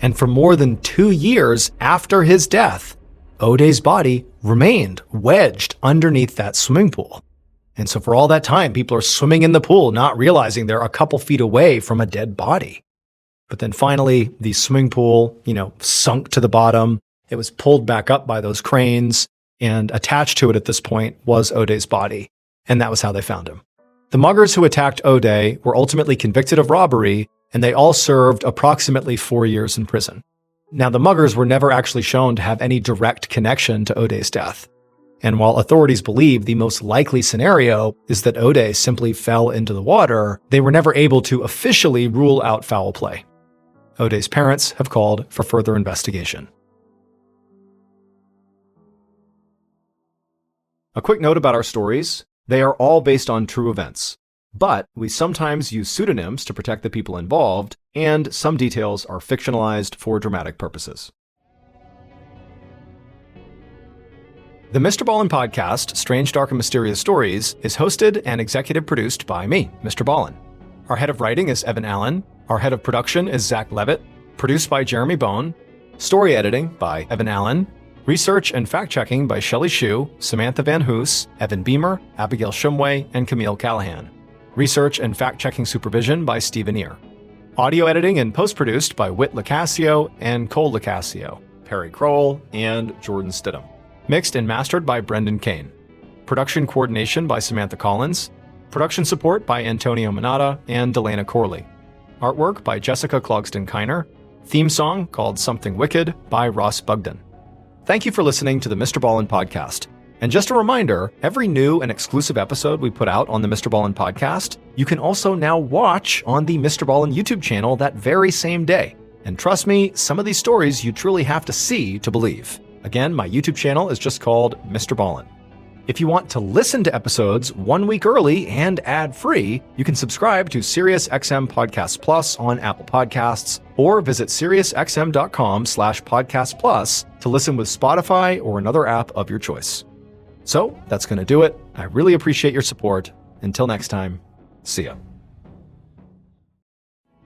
And for more than 2 years after his death, O'Day's body remained wedged underneath that swimming pool. And so for all that time, people are swimming in the pool, not realizing they're a couple feet away from a dead body. But then finally, the swimming pool, sunk to the bottom. It was pulled back up by those cranes, and attached to it at this point was O'Day's body. And that was how they found him. The muggers who attacked O'Day were ultimately convicted of robbery, and they all served approximately 4 years in prison. Now, the muggers were never actually shown to have any direct connection to O'Day's death. And while authorities believe the most likely scenario is that O'Day simply fell into the water, they were never able to officially rule out foul play. O'Day's parents have called for further investigation. A quick note about our stories. They are all based on true events, but we sometimes use pseudonyms to protect the people involved, and some details are fictionalized for dramatic purposes. The MrBallen podcast, Strange, Dark, and Mysterious Stories, is hosted and executive produced by me, MrBallen. Our head of writing is Evan Allen. Our head of production is Zach Levitt. Produced by Jeremy Bone. Story editing by Evan Allen. Research and fact-checking by Shelley Shue, Samantha Van Hoos, Evan Beamer, Abigail Shumway, and Camille Callahan. Research and fact-checking supervision by Stephen Ear. Audio editing and post-produced by Whit Lacasio and Cole Lacasio, Perry Kroll, and Jordan Stidham. Mixed and mastered by Brendan Kane. Production coordination by Samantha Collins. Production support by Antonio Manata and Delana Corley. Artwork by Jessica Clogston-Kiner. Theme song called Something Wicked by Ross Bugden. Thank you for listening to the MrBallen podcast. And just a reminder, every new and exclusive episode we put out on the MrBallen podcast, you can also now watch on the MrBallen YouTube channel that very same day. And trust me, some of these stories you truly have to see to believe. Again, my YouTube channel is just called MrBallen. If you want to listen to episodes 1 week early and ad-free, you can subscribe to SiriusXM Podcast Plus on Apple Podcasts, or visit SiriusXM.com/Podcast Plus to listen with Spotify or another app of your choice. So that's going to do it. I really appreciate your support. Until next time, see ya.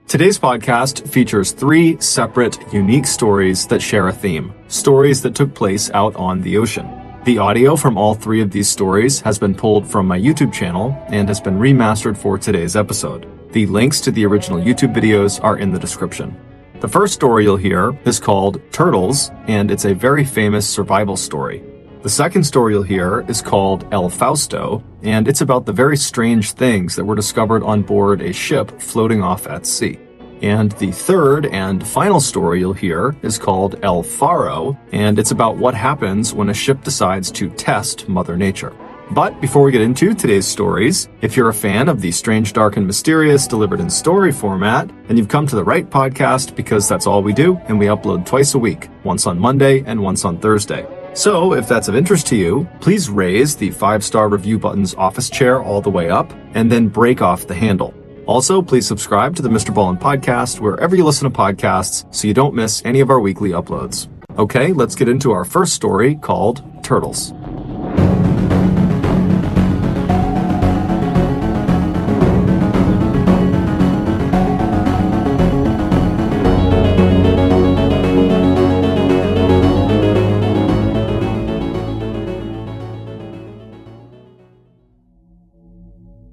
Today's podcast features 3 separate, unique stories that share a theme. Stories that took place out on the ocean. The audio from all 3 of these stories has been pulled from my YouTube channel and has been remastered for today's episode. The links to the original YouTube videos are in the description. The first story you'll hear is called Turtles, and it's a very famous survival story. The second story you'll hear is called El Fausto, and it's about the very strange things that were discovered on board a ship floating off at sea. And the third and final story you'll hear is called El Faro, and it's about what happens when a ship decides to test Mother Nature. But before we get into today's stories, if you're a fan of the Strange, Dark, and Mysterious delivered in story format, then you've come to the right podcast, because that's all we do, and we upload twice a week, once on Monday and once on Thursday. So, if that's of interest to you, please raise the 5-star review button's office chair all the way up, and then break off the handle. Also, please subscribe to the MrBallen podcast wherever you listen to podcasts so you don't miss any of our weekly uploads. Okay, let's get into our first story called Turtles.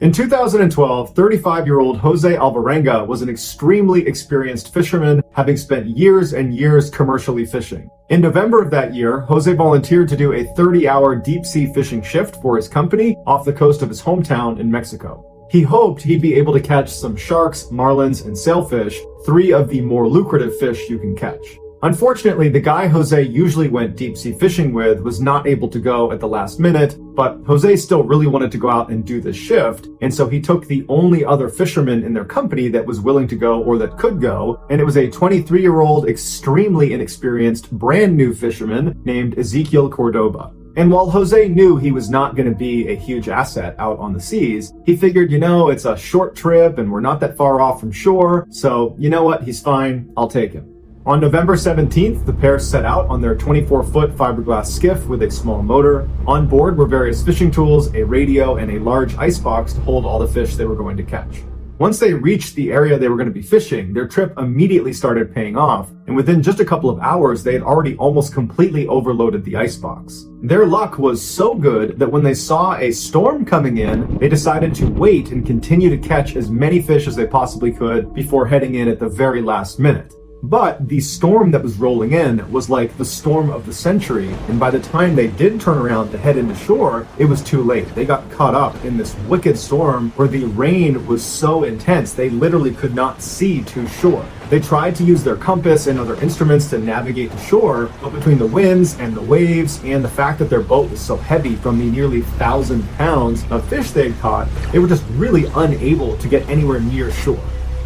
In 2012, 35-year-old Jose Alvarenga was an extremely experienced fisherman, having spent years and years commercially fishing. In November of that year, Jose volunteered to do a 30-hour deep-sea fishing shift for his company off the coast of his hometown in Mexico. He hoped he'd be able to catch some sharks, marlins, and sailfish, 3 of the more lucrative fish you can catch. Unfortunately, the guy Jose usually went deep-sea fishing with was not able to go at the last minute, but Jose still really wanted to go out and do this shift, and so he took the only other fisherman in their company that was willing to go or that could go, and it was a 23-year-old, extremely inexperienced, brand new fisherman named Ezequiel Cordoba. And while Jose knew he was not going to be a huge asset out on the seas, he figured, it's a short trip and we're not that far off from shore, so you know what, he's fine, I'll take him. On November 17th, the pair set out on their 24-foot fiberglass skiff with a small motor. On board were various fishing tools, a radio, and a large icebox to hold all the fish they were going to catch. Once they reached the area they were going to be fishing, their trip immediately started paying off, and within just a couple of hours, they had already almost completely overloaded the icebox. Their luck was so good that when they saw a storm coming in, they decided to wait and continue to catch as many fish as they possibly could before heading in at the very last minute. But the storm that was rolling in was like the storm of the century, and by the time they did turn around to head into shore, it was too late. They got caught up in this wicked storm where the rain was so intense they literally could not see to shore. They tried to use their compass and other instruments to navigate to shore, but between the winds and the waves and the fact that their boat was so heavy from the nearly 1,000 pounds of fish they'd caught, they were just really unable to get anywhere near shore.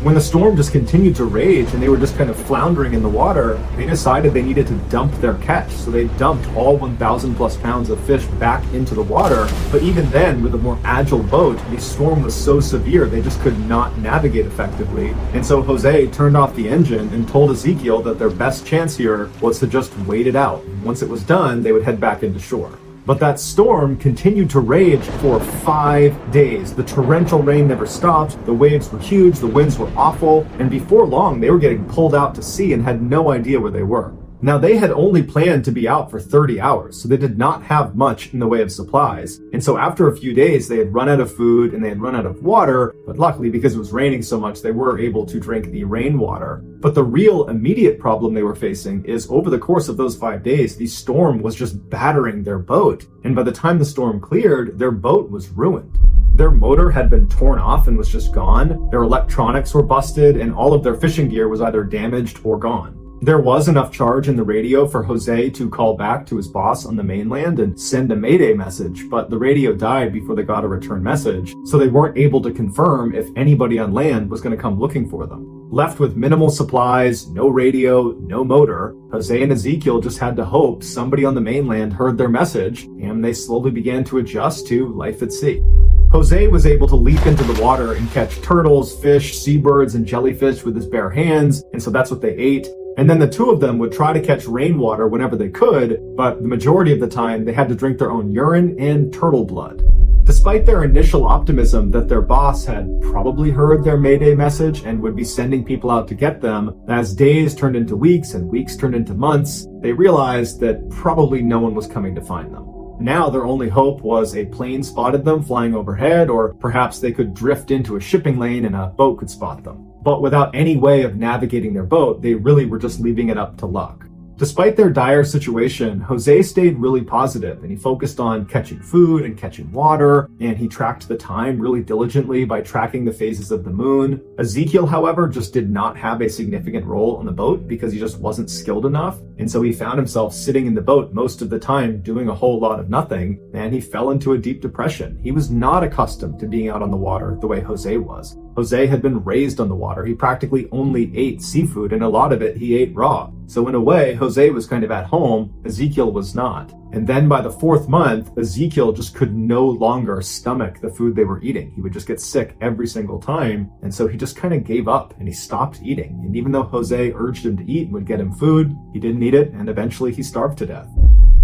When the storm just continued to rage and they were just kind of floundering in the water, they decided they needed to dump their catch. So they dumped all 1,000 plus pounds of fish back into the water. But even then, with a more agile boat, the storm was so severe they just could not navigate effectively. And so Jose turned off the engine and told Ezequiel that their best chance here was to just wait it out. Once it was done, they would head back into shore. But that storm continued to rage for 5 days. The torrential rain never stopped, the waves were huge, the winds were awful, and before long they were getting pulled out to sea and had no idea where they were. Now, they had only planned to be out for 30 hours, so they did not have much in the way of supplies. And so after a few days, they had run out of food and they had run out of water, but luckily, because it was raining so much, they were able to drink the rainwater. But the real immediate problem they were facing is over the course of those 5 days, the storm was just battering their boat. And by the time the storm cleared, their boat was ruined. Their motor had been torn off and was just gone. Their electronics were busted and all of their fishing gear was either damaged or gone. There was enough charge in the radio for Jose to call back to his boss on the mainland and send a mayday message, but the radio died before they got a return message, so they weren't able to confirm if anybody on land was going to come looking for them. Left with minimal supplies, no radio, no motor, Jose and Ezequiel just had to hope somebody on the mainland heard their message, and they slowly began to adjust to life at sea. Jose was able to leap into the water and catch turtles, fish, seabirds, and jellyfish with his bare hands, and so that's what they ate. And then the two of them would try to catch rainwater whenever they could, but the majority of the time they had to drink their own urine and turtle blood. Despite their initial optimism that their boss had probably heard their mayday message and would be sending people out to get them, as days turned into weeks and weeks turned into months, they realized that probably no one was coming to find them. Now their only hope was a plane spotted them flying overhead, or perhaps they could drift into a shipping lane and a boat could spot them. But without any way of navigating their boat, they really were just leaving it up to luck. Despite their dire situation, Jose stayed really positive and he focused on catching food and catching water, and he tracked the time really diligently by tracking the phases of the moon. Ezequiel, however, just did not have a significant role on the boat because he just wasn't skilled enough, and so he found himself sitting in the boat most of the time doing a whole lot of nothing, and he fell into a deep depression. He was not accustomed to being out on the water the way Jose was. Jose had been raised on the water. He practically only ate seafood, and a lot of it he ate raw. So in a way, Jose was kind of at home, Ezekiel was not. And then by the 4th month, Ezekiel just could no longer stomach the food they were eating. He would just get sick every single time. And so he just kind of gave up and he stopped eating. And even though Jose urged him to eat and would get him food, he didn't eat it, and eventually he starved to death.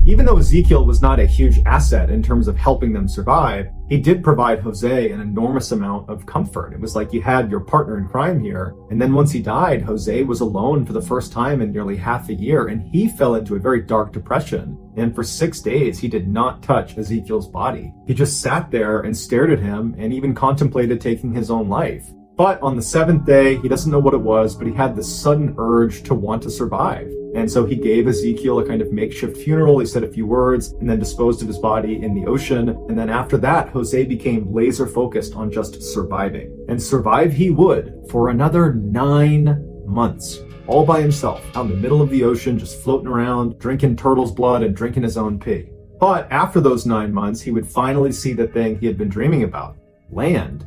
Even though Ezekiel was not a huge asset in terms of helping them survive, he did provide Jose an enormous amount of comfort. It was like you had your partner in crime here, and then once he died, Jose was alone for the first time in nearly half a year, and he fell into a very dark depression. And for 6 days, he did not touch Ezekiel's body. He just sat there and stared at him and even contemplated taking his own life. But on the 7th day, he doesn't know what it was, but he had this sudden urge to want to survive. And so he gave Ezekiel a kind of makeshift funeral. He said a few words and then disposed of his body in the ocean. And then after that, Jose became laser focused on just surviving. And survive he would for another 9 months, all by himself, out in the middle of the ocean, just floating around, drinking turtle's blood and drinking his own pee. But after those 9 months, he would finally see the thing he had been dreaming about: land.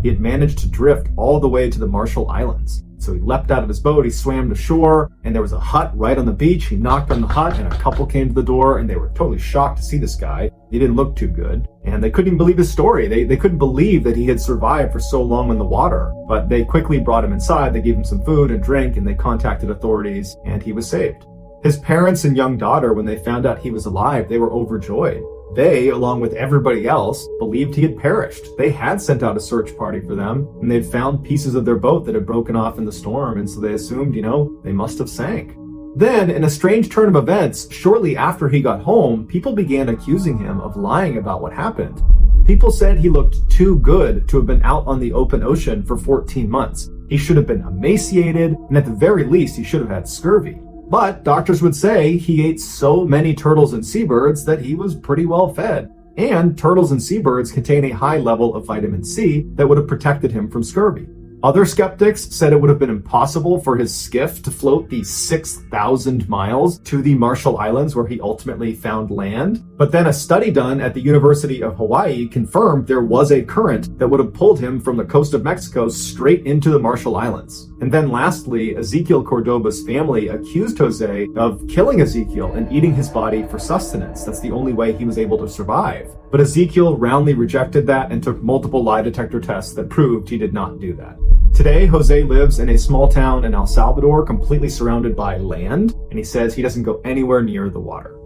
He had managed to drift all the way to the Marshall Islands. So he leapt out of his boat, he swam to shore, and there was a hut right on the beach. He knocked on the hut, and a couple came to the door, and they were totally shocked to see this guy. He didn't look too good, and they couldn't even believe his story. They couldn't believe that he had survived for so long in the water. But they quickly brought him inside, they gave him some food and drink, and they contacted authorities, and he was saved. His parents and young daughter, when they found out he was alive, they were overjoyed. They, along with everybody else, believed he had perished. They had sent out a search party for them, and they'd found pieces of their boat that had broken off in the storm, and so they assumed, they must have sank. Then, in a strange turn of events, shortly after he got home, people began accusing him of lying about what happened. People said he looked too good to have been out on the open ocean for 14 months. He should have been emaciated, and at the very least, he should have had scurvy. But doctors would say he ate so many turtles and seabirds that he was pretty well fed. And turtles and seabirds contain a high level of vitamin C that would have protected him from scurvy. Other skeptics said it would have been impossible for his skiff to float the 6,000 miles to the Marshall Islands where he ultimately found land. But then a study done at the University of Hawaii confirmed there was a current that would have pulled him from the coast of Mexico straight into the Marshall Islands. And then lastly, Ezekiel Cordoba's family accused Jose of killing Ezekiel and eating his body for sustenance. That's the only way he was able to survive. But Ezekiel roundly rejected that and took multiple lie detector tests that proved he did not do that. Today, Jose lives in a small town in El Salvador, completely surrounded by land, and he says he doesn't go anywhere near the water.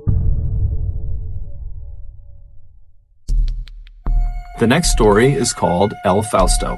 The next story is called El Fausto.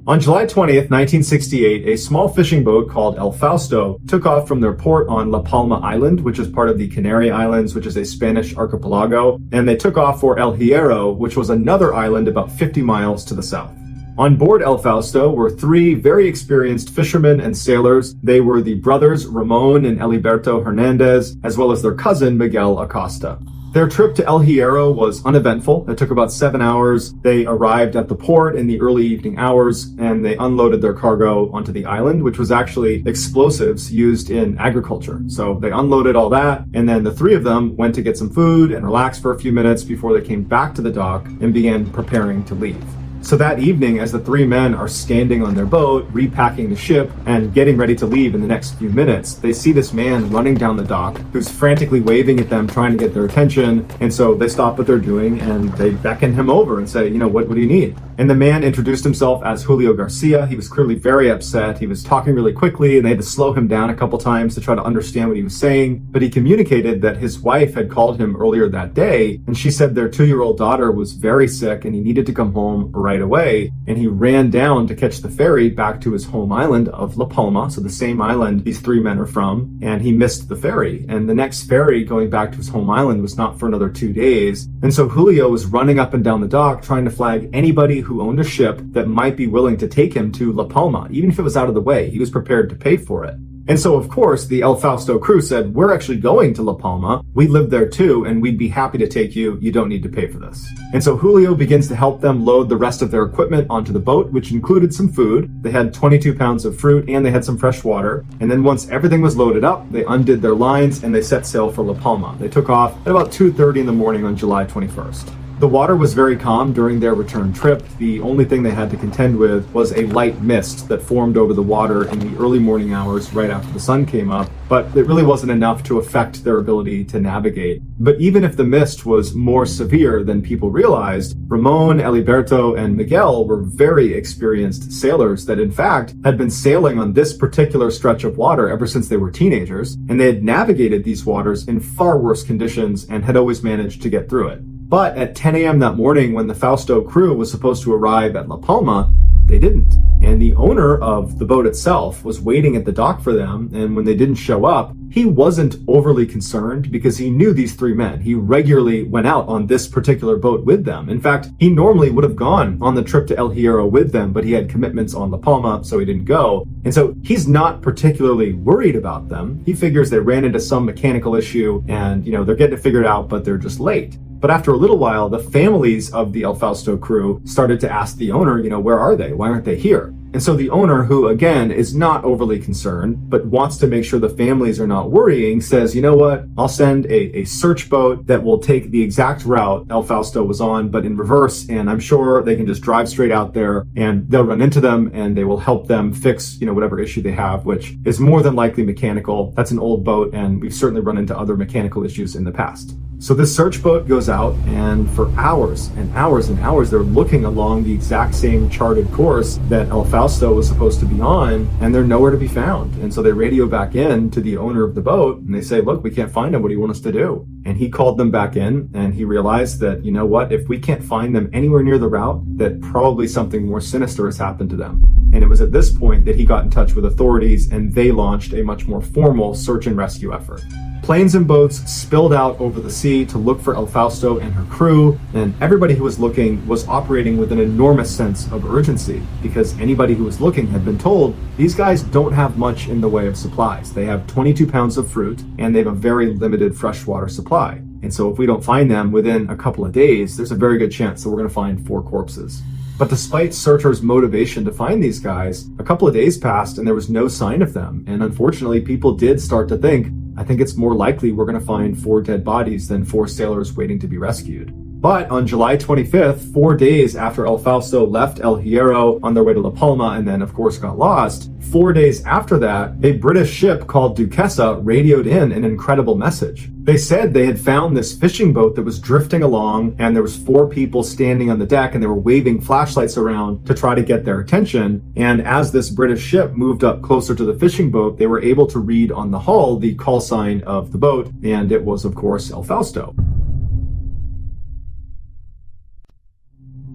On July 20th, 1968, a small fishing boat called El Fausto took off from their port on La Palma Island, which is part of the Canary Islands, which is a Spanish archipelago, and they took off for El Hierro, which was another island about 50 miles to the south. On board El Fausto were 3 very experienced fishermen and sailors. They were the brothers Ramon and Eliberto Hernandez, as well as their cousin Miguel Acosta. Their trip to El Hierro was uneventful. It took about 7 hours. They arrived at the port in the early evening hours, and they unloaded their cargo onto the island, which was actually explosives used in agriculture. So they unloaded all that, and then the 3 of them went to get some food and relax for a few minutes before they came back to the dock and began preparing to leave. So that evening, as the 3 men are standing on their boat, repacking the ship, and getting ready to leave in the next few minutes, they see this man running down the dock who's frantically waving at them, trying to get their attention. And so they stop what they're doing and they beckon him over and say, what do you need? And the man introduced himself as Julio Garcia. He was clearly very upset. He was talking really quickly, and they had to slow him down a couple times to try to understand what he was saying. But he communicated that his wife had called him earlier that day, and she said their 2-year-old daughter was very sick and he needed to come home right away. And he ran down to catch the ferry back to his home island of La Palma, so the same island these 3 men are from, and he missed the ferry. And the next ferry going back to his home island was not for another 2 days. And so Julio was running up and down the dock trying to flag anybody who owned a ship that might be willing to take him to La Palma. Even if it was out of the way, he was prepared to pay for it. And so, of course, the El Fausto crew said, we're actually going to La Palma. We live there too, and we'd be happy to take you. You don't need to pay for this. And so Julio begins to help them load the rest of their equipment onto the boat, which included some food. They had 22 pounds of fruit and they had some fresh water. And then once everything was loaded up, they undid their lines and they set sail for La Palma. They took off at about 2:30 in the morning on July 21st. The water was very calm during their return trip. The only thing they had to contend with was a light mist that formed over the water in the early morning hours right after the sun came up, but it really wasn't enough to affect their ability to navigate. But even if the mist was more severe than people realized, Ramon, Eliberto, and Miguel were very experienced sailors that in fact had been sailing on this particular stretch of water ever since they were teenagers, and they had navigated these waters in far worse conditions and had always managed to get through it. But at 10 a.m. that morning, when the Fausto crew was supposed to arrive at La Palma, they didn't. And the owner of the boat itself was waiting at the dock for them, and when they didn't show up, he wasn't overly concerned because he knew these three men. He regularly went out on this particular boat with them. In fact, he normally would have gone on the trip to El Hierro with them, but he had commitments on La Palma, so he didn't go. And so he's not particularly worried about them. He figures they ran into some mechanical issue and, they're getting it figured out, but they're just late. But after a little while, the families of the El Fausto crew started to ask the owner, where are they? Why aren't they here? And so the owner, who again is not overly concerned, but wants to make sure the families are not worrying, says, you know what? I'll send a search boat that will take the exact route El Fausto was on, but in reverse. And I'm sure they can just drive straight out there and they'll run into them and they will help them fix, whatever issue they have, which is more than likely mechanical. That's an old boat and we've certainly run into other mechanical issues in the past. So this search boat goes out, and for hours and hours and hours, they're looking along the exact same charted course that El Fausto was supposed to be on, and they're nowhere to be found. And so they radio back in to the owner of the boat, and they say, look, we can't find him. What do you want us to do? And he called them back in, and he realized that, you know what, if we can't find them anywhere near the route, that probably something more sinister has happened to them. And it was at this point that he got in touch with authorities, and they launched a much more formal search and rescue effort. Planes and boats spilled out over the sea to look for El Fausto and her crew, and everybody who was looking was operating with an enormous sense of urgency because anybody who was looking had been told these guys don't have much in the way of supplies. They have 22 pounds of fruit and they have a very limited freshwater supply. And so if we don't find them within a couple of days, there's a very good chance that we're going to find 4 corpses. But despite searchers' motivation to find these guys, a couple of days passed and there was no sign of them. And unfortunately, people did start to think, I think it's more likely we're going to find 4 dead bodies than 4 sailors waiting to be rescued. But on July 25th, 4 days after El Fausto left El Hierro on their way to La Palma and then, of course, got lost, 4 days after that, a British ship called Duquesa radioed in an incredible message. They said they had found this fishing boat that was drifting along and there was 4 people standing on the deck and they were waving flashlights around to try to get their attention. And as this British ship moved up closer to the fishing boat, they were able to read on the hull the call sign of the boat, and it was, of course, El Fausto.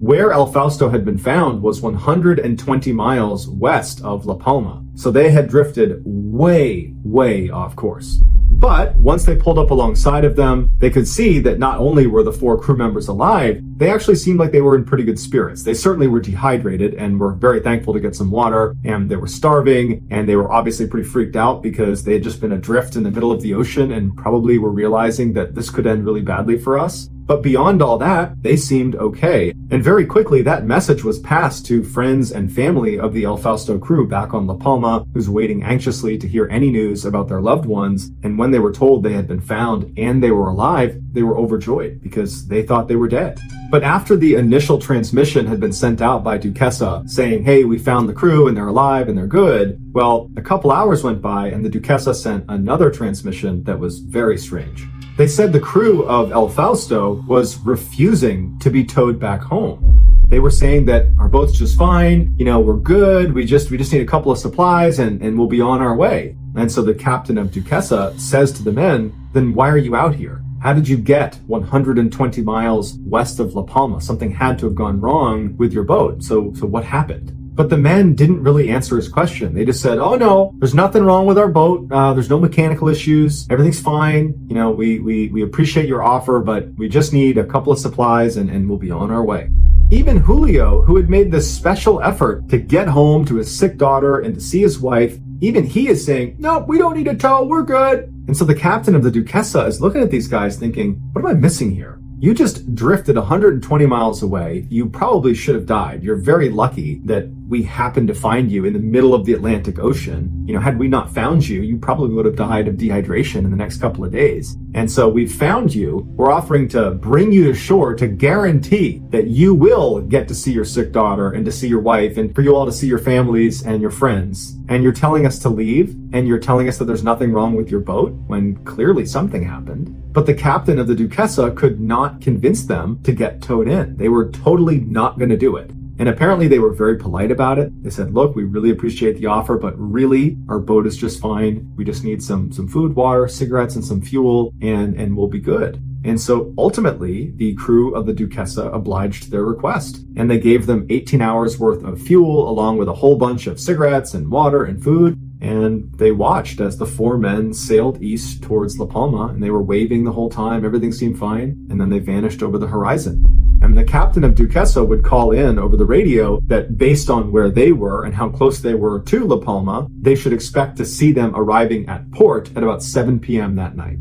Where El Fausto had been found was 120 miles west of La Palma, so they had drifted way, way off course. But once they pulled up alongside of them, they could see that not only were the 4 crew members alive, they actually seemed like they were in pretty good spirits. They certainly were dehydrated and were very thankful to get some water, and they were starving, and they were obviously pretty freaked out because they had just been adrift in the middle of the ocean and probably were realizing that this could end really badly for us. But beyond all that, they seemed okay. And very quickly, that message was passed to friends and family of the El Fausto crew back on La Palma, who's waiting anxiously to hear any news about their loved ones. And when they were told they had been found and they were alive, they were overjoyed because they thought they were dead. But after the initial transmission had been sent out by Duquesa saying, hey, we found the crew and they're alive and they're good, well, a couple hours went by and the Duquesa sent another transmission that was very strange. They said the crew of El Fausto was refusing to be towed back home. They were saying that our boat's just fine, we're good, we just need a couple of supplies and we'll be on our way. And so the captain of Duquesa says to the men, then why are you out here? How did you get 120 miles west of La Palma? Something had to have gone wrong with your boat. So what happened? But the men didn't really answer his question. They just said, oh no, there's nothing wrong with our boat. There's no mechanical issues. Everything's fine. We appreciate your offer, but we just need a couple of supplies and we'll be on our way. Even Julio, who had made this special effort to get home to his sick daughter and to see his wife, Even he is saying, no, we don't need a tow, we're good. And so the captain of the Duquesa is looking at these guys thinking, what am I missing here? You just drifted 120 miles away. You probably should have died. You're very lucky that we happened to find you in the middle of the Atlantic Ocean. Had we not found you, you probably would have died of dehydration in the next couple of days. And so we've found you. We're offering to bring you to shore to guarantee that you will get to see your sick daughter and to see your wife and for you all to see your families and your friends. And you're telling us to leave, and you're telling us that there's nothing wrong with your boat when clearly something happened. But the captain of the Duquesa could not convince them to get towed in. They were totally not going to do it. And apparently they were very polite about it. They said, look, we really appreciate the offer, but really our boat is just fine. We just need some food, water, cigarettes, and some fuel, and we'll be good. And so ultimately, the crew of the Duquesa obliged their request, and they gave them 18 hours worth of fuel along with a whole bunch of cigarettes and water and food. And they watched as the four men sailed east towards La Palma, and they were waving the whole time. Everything seemed fine. And then they vanished over the horizon. And the captain of Duquesa would call in over the radio that based on where they were and how close they were to La Palma, they should expect to see them arriving at port at about 7 p.m. that night.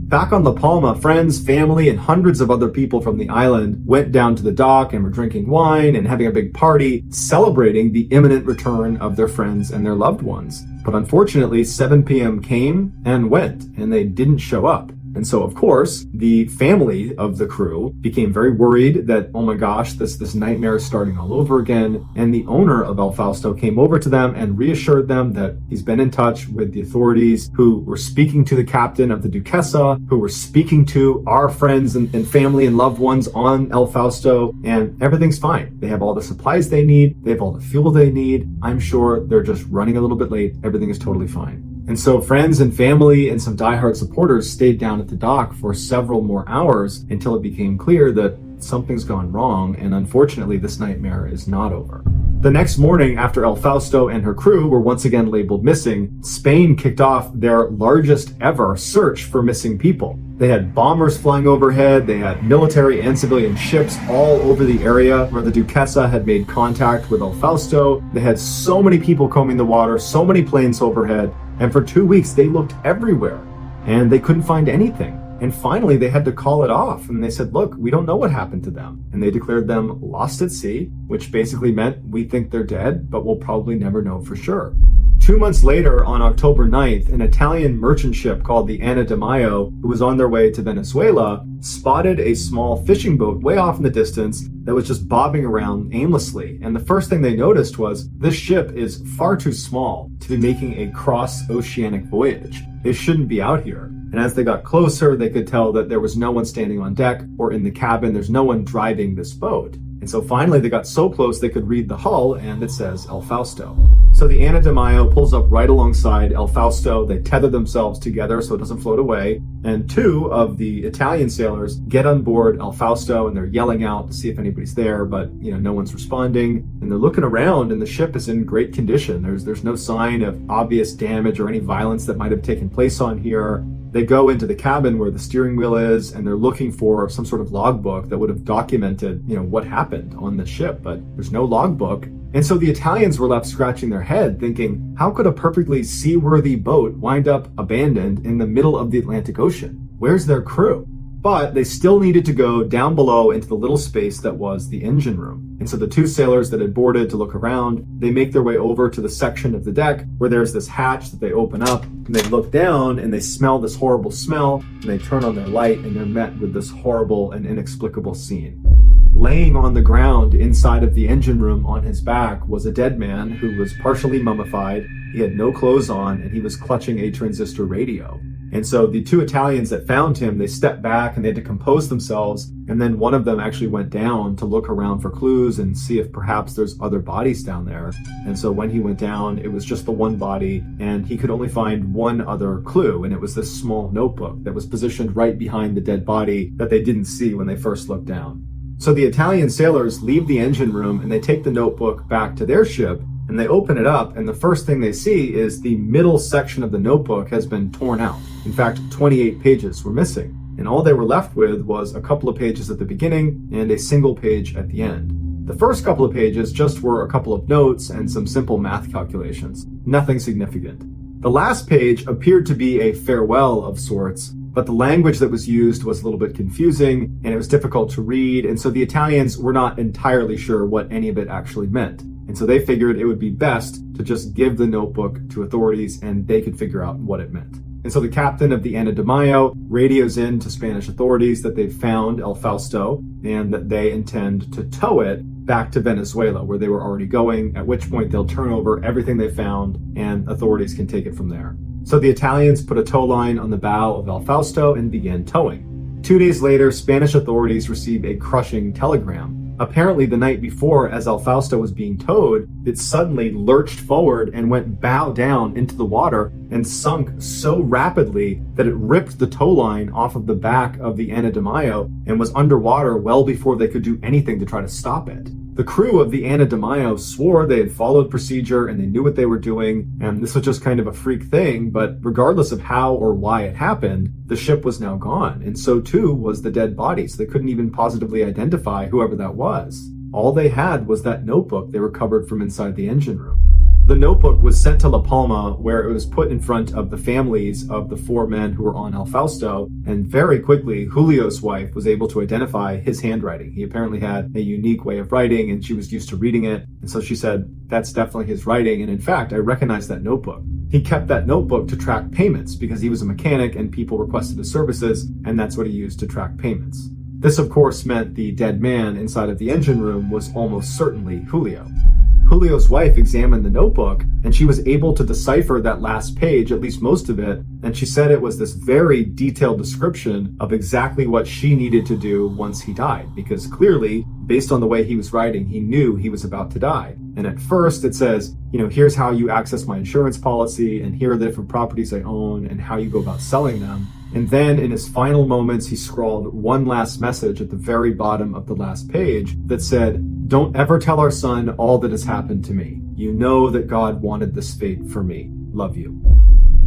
Back on La Palma, friends, family, and hundreds of other people from the island went down to the dock and were drinking wine and having a big party, celebrating the imminent return of their friends and their loved ones. But unfortunately, 7 p.m. came and went, and they didn't show up. And so, of course, the family of the crew became very worried that, oh my gosh, this nightmare is starting all over again. And the owner of El Fausto came over to them and reassured them that he's been in touch with the authorities who were speaking to the captain of the Duquesa, who were speaking to our friends and family and loved ones on El Fausto, and everything's fine. They have all the supplies they need. They have all the fuel they need. I'm sure they're just running a little bit late. Everything is totally fine. And so friends and family and some diehard supporters stayed down at the dock for several more hours until it became clear that something's gone wrong, and unfortunately this nightmare is not over. The next morning, after El Fausto and her crew were once again labeled missing, Spain kicked off their largest ever search for missing people. They had bombers flying overhead, they had military and civilian ships all over the area where the Duquesa had made contact with El Fausto. They had so many people combing the water, so many planes overhead, and for 2 weeks they looked everywhere and they couldn't find anything. And finally they had to call it off, and they said, look, we don't know what happened to them. And they declared them lost at sea, which basically meant we think they're dead, but we'll probably never know for sure. 2 months later, on October 9th, an Italian merchant ship called the Anna de Mayo, who was on their way to Venezuela, spotted a small fishing boat way off in the distance that was just bobbing around aimlessly. And the first thing they noticed was this ship is far too small to be making a cross-oceanic voyage. They shouldn't be out here. And as they got closer, they could tell that there was no one standing on deck or in the cabin. There's no one driving this boat. And so finally they got so close they could read the hull, and it says El Fausto. So the Anna de Mayo pulls up right alongside El Fausto. They tether themselves together so it doesn't float away. And two of the Italian sailors get on board El Fausto, and they're yelling out to see if anybody's there, but no one's responding. And they're looking around, and the ship is in great condition. There's no sign of obvious damage or any violence that might have taken place on here. They go into the cabin where the steering wheel is, and they're looking for some sort of logbook that would have documented, what happened on the ship, but there's no logbook. And so the Italians were left scratching their head thinking, how could a perfectly seaworthy boat wind up abandoned in the middle of the Atlantic Ocean? Where's their crew? But they still needed to go down below into the little space that was the engine room. And so the two sailors that had boarded to look around, they make their way over to the section of the deck where there's this hatch that they open up, and they look down and they smell this horrible smell, and they turn on their light, and they're met with this horrible and inexplicable scene. Laying on the ground inside of the engine room on his back was a dead man who was partially mummified. He had no clothes on, and he was clutching a transistor radio. And so the two Italians that found him, they stepped back and they had to compose themselves. And then one of them actually went down to look around for clues and see if perhaps there's other bodies down there. And so when he went down, it was just the one body, and he could only find one other clue. And it was this small notebook that was positioned right behind the dead body that they didn't see when they first looked down. So the Italian sailors leave the engine room and they take the notebook back to their ship, and they open it up, and the first thing they see is the middle section of the notebook has been torn out. In fact, 28 pages were missing, and all they were left with was a couple of pages at the beginning and a single page at the end. The first couple of pages just were a couple of notes and some simple math calculations. Nothing significant. The last page appeared to be a farewell of sorts, but the language that was used was a little bit confusing and it was difficult to read, and so the Italians were not entirely sure what any of it actually meant. And so they figured it would be best to just give the notebook to authorities and they could figure out what it meant. And so the captain of the Ana de Mayo radios in to Spanish authorities that they've found El Fausto and that they intend to tow it back to Venezuela, where they were already going, at which point they'll turn over everything they found and authorities can take it from there. So the Italians put a tow line on the bow of El Fausto and began towing. 2 days later, Spanish authorities received a crushing telegram. Apparently the night before, as El Fausto was being towed, it suddenly lurched forward and went bow down into the water and sunk so rapidly that it ripped the tow line off of the back of the Ana de Mayo and was underwater well before they could do anything to try to stop it. The crew of the Ana de Mayo swore they had followed procedure and they knew what they were doing, and this was just kind of a freak thing, but regardless of how or why it happened, the ship was now gone, and so too was the dead body, so they couldn't even positively identify whoever that was. All they had was that notebook they recovered from inside the engine room. The notebook was sent to La Palma, where it was put in front of the families of the 4 men who were on El Fausto, and very quickly, Julio's wife was able to identify his handwriting. He apparently had a unique way of writing, and she was used to reading it, and so she said, that's definitely his writing, and in fact, I recognize that notebook. He kept that notebook to track payments, because he was a mechanic and people requested his services, and that's what he used to track payments. This, of course, meant the dead man inside of the engine room was almost certainly Julio. Julio's wife examined the notebook, and she was able to decipher that last page, at least most of it, and she said it was this very detailed description of exactly what she needed to do once he died, because clearly, based on the way he was writing, he knew he was about to die. And at first it says, here's how you access my insurance policy, and here are the different properties I own, and how you go about selling them. And then in his final moments, he scrawled one last message at the very bottom of the last page that said, "Don't ever tell our son all that has happened to me. You know that God wanted this fate for me. Love you."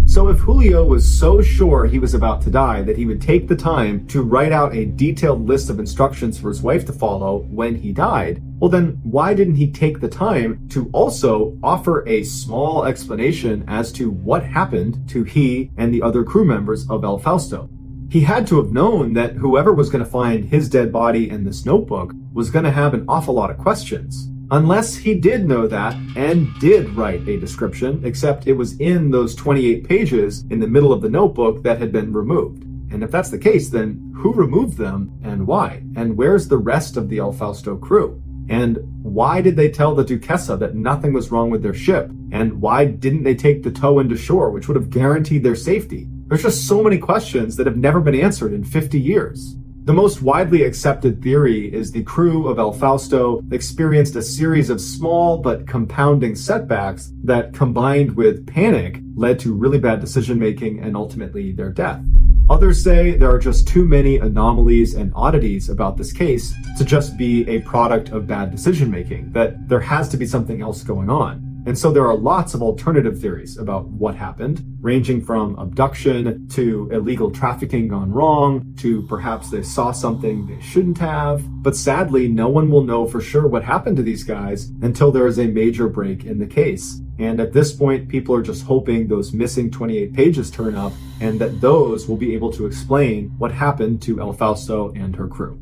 So if Julio was so sure he was about to die that he would take the time to write out a detailed list of instructions for his wife to follow when he died, well then why didn't he take the time to also offer a small explanation as to what happened to he and the other crew members of El Fausto? He had to have known that whoever was going to find his dead body in this notebook was going to have an awful lot of questions. Unless he did know that and did write a description, except it was in those 28 pages in the middle of the notebook that had been removed. And if that's the case, then who removed them and why? And where's the rest of the El Fausto crew? And why did they tell the Duquesa that nothing was wrong with their ship? And why didn't they take the tow into shore, which would have guaranteed their safety? There's just so many questions that have never been answered in 50 years. The most widely accepted theory is the crew of El Fausto experienced a series of small but compounding setbacks that, combined with panic, led to really bad decision-making and ultimately their death. Others say there are just too many anomalies and oddities about this case to just be a product of bad decision-making, that there has to be something else going on. And so there are lots of alternative theories about what happened, ranging from abduction to illegal trafficking gone wrong, to perhaps they saw something they shouldn't have. But sadly, no one will know for sure what happened to these guys until there is a major break in the case. And at this point, people are just hoping those missing 28 pages turn up and that those will be able to explain what happened to El Fausto and her crew.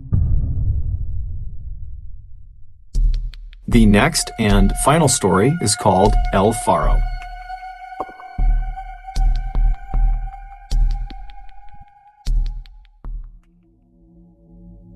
The next and final story is called El Faro.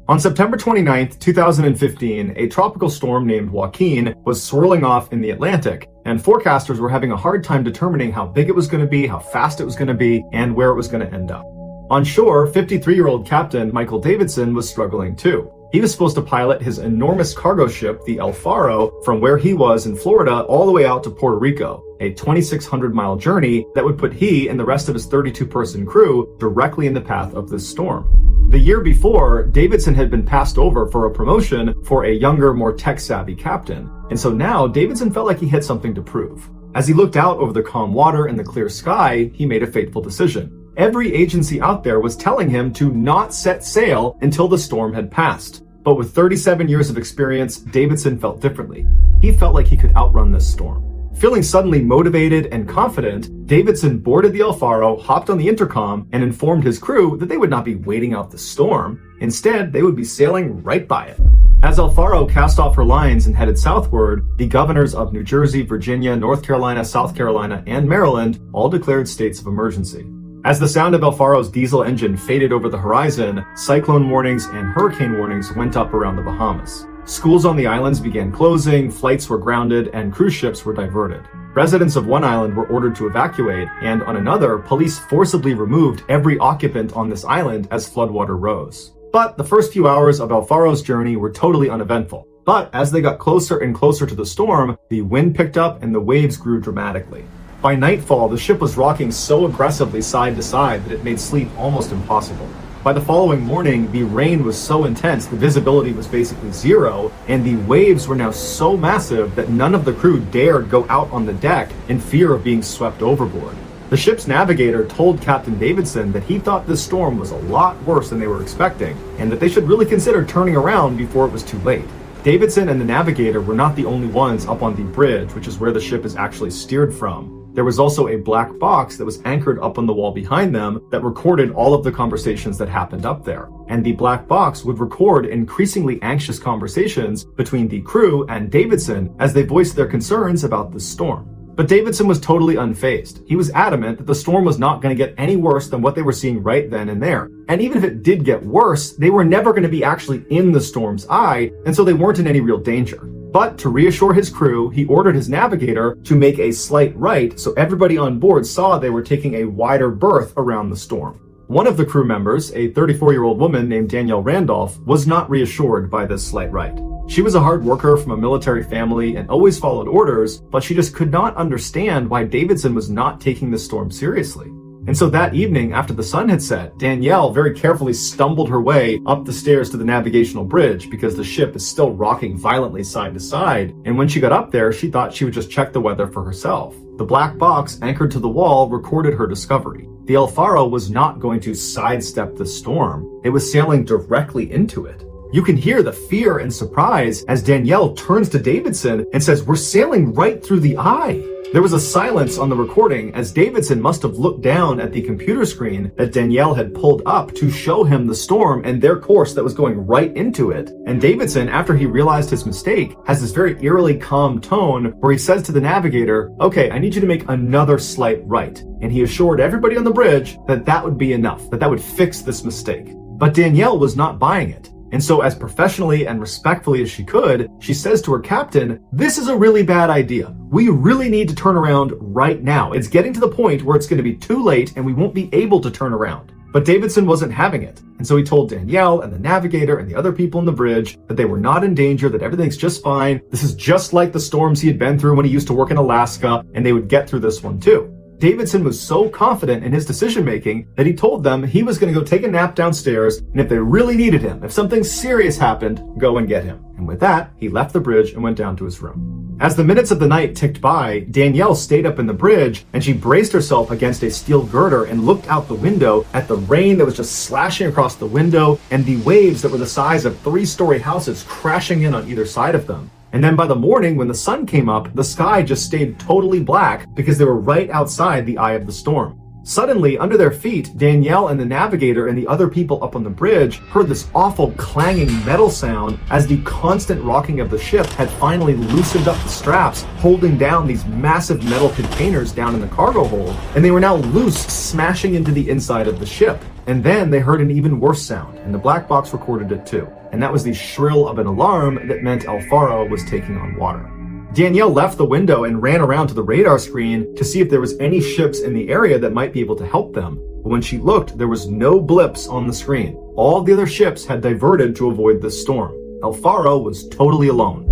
On September 29th, 2015, a tropical storm named Joaquin was swirling off in the Atlantic, and forecasters were having a hard time determining how big it was going to be, how fast it was going to be, and where it was going to end up. On shore, 53-year-old Captain Michael Davidson was struggling too. He was supposed to pilot his enormous cargo ship, the El Faro, from where he was in Florida all the way out to Puerto Rico, a 2,600-mile journey that would put he and the rest of his 32-person crew directly in the path of this storm. The year before, Davidson had been passed over for a promotion for a younger, more tech-savvy captain, and so now Davidson felt like he had something to prove. As he looked out over the calm water and the clear sky, he made a fateful decision. Every agency out there was telling him to not set sail until the storm had passed. But with 37 years of experience, Davidson felt differently. He felt like he could outrun this storm. Feeling suddenly motivated and confident, Davidson boarded the El Faro, hopped on the intercom, and informed his crew that they would not be waiting out the storm. Instead, they would be sailing right by it. As El Faro cast off her lines and headed southward, the governors of New Jersey, Virginia, North Carolina, South Carolina, and Maryland all declared states of emergency. As the sound of El Faro's diesel engine faded over the horizon, cyclone warnings and hurricane warnings went up around the Bahamas. Schools on the islands began closing, flights were grounded, and cruise ships were diverted. Residents of one island were ordered to evacuate, and on another, police forcibly removed every occupant on this island as floodwater rose. But the first few hours of El Faro's journey were totally uneventful. But as they got closer and closer to the storm, the wind picked up and the waves grew dramatically. By nightfall, the ship was rocking so aggressively side to side that it made sleep almost impossible. By the following morning, the rain was so intense the visibility was basically zero, and the waves were now so massive that none of the crew dared go out on the deck in fear of being swept overboard. The ship's navigator told Captain Davidson that he thought this storm was a lot worse than they were expecting, and that they should really consider turning around before it was too late. Davidson and the navigator were not the only ones up on the bridge, which is where the ship is actually steered from. There was also a black box that was anchored up on the wall behind them that recorded all of the conversations that happened up there. And the black box would record increasingly anxious conversations between the crew and Davidson as they voiced their concerns about the storm. But Davidson was totally unfazed. He was adamant that the storm was not going to get any worse than what they were seeing right then and there. And even if it did get worse, they were never going to be actually in the storm's eye, and so they weren't in any real danger. But to reassure his crew, he ordered his navigator to make a slight right so everybody on board saw they were taking a wider berth around the storm. One of the crew members, a 34-year-old woman named Danielle Randolph, was not reassured by this slight right. She was a hard worker from a military family and always followed orders, but she just could not understand why Davidson was not taking the storm seriously. And so that evening, after the sun had set, Danielle very carefully stumbled her way up the stairs to the navigational bridge because the ship is still rocking violently side to side. And when she got up there, she thought she would just check the weather for herself. The black box anchored to the wall recorded her discovery. The El Faro was not going to sidestep the storm. It was sailing directly into it. You can hear the fear and surprise as Danielle turns to Davidson and says, "We're sailing right through the eye." There was a silence on the recording as Davidson must have looked down at the computer screen that Danielle had pulled up to show him the storm and their course that was going right into it. And Davidson, after he realized his mistake, has this very eerily calm tone where he says to the navigator, "Okay, I need you to make another slight right." And he assured everybody on the bridge that that would be enough, that would fix this mistake. But Danielle was not buying it. And so as professionally and respectfully as she could, she says to her captain, "This is a really bad idea. We really need to turn around right now. It's getting to the point where it's going to be too late and we won't be able to turn around." But Davidson wasn't having it. And so he told Danielle and the navigator and the other people on the bridge that they were not in danger, that everything's just fine. This is just like the storms he had been through when he used to work in Alaska, and they would get through this one too. Davidson was so confident in his decision-making that he told them he was going to go take a nap downstairs, and if they really needed him, if something serious happened, go and get him. And with that, he left the bridge and went down to his room. As the minutes of the night ticked by, Danielle stayed up in the bridge, and she braced herself against a steel girder and looked out the window at the rain that was just slashing across the window and the waves that were the size of 3-story houses crashing in on either side of them. And then by the morning, when the sun came up, the sky just stayed totally black because they were right outside the eye of the storm. Suddenly, under their feet, Danielle and the navigator and the other people up on the bridge heard this awful clanging metal sound as the constant rocking of the ship had finally loosened up the straps, holding down these massive metal containers down in the cargo hold, and they were now loose, smashing into the inside of the ship. And then they heard an even worse sound, and the black box recorded it too. And that was the shrill of an alarm that meant El Faro was taking on water. Danielle left the window and ran around to the radar screen to see if there was any ships in the area that might be able to help them. But when she looked, there was no blips on the screen. All the other ships had diverted to avoid this storm. El Faro was totally alone.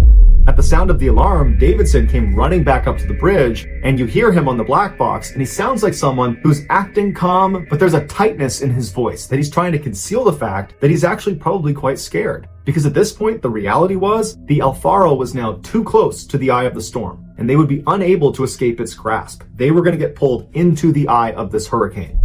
At the sound of the alarm, Davidson came running back up to the bridge, and you hear him on the black box, and he sounds like someone who's acting calm, but there's a tightness in his voice that he's trying to conceal the fact that he's actually probably quite scared. Because at this point, the reality was, the El Faro was now too close to the eye of the storm, and they would be unable to escape its grasp. They were going to get pulled into the eye of this hurricane.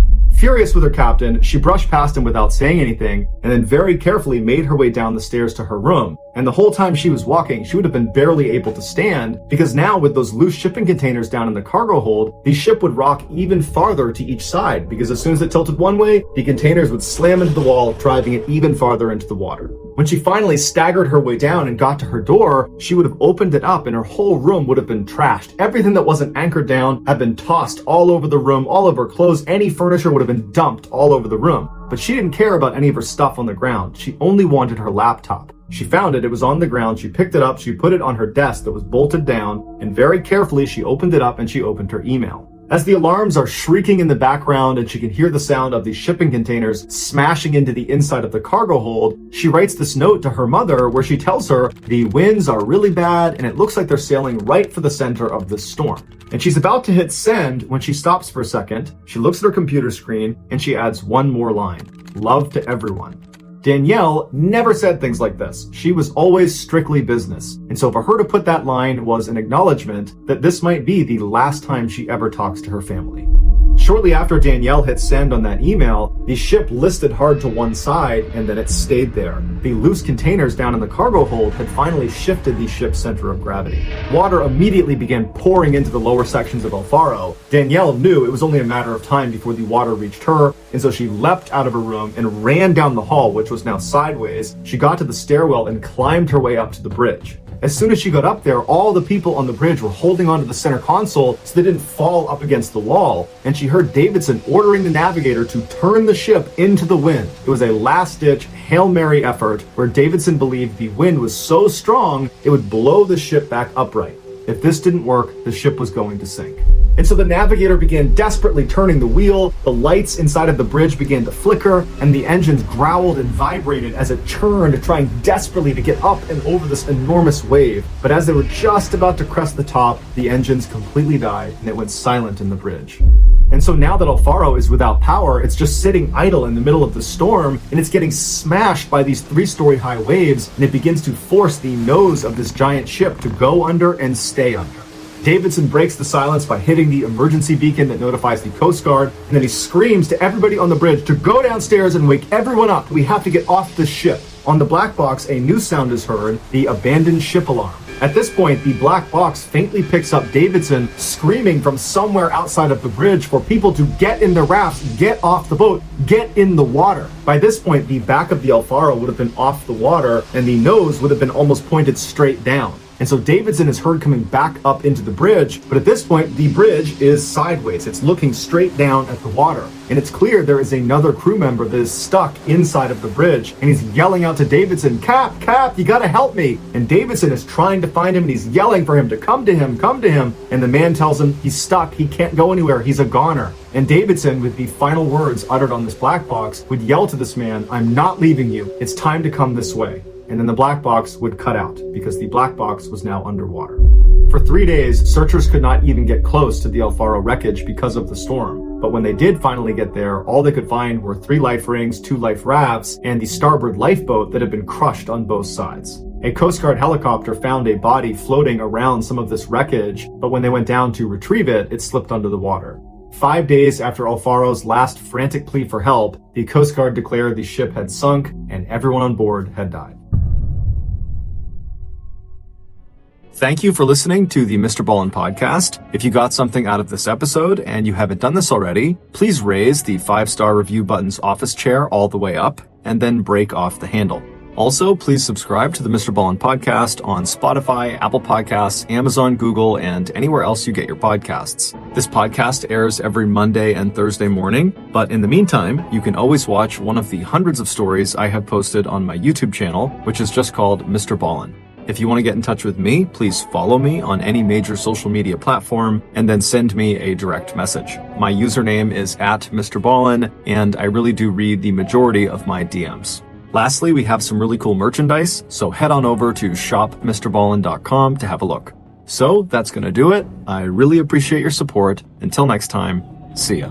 Furious with her captain, she brushed past him without saying anything, and then very carefully made her way down the stairs to her room. And the whole time she was walking, she would have been barely able to stand, because now with those loose shipping containers down in the cargo hold, the ship would rock even farther to each side, because as soon as it tilted one way, the containers would slam into the wall, driving it even farther into the water. When she finally staggered her way down and got to her door, she would have opened it up and her whole room would have been trashed. Everything that wasn't anchored down had been tossed all over the room, all of her clothes, any furniture would have been dumped all over the room. But she didn't care about any of her stuff on the ground. She only wanted her laptop. She found it was on the ground, she picked it up, she put it on her desk that was bolted down, and very carefully she opened it up and she opened her email. As the alarms are shrieking in the background and she can hear the sound of the shipping containers smashing into the inside of the cargo hold, she writes this note to her mother where she tells her the winds are really bad and it looks like they're sailing right for the center of this storm. And she's about to hit send when she stops for a second, she looks at her computer screen and she adds one more line. Love to everyone. Danielle never said things like this. She was always strictly business. And so for her to put that line was an acknowledgement that this might be the last time she ever talks to her family. Shortly after Danielle hit send on that email, the ship listed hard to one side and then it stayed there. The loose containers down in the cargo hold had finally shifted the ship's center of gravity. Water immediately began pouring into the lower sections of El Faro. Danielle knew it was only a matter of time before the water reached her, and so she leapt out of her room and ran down the hall, which was now sideways. She got to the stairwell and climbed her way up to the bridge. As soon as she got up there, all the people on the bridge were holding onto the center console so they didn't fall up against the wall, and she heard Davidson ordering the navigator to turn the ship into the wind. It was a last-ditch Hail Mary effort where Davidson believed the wind was so strong it would blow the ship back upright. If this didn't work, the ship was going to sink. And so the navigator began desperately turning the wheel, the lights inside of the bridge began to flicker, and the engines growled and vibrated as it churned, trying desperately to get up and over this enormous wave. But as they were just about to crest the top, the engines completely died and it went silent in the bridge. And so now that El Faro is without power, it's just sitting idle in the middle of the storm, and it's getting smashed by these 3-story high waves, and it begins to force the nose of this giant ship to go under and stay under. Davidson breaks the silence by hitting the emergency beacon that notifies the Coast Guard, and then he screams to everybody on the bridge to go downstairs and wake everyone up. We have to get off this ship. On the black box, a new sound is heard, the abandoned ship alarm. At this point, the black box faintly picks up Davidson screaming from somewhere outside of the bridge for people to get in their rafts, get off the boat, get in the water. By this point, the back of the El Faro would have been off the water and the nose would have been almost pointed straight down. And so Davidson is heard coming back up into the bridge, but at this point, the bridge is sideways. It's looking straight down at the water. And it's clear there is another crew member that is stuck inside of the bridge, and he's yelling out to Davidson, Cap, you gotta help me. And Davidson is trying to find him, and he's yelling for him to come to him. And the man tells him he's stuck, he can't go anywhere, he's a goner. And Davidson, with the final words uttered on this black box, would yell to this man, I'm not leaving you, it's time to come this way. And then the black box would cut out because the black box was now underwater. For 3 days, searchers could not even get close to the El Faro wreckage because of the storm. But when they did finally get there, all they could find were 3 life rings, 2 life rafts, and the starboard lifeboat that had been crushed on both sides. A Coast Guard helicopter found a body floating around some of this wreckage, but when they went down to retrieve it, it slipped under the water. 5 days after El Faro's last frantic plea for help, the Coast Guard declared the ship had sunk and everyone on board had died. Thank you for listening to the MrBallen podcast. If you got something out of this episode and you haven't done this already, please raise the 5-star review button's office chair all the way up and then break off the handle. Also, please subscribe to the MrBallen podcast on Spotify, Apple Podcasts, Amazon, Google, and anywhere else you get your podcasts. This podcast airs every Monday and Thursday morning, but in the meantime, you can always watch one of the hundreds of stories I have posted on my YouTube channel, which is just called MrBallen. If you want to get in touch with me, please follow me on any major social media platform and then send me a direct message. My username is @MrBallen, and I really do read the majority of my DMs. Lastly, we have some really cool merchandise, so head on over to shopmrballen.com to have a look. So that's going to do it. I really appreciate your support. Until next time, see ya.